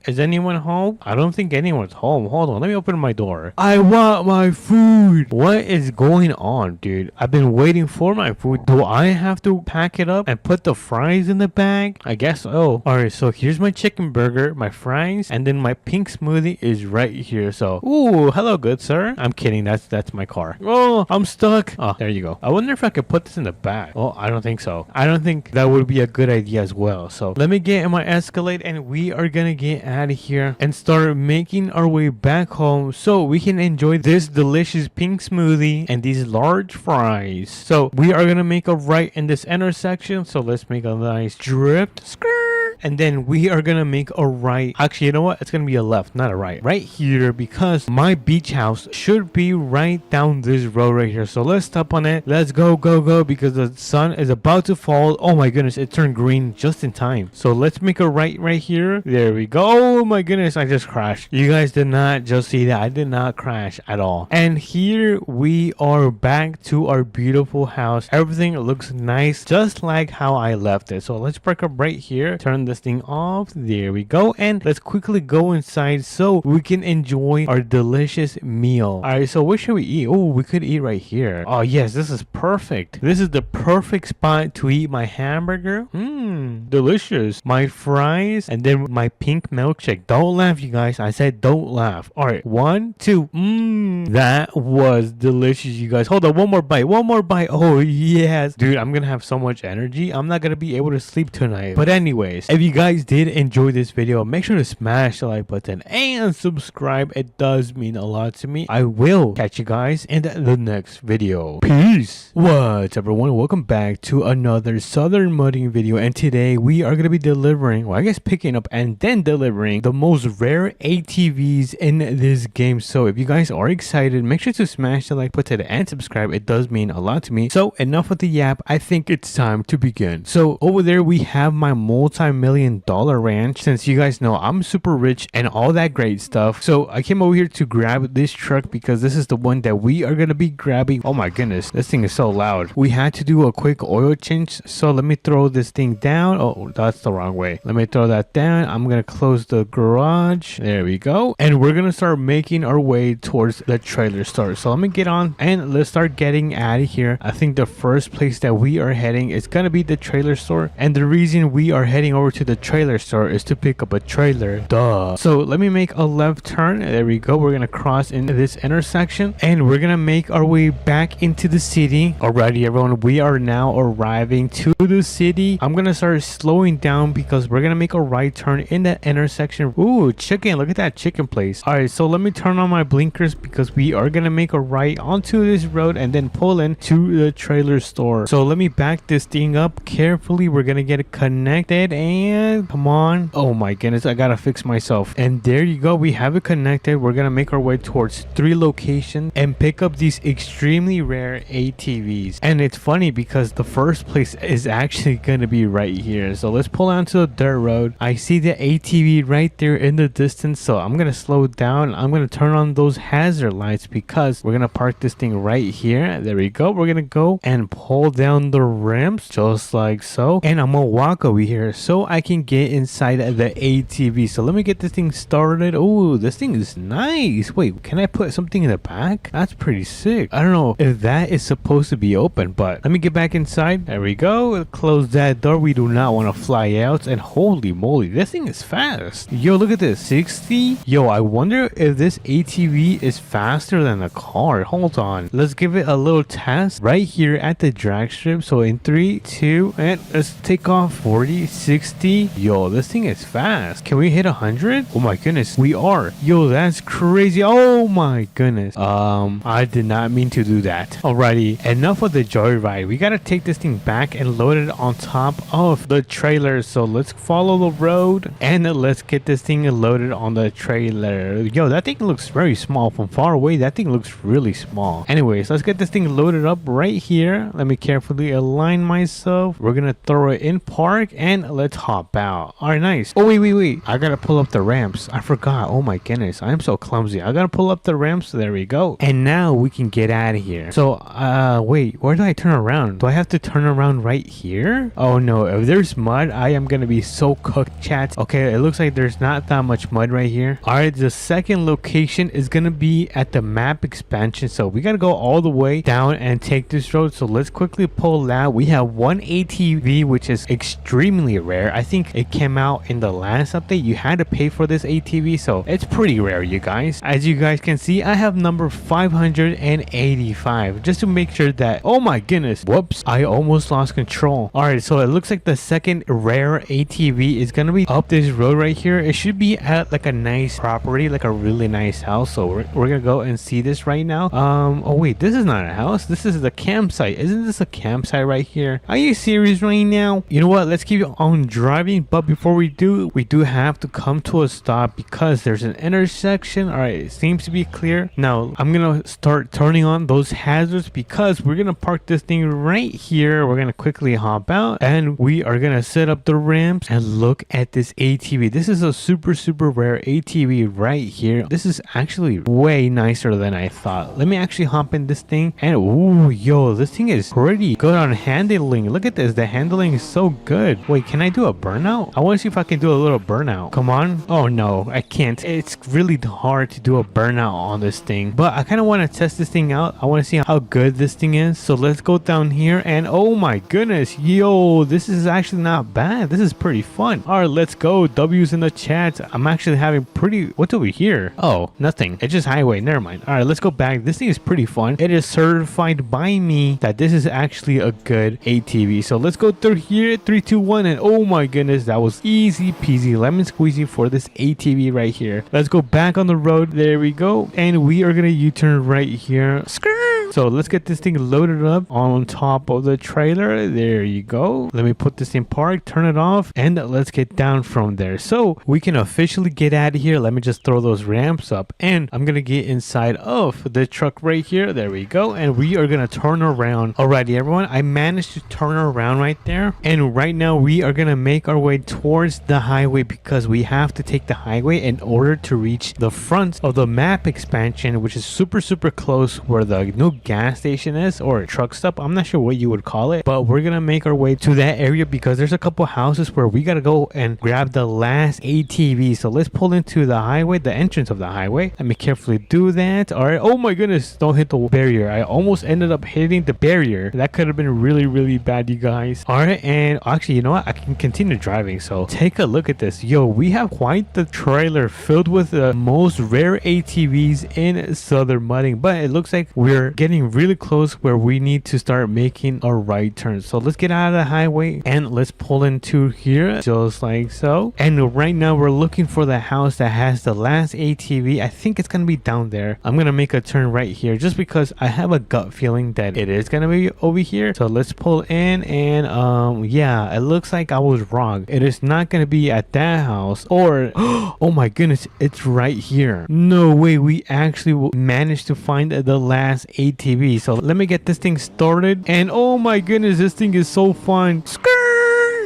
Is anyone home? I don't think anyone's home. Hold on, let me open my door. I want my food. What is going on, dude? I've been waiting for my food. Do I have to pack it up and put the fries in the bag? I guess so. All right, so here's my chicken burger, my fries, and then my pink smoothie is right here. So, ooh, hello, good sir. I'm kidding. That's my car. Oh, I'm stuck. Oh, there you go. I wonder if I could put this in the bag. Oh, I don't think so. I don't think that would be a good idea as well. So let me get in my Escalade, and we are gonna get out of here and start making our way back home so we can enjoy this delicious pink smoothie and these large fries. So we are gonna make a right in this intersection. So let's make a nice drift. Skirt. And then we are gonna make a right. Actually, you know what? It's gonna be a left, not a right. Right here, because my beach house should be right down this road right here. So let's stop on it. Let's go, because the sun is about to fall. Oh my goodness, it turned green just in time. So let's make a right here. There we go. Oh my goodness, I just crashed. You guys did not just see that. I did not crash at all. And here we are back to our beautiful house. Everything looks nice, just like how I left it. So let's park up right here. Turn this thing off. There we go. And let's quickly go inside so we can enjoy our delicious meal. All right, so what should we eat? Oh, we could eat right here. Oh yes, this is perfect. This is the perfect spot to eat my hamburger. Delicious. My fries, and then my pink milkshake. Don't laugh, you guys. I said don't laugh. All right, 1, 2. That was delicious, you guys. Hold on, one more bite. Oh yes, dude, I'm gonna have so much energy. I'm not gonna be able to sleep tonight. But anyways, if if you guys did enjoy this video, make sure to smash the like button and subscribe. It does mean a lot to me. I will catch you guys in the next video. Peace. What's up, everyone? Welcome back to another Southern Mudding video, and today we are going to be delivering, well, I guess picking up and then delivering the most rare ATVs in this game. So if you guys are excited, make sure to smash the like button and subscribe. It does mean a lot to me. So enough with the yap, I think it's time to begin. So over there we have my multi-million-dollar ranch. Since you guys know I'm super rich and all that great stuff, so I came over here to grab this truck because this is the one that we are going to be grabbing. Oh my goodness, this thing is so loud. We had to do a quick oil change, so let me throw this thing down. Oh, that's the wrong way. Let me throw that down. I'm going to close the garage. There we go. And we're going to start making our way towards the trailer store. So let me get on and let's start getting out of here. I think the first place that we are heading is going to be the trailer store, and the reason we are heading over to the trailer store is to pick up a trailer. Duh. So let me make a left turn. There we go. We're going to cross into this intersection and we're going to make our way back into the city. Alrighty, everyone, we are now arriving to the city. I'm going to start slowing down because we're going to make a right turn in that intersection. Ooh, chicken. Look at that chicken place. Alright, so let me turn on my blinkers because we are going to make a right onto this road and then pull in to the trailer store. So let me back this thing up carefully. We're going to get it connected and come on. Oh my goodness, I got to fix myself. And there you go. We have it connected. We're going to make our way towards 3 locations and pick up these extremely rare ATVs. And it's funny because the first place is actually going to be right here. So let's pull onto the dirt road. I see the ATV right there in the distance, so I'm going to slow down. I'm going to turn on those hazard lights because we're going to park this thing right here. There we go. We're going to go and pull down the ramps just like so. And I'm going to walk over here so I can get inside the ATV. So let me get this thing started. Oh, this thing is nice. Wait, can I put something in the back? That's pretty sick. I don't know if that is supposed to be open, but let me get back inside. There we go. Close that door. We do not want to fly out. And holy moly, this thing is fast. Yo, look at this. 60. Yo, I wonder if this ATV is faster than a car. Hold on. Let's give it a little test right here at the drag strip. So in 3, 2, and let's take off. 40, 60. Yo, this thing is fast. Can we hit 100? Oh my goodness, we are. Yo, that's crazy. Oh my goodness. I did not mean to do that. Alrighty, enough of the joyride. We gotta take this thing back and load it on top of the trailer. So let's follow the road and let's get this thing loaded on the trailer. Yo, that thing looks very small. From far away, that thing looks really small. Anyways, let's get this thing loaded up right here. Let me carefully align myself. We're gonna throw it in park and let's hop out. All right, nice. Oh, wait. I gotta pull up the ramps. I forgot. Oh my goodness, I'm so clumsy. I gotta pull up the ramps. There we go. And now we can get out of here. So, wait, where do I turn around? Do I have to turn around right here? Oh no, if there's mud, I am gonna be so cooked, chat. Okay, it looks like there's not that much mud right here. All right, the second location is gonna be at the map expansion. So we gotta go all the way down and take this road. So let's quickly pull that. We have one ATV, which is extremely rare. I think it came out in the last update. You had to pay for this ATV, so it's pretty rare, you guys. As you guys can see, I have number 585 just to make sure that, oh my goodness, whoops, I almost lost control. All right, so it looks like the second rare ATV is gonna be up this road right here. It should be at like a nice property, like a really nice house. So we're gonna go and see this right now. Oh wait, this is not a house, this is the campsite. Isn't this a campsite right here? Are you serious right now? You know what, let's keep on driving, but before we do have to come to a stop because there's an intersection. All right, it seems to be clear. Now I'm gonna start turning on those hazards because we're gonna park this thing right here. We're gonna quickly hop out and we are gonna set up the ramps and look at this ATV. This is a super rare ATV right here. This is actually way nicer than I thought. Let me actually hop in this thing and ooh, yo, this thing is pretty good on handling. Look at this, the handling is so good. Wait, can I do a burnout? I want to see if I can do a little burnout. Come on. Oh no, I can't. It's really hard to do a burnout on this thing, but I kind of want to test this thing out. I want to see how good this thing is. So let's go down here and oh my goodness, yo, this is actually not bad. This is pretty fun. All right, let's go. W's in the chat. I'm actually having pretty, what's over here? Oh, nothing. It's just highway. Never mind. All right, let's go back. This thing is pretty fun. It is certified by me that this is actually a good ATV. So let's go through here. 3, 2, 1, and oh my my goodness, that was easy peasy lemon squeezy for this ATV right here. Let's go back on the road. There we go. And we are gonna U-turn right here. So let's get this thing loaded up on top of the trailer. There you go. Let me put this in park, turn it off, and let's get down from there. So we can officially get out of here. Let me just throw those ramps up, and I'm gonna get inside of the truck right here. There we go. And we are gonna turn around. Alrighty, everyone. I managed to turn around right there. And right now we are gonna make our way towards the highway because we have to take the highway in order to reach the front of the map expansion, which is super close where the new gas station is, or truck stop. I'm not sure what you would call it, but we're gonna make our way to that area because there's a couple houses where we gotta go and grab the last ATV. So let's pull into the highway, the entrance of the highway. Let me carefully do that. All right. Oh my goodness, don't hit the barrier. I almost ended up hitting the barrier. That could have been really bad, you guys. All right. And actually, you know what, I can continue driving. So take a look at this. Yo, we have quite the trailer filled with the most rare ATVs in Southern Mudding, but it looks like we're getting really close where we need to start making a right turn. So let's get out of the highway and let's pull into here just like so. And right now we're looking for the house that has the last ATV. I think it's gonna be down there. I'm gonna make a turn right here just because I have a gut feeling that it is gonna be over here. So let's pull in, and yeah, it looks like I was wrong. It is not gonna be at that house, or oh my goodness, it's right here. No way, we actually managed to find the last ATV. So let me get this thing started, and oh my goodness, this thing is so fun.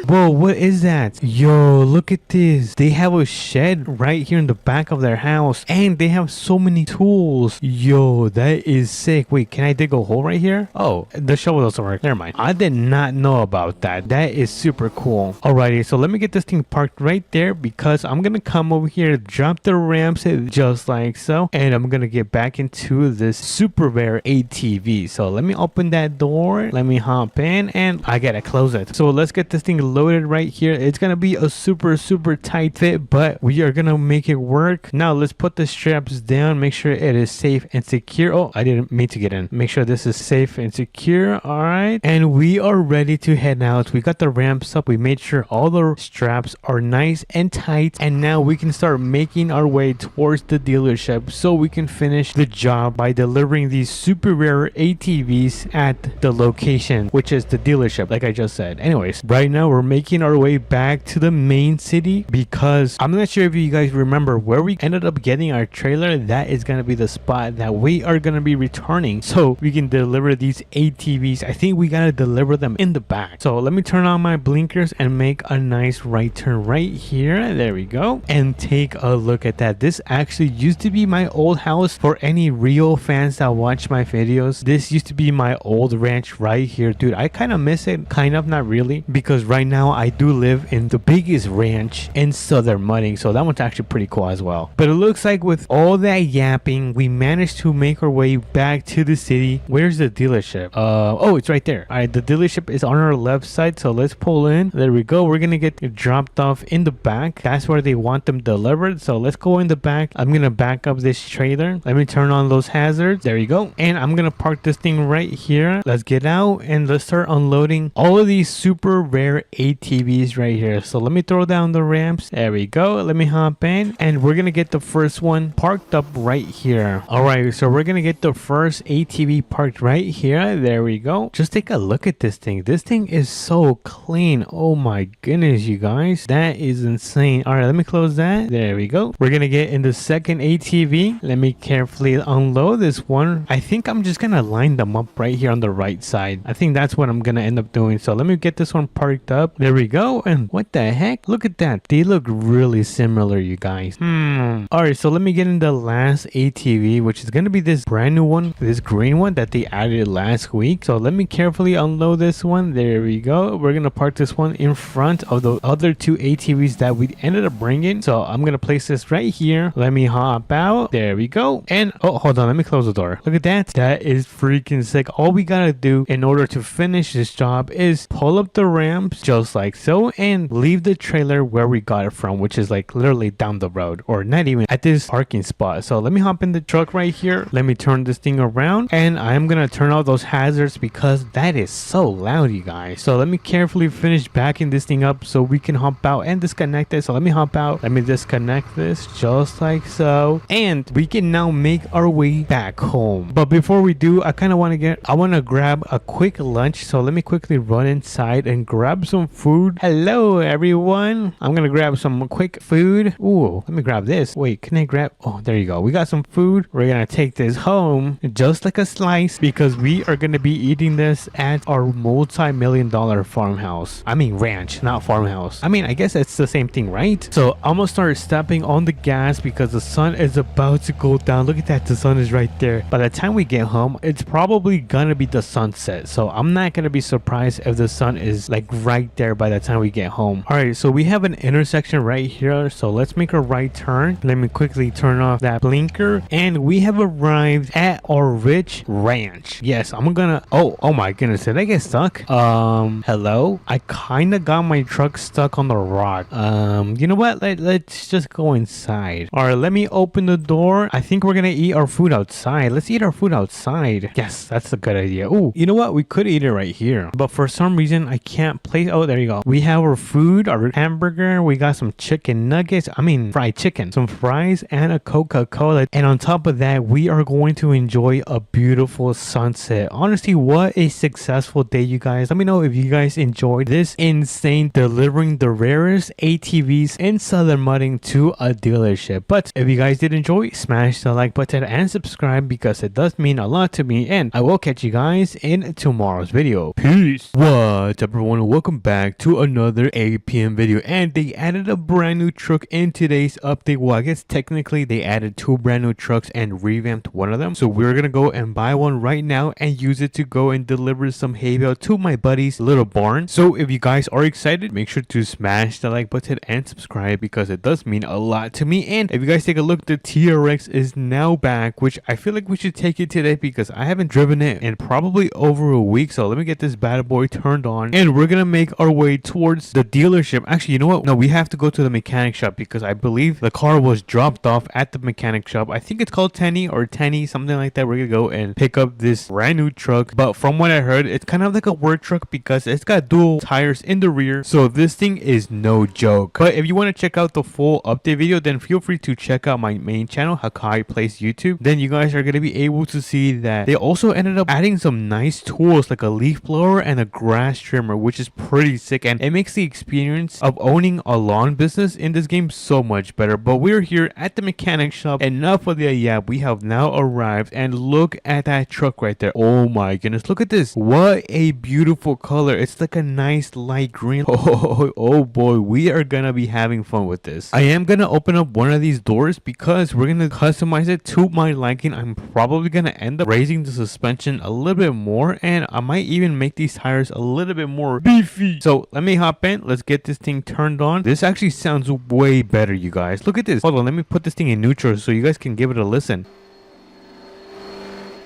Whoa, what is that? Yo, look at this. They have a shed right here in the back of their house, and they have so many tools. Yo, that is sick. Wait, can I dig a hole right here? Oh, the shovel doesn't work. Never mind. I did not know about that. That is super cool. Alrighty, so let me get this thing parked right there because I'm gonna come over here, drop the ramps just like so, and I'm gonna get back into this super rare ATV. So let me open that door. Let me hop in, and I gotta close it. So let's get this thing loaded right here. It's gonna be a super tight fit, but we are gonna make it work. Now let's put the straps down, make sure it is safe and secure. Oh, I didn't mean to get in. Make sure this is safe and secure. All right, and we are ready to head out. We got the ramps up, we made sure all the straps are nice and tight, and now we can start making our way towards the dealership so we can finish the job by delivering these super rare ATVs at the location, which is the dealership, like I just said. Anyways, right now we're making our way back to the main city because I'm not sure if you guys remember where we ended up getting our trailer. That is going to be the spot that we are going to be returning so we can deliver these ATVs. I think we got to deliver them in the back. So let me turn on my blinkers and make a nice right turn right here. There we go. And take a look at that. This actually used to be my old house. For any real fans that watch my videos, this used to be my old ranch right here. Dude, I kind of miss it. Kind of, not really, because right now I do live in the biggest ranch in Southern Mudding, so that one's actually pretty cool as well. But it looks like with all that yapping, we managed to make our way back to the city. Where's the dealership? Oh, it's right there. All right, the dealership is on our left side, so let's pull in. There we go. We're gonna get dropped off in the back. That's where they want them delivered, so let's go in the back. I'm gonna back up this trailer. Let me turn on those hazards. There you go. And I'm gonna park this thing right here. Let's get out and let's start unloading all of these super rare ATVs right here. So let me throw down the ramps. There we go. Let me hop in, and we're gonna get the first one parked up right here. All right, so we're gonna get the first ATV parked right here. There we go. Just take a look at this thing. This thing is so clean. Oh my goodness, you guys, that is insane. All right, let me close that. There we go. We're gonna get in the second ATV. Let me carefully unload this one. I think I'm just gonna line them up right here on the right side. I think that's what I'm gonna end up doing. So let me get this one parked up. There we go. And what the heck? Look at that. They look really similar, you guys. Alright, so let me get in the last ATV, which is gonna be this brand new one, this green one that they added last week. So let me carefully unload this one. There we go. We're gonna park this one in front of the other two ATVs that we ended up bringing. So I'm gonna place this right here. Let me hop out. There we go. And oh, hold on, let me close the door. Look at that. That is freaking sick. All we gotta do in order to finish this job is pull up the ramps just just like so, and leave the trailer where we got it from, which is like literally down the road, or not even at this parking spot. So let me hop in the truck right here. Let me turn this thing around, and I'm gonna turn off those hazards because that is so loud, you guys. So let me carefully finish backing this thing up so we can hop out and disconnect it. So let me hop out. Let me disconnect this just like so, and we can now make our way back home. But before we do, I want to grab a quick lunch. So let me quickly run inside and grab some food. Hello everyone, I'm gonna grab some quick food. Ooh, let me grab this. Wait, can I grab? Oh, there you go. We got some food. We're gonna take this home just like a slice because we are gonna be eating this at our multi-million-dollar farmhouse. I mean ranch, not farmhouse. I mean, I guess it's the same thing, right? So I'm gonna start stepping on the gas because the sun is about to go down. Look at that, the sun is right there. By the time we get home, it's probably gonna be the sunset. So I'm not gonna be surprised if the sun is like right there by the time we get home. All right, so we have an intersection right here. So let's make a right turn. Let me quickly turn off that blinker, and we have arrived at our rich ranch. Yes, I'm gonna. Oh my goodness, did I get stuck? Hello. I kind of got my truck stuck on the rock. You know what? Let's just go inside. All right, let me open the door. I think we're gonna eat our food outside. Let's eat our food outside. Yes, that's a good idea. Oh, you know what? We could eat it right here, but for some reason I can't place. Oh, there you go. We have our food, our hamburger. We got some chicken nuggets. I mean, fried chicken, some fries, and a Coca-Cola. And on top of that, we are going to enjoy a beautiful sunset. Honestly, what a successful day, you guys. Let me know if you guys enjoyed this insane delivering the rarest ATVs in Southern Mudding to a dealership. But if you guys did enjoy, smash the like button and subscribe because it does mean a lot to me, and I will catch you guys in tomorrow's video. Peace. What's up everyone, welcome back to another 8 p.m. video, and they added a brand new truck in today's update. Well, I guess technically they added 2 brand new trucks and revamped one of them, so we're gonna go and buy one right now and use it to go and deliver some hay bale to my buddy's little barn. So if you guys are excited, make sure to smash the like button and subscribe because it does mean a lot to me. And if you guys take a look, the TRX is now back, which I feel like we should take it today because I haven't driven it in probably over a week. So let me get this bad boy turned on, and we're gonna make our way towards the dealership. Actually, you know what? No, we have to go to the mechanic shop because I believe the car was dropped off at the mechanic shop. I think it's called Tenny or Tenny, something like that. We're gonna go and pick up this brand new truck, but from what I heard, it's kind of like a work truck because it's got dual tires in the rear. So this thing is no joke. But if you want to check out the full update video, then feel free to check out my main channel, Hakai Plays YouTube. Then you guys are going to be able to see that they also ended up adding some nice tools like a leaf blower and a grass trimmer, which is pretty sick, and it makes the experience of owning a lawn business in this game so much better. But we're here at the mechanic shop. Enough of the yap, we have now arrived, and look at that truck right there. Oh my goodness, look at this. What a beautiful color. It's like a nice light green. Oh boy, we are gonna be having fun with this. I am gonna open up one of these doors because we're gonna customize it to my liking. I'm probably gonna end up raising the suspension a little bit more, and I might even make these tires a little bit more beefy. So let me hop in. Let's get this thing turned on. This actually sounds way better, you guys. Look at this. Hold on, let me put this thing in neutral so you guys can give it a listen.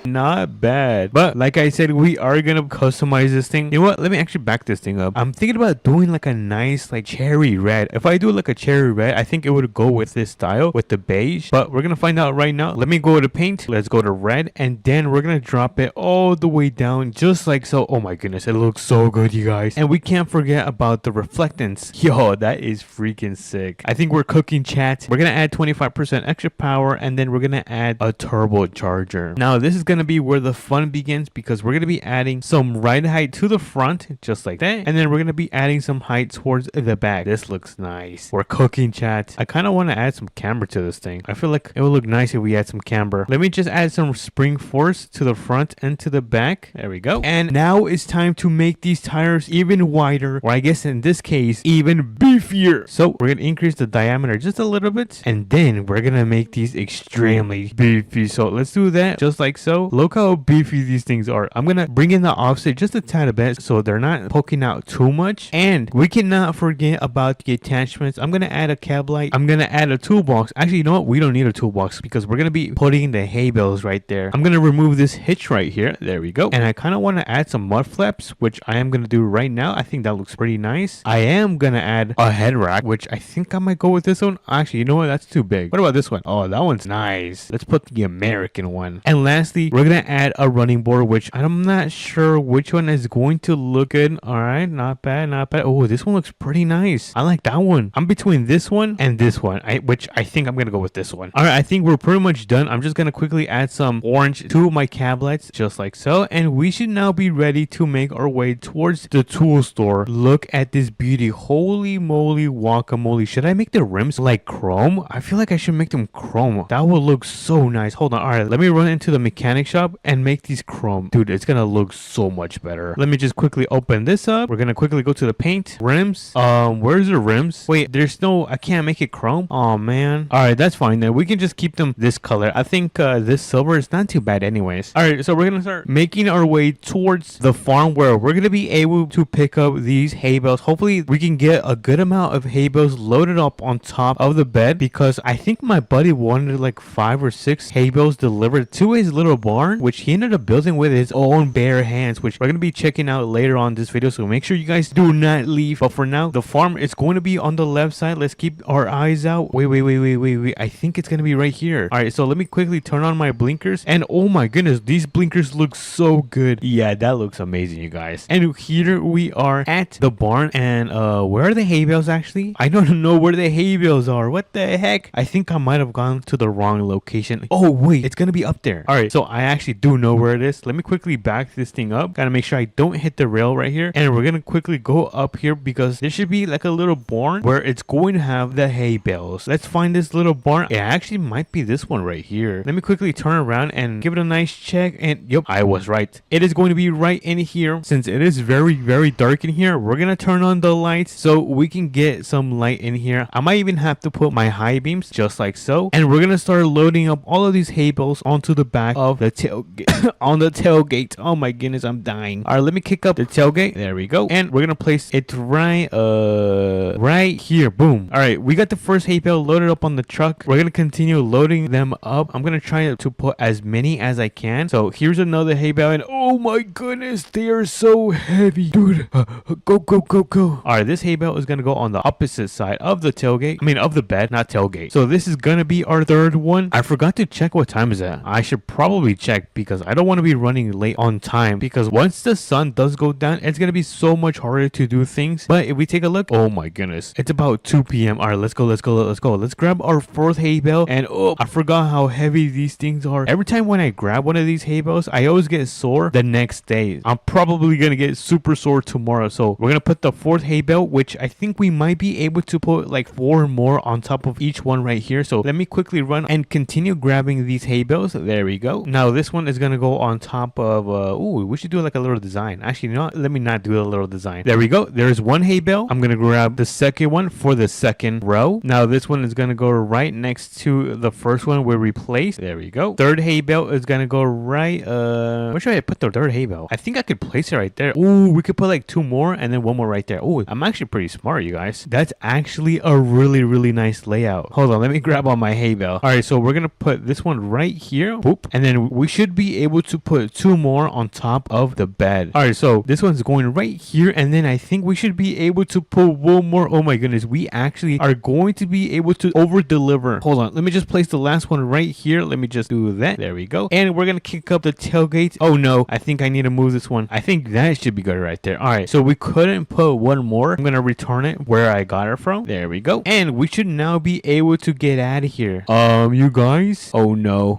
Not bad, but like I said, we are gonna customize this thing. You know what, let me actually back this thing up. I'm thinking about doing like a nice like cherry red. If I do like a cherry red, I think it would go with this style with the beige, but we're gonna find out right now. Let me go to paint. Let's go to red, and then we're gonna drop it all the way down just like so. Oh my goodness, it looks so good, you guys. And we can't forget about the reflectance. Yo, that is freaking sick. I think we're cooking, chat. We're gonna add 25% extra power, and then we're gonna add a turbocharger. Now this is gonna be where the fun begins because we're gonna be adding some ride height to the front just like that, and then we're gonna be adding some height towards the back. This looks nice. We're cooking, chat. I kind of want to add some camber to this thing. I feel like it would look nice if we add some camber. Let me just add some spring force to the front and to the back. There we go. And now it's time to make these tires even wider, or I guess in this case even beefier. So we're gonna increase the diameter just a little bit, and then we're gonna make these extremely beefy. So let's do that just like so. so. Look how beefy these things are. I'm gonna bring in the offset just a tad bit so they're not poking out too much. And we cannot forget about the attachments. I'm gonna add a cab light. I'm gonna add a toolbox. Actually, you know what? We don't need a toolbox because we're gonna be putting the hay bales right there. I'm gonna remove this hitch right here. There we go. And I kind of want to add some mud flaps, which I am gonna do right now. I think that looks pretty nice. I am gonna add a head rack, which I think I might go with this one. Actually, you know what? That's too big. What about this one? Oh, that one's nice. Let's put the American one. And lastly, we're gonna add a running board, which I'm not sure which one is going to look good. All right, not bad, not bad. Oh, this one looks pretty nice. I like that one. I'm between this one and this one, which I think I'm gonna go with this one. All right, I think we're pretty much done. I'm just gonna quickly add some orange to my cab lights, just like so. And we should now be ready to make our way towards the tool store. Look at this beauty. Holy moly guacamole. Should I make the rims like chrome? I feel like I should make them chrome. That would look so nice. Hold on. All right, let me run into the mechanic shop and make these chrome. Dude, it's gonna look so much better. Let me just quickly open this up. We're gonna quickly go to the paint. Rims. Where's the rims? Wait, there's no, I can't make it chrome. Oh man. All right, that's fine then. We can just keep them this color. I think this silver is not too bad anyways. All right, so we're gonna start making our way towards the farm where we're gonna be able to pick up these hay bales. Hopefully we can get a good amount of hay bales loaded up on top of the bed, because I think my buddy wanted like 5 or 6 hay bales delivered to his little barn, which he ended up building with his own bare hands, which we're gonna be checking out later on this video. So make sure you guys do not leave. But for now, the farm is going to be on the left side. Let's keep our eyes out. Wait. I think it's gonna be right here. All right, so let me quickly turn on my blinkers. And oh my goodness, these blinkers look so good. Yeah, that looks amazing, you guys. And here we are at the barn. And where are the hay bales actually? I don't know where the hay bales are. What the heck? I think I might have gone to the wrong location. Oh wait, it's gonna be up there. All right, so I actually do know where it is. Let me quickly back this thing up. Gotta make sure I don't hit the rail right here. And we're gonna quickly go up here because there should be like a little barn where it's going to have the hay bales. Let's find this little barn. It actually might be this one right here. Let me quickly turn around and give it a nice check. And yep, I was right. It is going to be right in here. Since it is very dark in here, we're gonna turn on the lights so we can get some light in here. I might even have to put my high beams just like so. And we're gonna start loading up all of these hay bales onto the back of the tailgate. On the tailgate. Oh my goodness, I'm dying. All right, let me kick up the tailgate. There we go. And we're gonna place it right here. Boom. All right, we got the first hay bale loaded up on the truck. We're gonna continue loading them up. I'm gonna try to put as many as I can. So here's another hay bale, and oh my goodness, they are so heavy, dude. Go. All right, this hay bale is gonna go on the opposite side of the tailgate. I mean, of the bed, not tailgate. So this is gonna be our third one. I forgot to check what time is it. I should probably check because I don't want to be running late on time, because once the sun does go down, it's gonna be so much harder to do things. But if we take a look, oh my goodness, it's about 2 p.m. All right, let's go. Let's grab our fourth hay bale. And oh, I forgot how heavy these things are. Every time when I grab one of these hay bales, I always get sore the next day. I'm probably gonna get super sore tomorrow. So we're gonna put the fourth hay bale, which I think we might be able to put like 4 more on top of each one right here. So let me quickly run and continue grabbing these hay bales. There we go. Now this one is gonna go on top of ooh, we should do like a little design. Actually, you know what? Let me not do a little design. There we go. There's one hay bale. I'm gonna grab the second one for the second row. Now this one is gonna go right next to the first one we replaced. There we go. Third hay bale is gonna go right where should I put the third hay bale? I think I could place it right there. Ooh, we could put like 2 more and then 1 more right there. Ooh, I'm actually pretty smart, you guys. That's actually a really nice layout. Hold on, let me grab on my hay bale. All right, so we're gonna put this one right here. Boop. And then we should be able to put 2 more on top of the bed. All right, so this one's going right here, and then I think we should be able to put 1 more. Oh my goodness, we actually are going to be able to over deliver. Hold on, let me just place the last one right here. Let me just do that. There we go. And we're gonna kick up the tailgate. Oh no, I think I need to move this one. I think that should be good right there. All right, so we couldn't put 1 more. I'm gonna return it where I got it from. There we go. And we should now be able to get out of here. You guys? Oh no.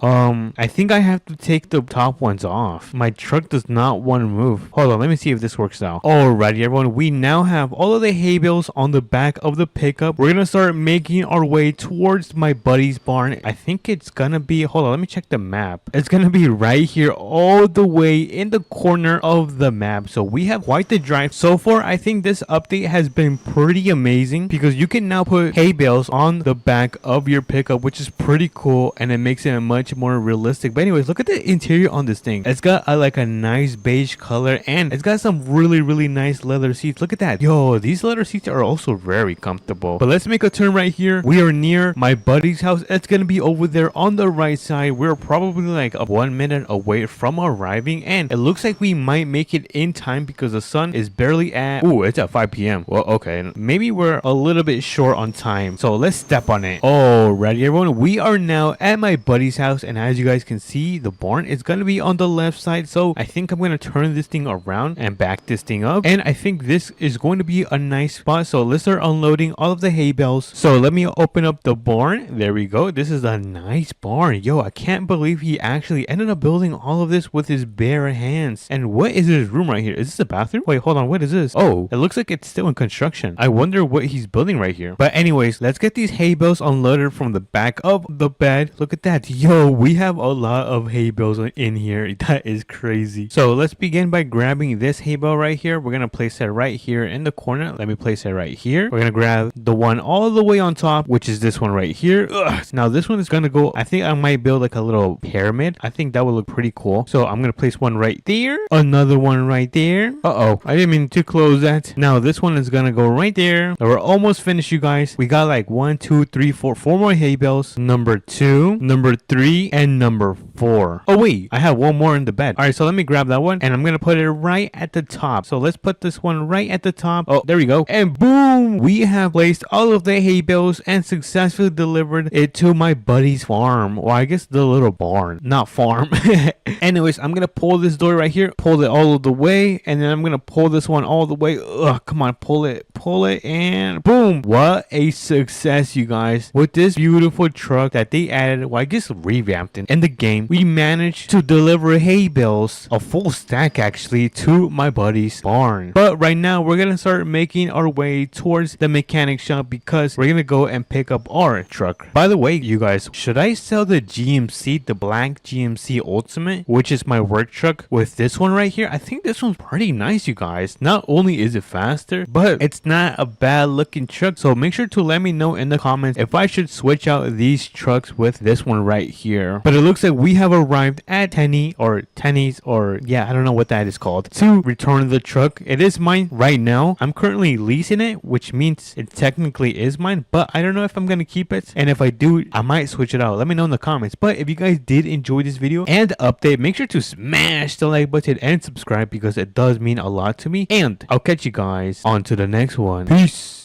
I think I have to take the top ones off. My truck does not want to move. Hold on, let me see if this works out. Alrighty, everyone. We now have all of the hay bales on the back of the pickup. We're gonna start making our way towards my buddy's barn. I think it's gonna be, hold on, let me check the map. It's gonna be right here, all the way in the corner of the map. So we have quite the drive. So far, I think this update has been pretty amazing because you can now put hay bales on the back of your pickup, which is pretty cool, and it makes it much more realistic. But anyways, look at the interior on this thing. It's got like a nice beige color, and it's got some really nice leather seats. Look at that. Yo, these leather seats are also very comfortable. But let's make a turn right here. We are near my buddy's house. It's gonna be over there on the right side. We're probably like 1 minute away from arriving, and it looks like we might make it in time because the sun is barely at, ooh, it's at 5 p.m. Well, okay, maybe we're a little bit short on time, so let's step on it. Alrighty, everyone, we are now at my buddy's house, and as you guys can see, the barn is gonna be on the left side. So I think I'm gonna turn this thing around and back this thing up, and I think this is going to be a nice spot. So let's start unloading all of the hay bales. So let me open up the barn. There we go. This is a nice barn. Yo, I can't believe he actually ended up building all of this with his bare hands. And what is this room right here? Is this a bathroom? Wait, hold on, what is this? Oh, it looks like it's still in construction. I wonder what he's building right here. But anyways, let's get these hay bales unloaded from the back of the bed. Look at that. Yo, we have a lot of hay bales in here. That is crazy. So let's begin by grabbing this hay bale right here. We're gonna place it right here in the corner. Let me place it right here. We're gonna grab the one all the way on top, which is this one right here. Ugh. Now this one is gonna go, I think I might build like a little pyramid. I think that would look pretty cool. So I'm gonna place one right there, another one right there. I didn't mean to close that. Now this one is gonna go right there. We're almost finished, you guys. We got like 1, 2, 3, 4 more hay bales. Number 2, number 3, and number 4. Oh wait, I have one more in the bed. All right, so let me grab that one, and I'm gonna put it right at the top. So let's put this one right at the top. Oh, there we go. And boom, we have placed all of the hay bales and successfully delivered it to my buddy's farm. Well, I guess the little barn, not farm. Anyways, I'm gonna pull this door right here, pull it all of the way, and then I'm gonna pull this one all the way. Ugh, come on, pull it, and boom. What a success, you guys. With this beautiful truck that they added, well, I guess revamped in the game, we managed to deliver hay bales, a full stack actually, to my buddy's barn. But right now, we're gonna start making our way towards the mechanic shop because we're gonna go and pick up our truck. By the way, you guys, should I sell the GMC, the black GMC Ultimate, which is my work truck, with this one right here? I think this one's pretty nice, you guys. Not only is it faster, but it's not a bad looking truck. So make sure to let me know in the comments if I should switch out these trucks with this one right here. But it looks like we have arrived at Tenny's, or yeah, I don't know what that is called, to return the truck. It is mine right now. I'm currently leasing it, which means it technically is mine, but I don't know if I'm gonna keep it, and if I do, I might switch it out. Let me know in the comments. But if you guys did enjoy this video and update, make sure to smash the like button and subscribe because it does mean a lot to me, and I'll catch you guys on to the next one. Peace.